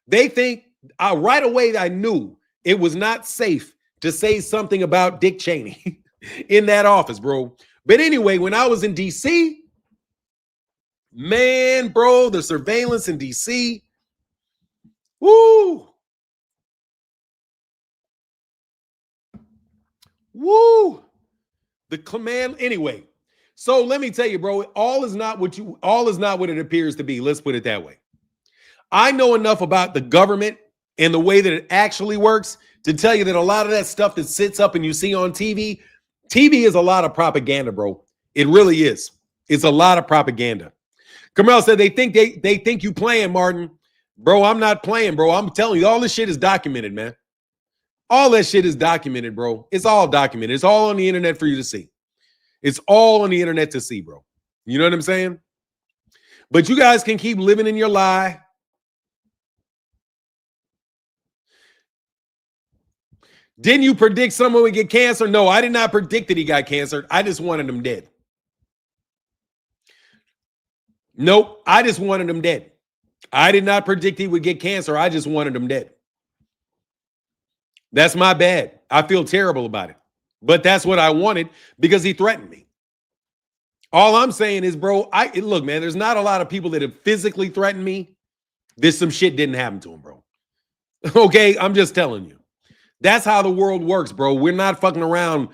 right away I knew it was not safe to say something about Dick Cheney in that office, bro. But anyway, when I was in D.C., Man, bro, the surveillance in DC. Woo! Woo! The command, anyway. So let me tell you, bro, all is not what it appears to be. Let's put it that way. I know enough about the government and the way that it actually works to tell you that a lot of that stuff that sits up and you see on TV is a lot of propaganda, bro. It really is. It's a lot of propaganda. Kamel said they think you playing, Martin. Bro, I'm not playing, bro. I'm telling you, all this shit is documented, man. All that shit is documented, bro. It's all documented. It's all on the internet for you to see. It's all on the internet to see, bro. You know what I'm saying? But you guys can keep living in your lie. Didn't you predict someone would get cancer? No, I did not predict that he got cancer. I just wanted him dead. Nope, I just wanted him dead. I did not predict he would get cancer. I just wanted him dead. That's my bad. I feel terrible about it. But that's what I wanted because he threatened me. All I'm saying is, bro, look, man, there's not a lot of people that have physically threatened me. There's some shit didn't happen to him, bro. Okay, I'm just telling you. That's how the world works, bro. We're not fucking around.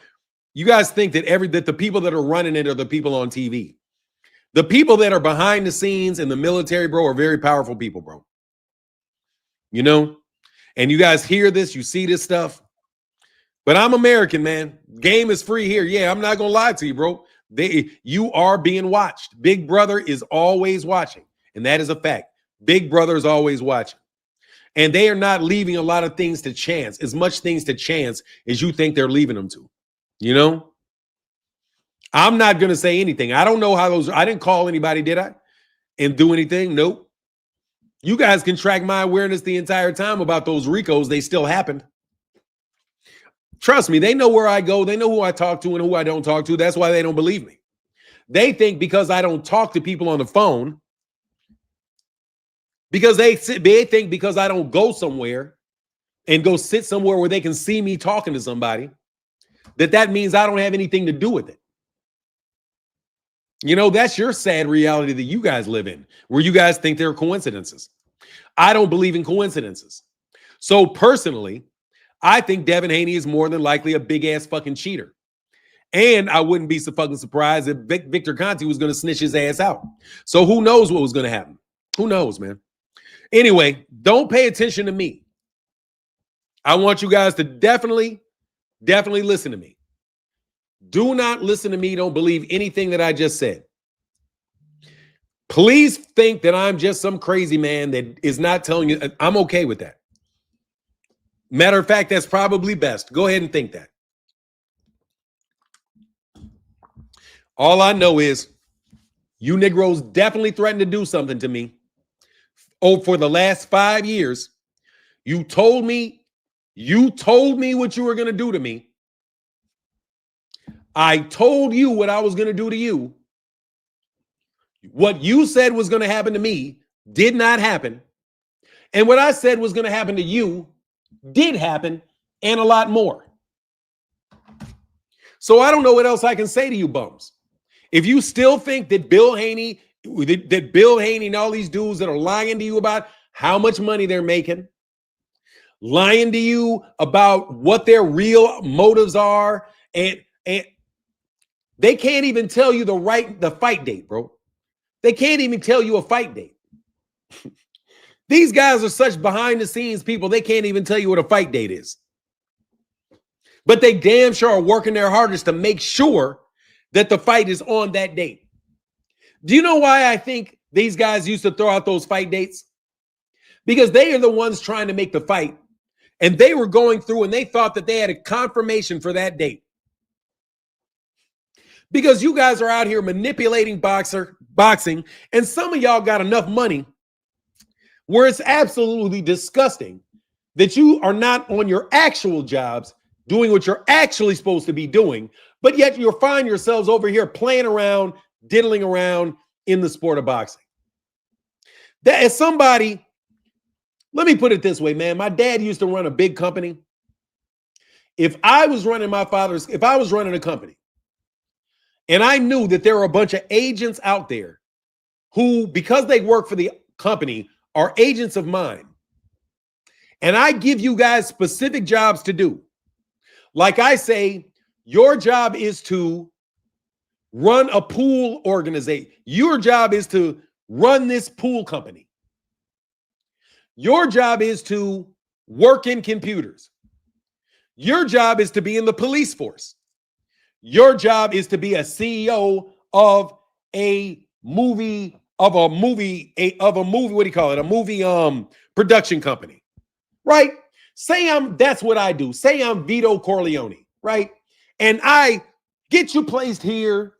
You guys think that that the people that are running it are the people on TV. The people that are behind the scenes in the military, bro, are very powerful people, bro. You know? And you guys hear this, you see this stuff. But I'm American, man. Game is free here. Yeah, I'm not going to lie to you, bro. You are being watched. Big Brother is always watching. And that is a fact. Big Brother is always watching. And they are not leaving a lot of things to chance, as much things to chance as you think they're leaving them to. You know? I'm not going to say anything. I don't know how I didn't call anybody, did I? And do anything? Nope. You guys can track my awareness the entire time about those Ricos. They still happened. Trust me, they know where I go. They know who I talk to and who I don't talk to. That's why they don't believe me. They think because I don't talk to people on the phone, because they think because I don't go somewhere and go sit somewhere where they can see me talking to somebody, that means I don't have anything to do with it. You know, that's your sad reality that you guys live in, where you guys think there are coincidences. I don't believe in coincidences. So personally, I think Devin Haney is more than likely a big-ass fucking cheater. And I wouldn't be so fucking surprised if Victor Conte was going to snitch his ass out. So who knows what was going to happen? Who knows, man? Anyway, don't pay attention to me. I want you guys to definitely listen to me. Do not listen to me. Don't believe anything that I just said. Please think that I'm just some crazy man that is not telling you. I'm okay with that. Matter of fact, that's probably best. Go ahead and think that. All I know is you Negroes definitely threatened to do something to me. Oh, for the last 5 years, you told me what you were going to do to me. I told you what I was going to do to you. What you said was going to happen to me did not happen. And what I said was going to happen to you did happen, and a lot more. So I don't know what else I can say to you bums. If you still think that Bill Haney and all these dudes that are lying to you about how much money they're making, lying to you about what their real motives are, and they can't even tell you the fight date, bro. They can't even tell you a fight date. These guys are such behind the scenes people, they can't even tell you what a fight date is. But they damn sure are working their hardest to make sure that the fight is on that date. Do you know why I think these guys used to throw out those fight dates? Because they are the ones trying to make the fight. And they were going through and they thought that they had a confirmation for that date. Because you guys are out here manipulating boxing, and some of y'all got enough money where it's absolutely disgusting that you are not on your actual jobs doing what you're actually supposed to be doing, but yet you'll find yourselves over here playing around, diddling around in the sport of boxing. That as somebody, let me put it this way, man. My dad used to run a big company. If I was running a company, and I knew that there were a bunch of agents out there who, because they work for the company, are agents of mine. And I give you guys specific jobs to do. Like I say, your job is to run a pool organization. Your job is to run this pool company. Your job is to work in computers. Your job is to be in the police force. Your job is to be a CEO of a movie, what do you call it? A movie production company, right? That's what I do. Say I'm Vito Corleone, right? And I get you placed here,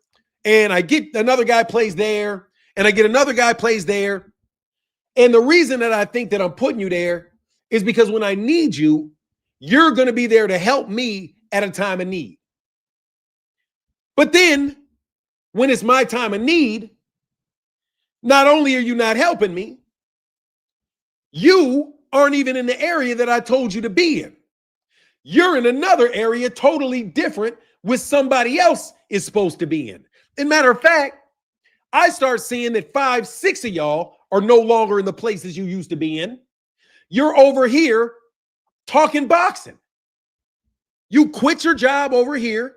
and I get another guy placed there, and I get another guy placed there. And the reason that I think that I'm putting you there is because when I need you, you're going to be there to help me at a time of need. But then when it's my time of need, not only are you not helping me, you aren't even in the area that I told you to be in. You're in another area totally different with somebody else is supposed to be in. As a matter of fact, I start seeing that 5, 6 of y'all are no longer in the places you used to be in. You're over here talking boxing. You quit your job over here.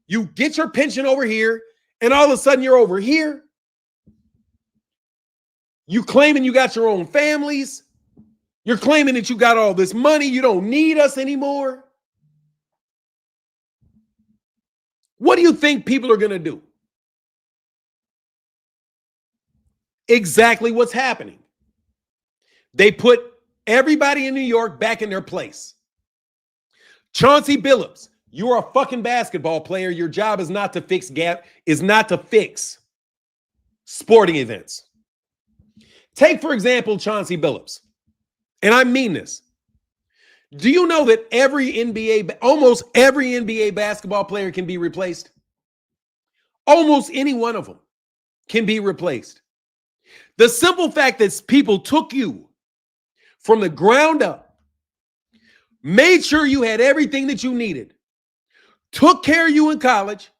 You get your pension over here. And all of a sudden you're over here. You claiming you got your own families. You're claiming that you got all this money. You don't need us anymore. What do you think people are going to do? Exactly what's happening. They put everybody in New York back in their place. Chauncey Billups, you're a fucking basketball player. Your job is not to fix sporting events. Take, for example, Chauncey Billups. And I mean this. Do you know that almost every NBA basketball player can be replaced? Almost any one of them can be replaced. The simple fact that people took you from the ground up, made sure you had everything that you needed, took care of you in college,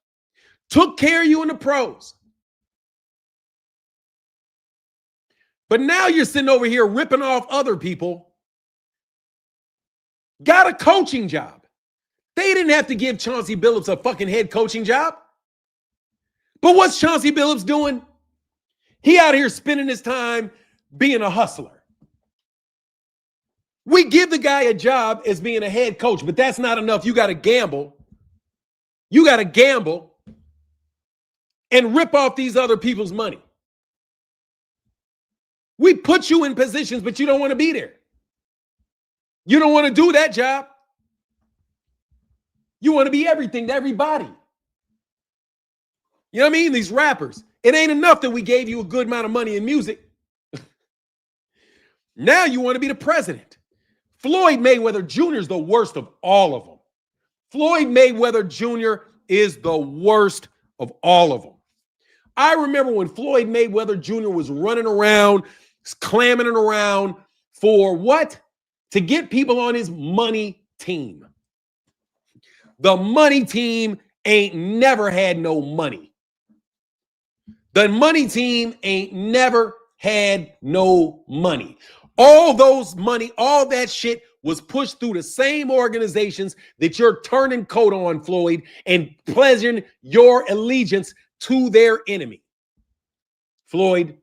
took care of you in the pros. But now you're sitting over here ripping off other people, got a coaching job. They didn't have to give Chauncey Billups a fucking head coaching job. But what's Chauncey Billups doing? He out here spending his time being a hustler. We give the guy a job as being a head coach, but that's not enough. You got to gamble. You got to gamble and rip off these other people's money. We put you in positions, but you don't want to be there. You don't want to do that job. You want to be everything to everybody. You know what I mean? These rappers. It ain't enough that we gave you a good amount of money in music. Now you want to be the president. Floyd Mayweather Jr. is the worst of all of them. Floyd Mayweather Jr. is the worst of all of them. I remember when Floyd Mayweather Jr. was running around, clamming around for what? To get people on his money team. The money team ain't never had no money. The money team ain't never had no money. All those money, all that shit was pushed through the same organizations that you're turning coat on, Floyd, and pledging your allegiance to their enemy. Floyd,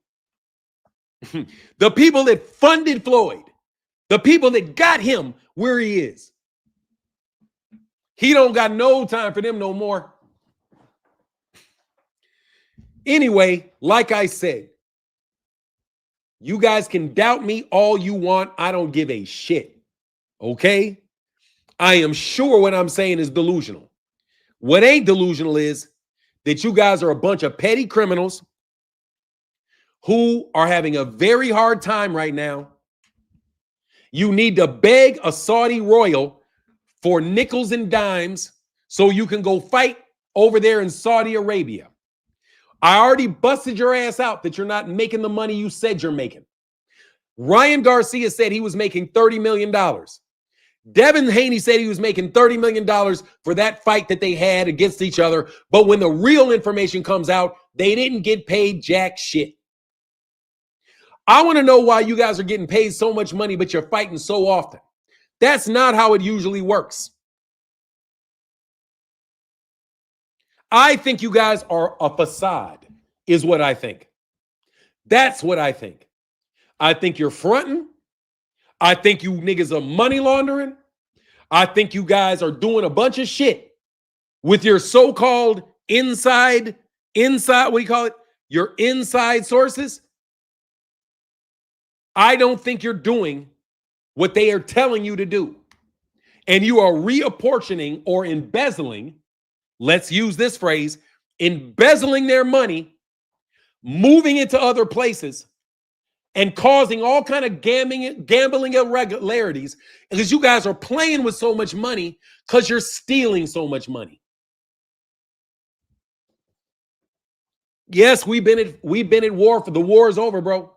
the people that funded Floyd, the people that got him where he is, he don't got no time for them no more. Anyway, like I said, you guys can doubt me all you want. I don't give a shit. Okay? I am sure what I'm saying is delusional. What ain't delusional is that you guys are a bunch of petty criminals who are having a very hard time right now. You need to beg a Saudi royal for nickels and dimes so you can go fight over there in Saudi Arabia. I already busted your ass out that you're not making the money you said you're making. Ryan Garcia said he was making $30 million. Devin Haney said he was making $30 million for that fight that they had against each other. But when the real information comes out, they didn't get paid jack shit. I want to know why you guys are getting paid so much money, but you're fighting so often. That's not how it usually works. I think you guys are a facade, is what I think. That's what I think. I think you're fronting. I think you niggas are money laundering. I think you guys are doing a bunch of shit with your so-called inside, what do you call it? Your inside sources. I don't think you're doing what they are telling you to do. And you are reapportioning or embezzling, let's use this phrase, embezzling their money, moving it to other places, and causing all kind of gambling irregularities because you guys are playing with so much money because you're stealing so much money. Yes, we've been at war. The war is over, bro.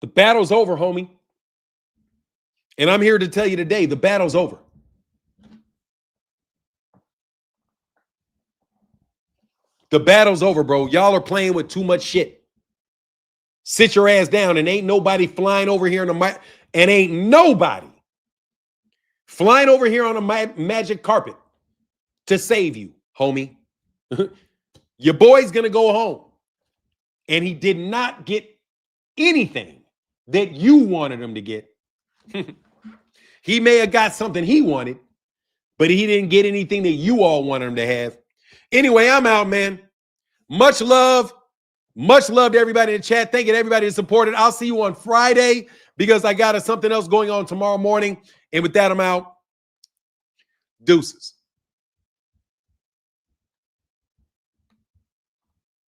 The battle's over, homie. And I'm here to tell you today, the battle's over. The battle's over, bro. Y'all are playing with too much shit. Sit your ass down, and ain't nobody flying over here on the mic, and ain't nobody flying over here on a magic carpet to save you, homie. Your boy's gonna go home, and he did not get anything that you wanted him to get. He may have got something he wanted, but he didn't get anything that you all wanted him to have. Anyway, I'm out, man. Much love. Much love to everybody in the chat. Thank you to everybody that supported. I'll see you on Friday because I got something else going on tomorrow morning. And with that, I'm out. Deuces.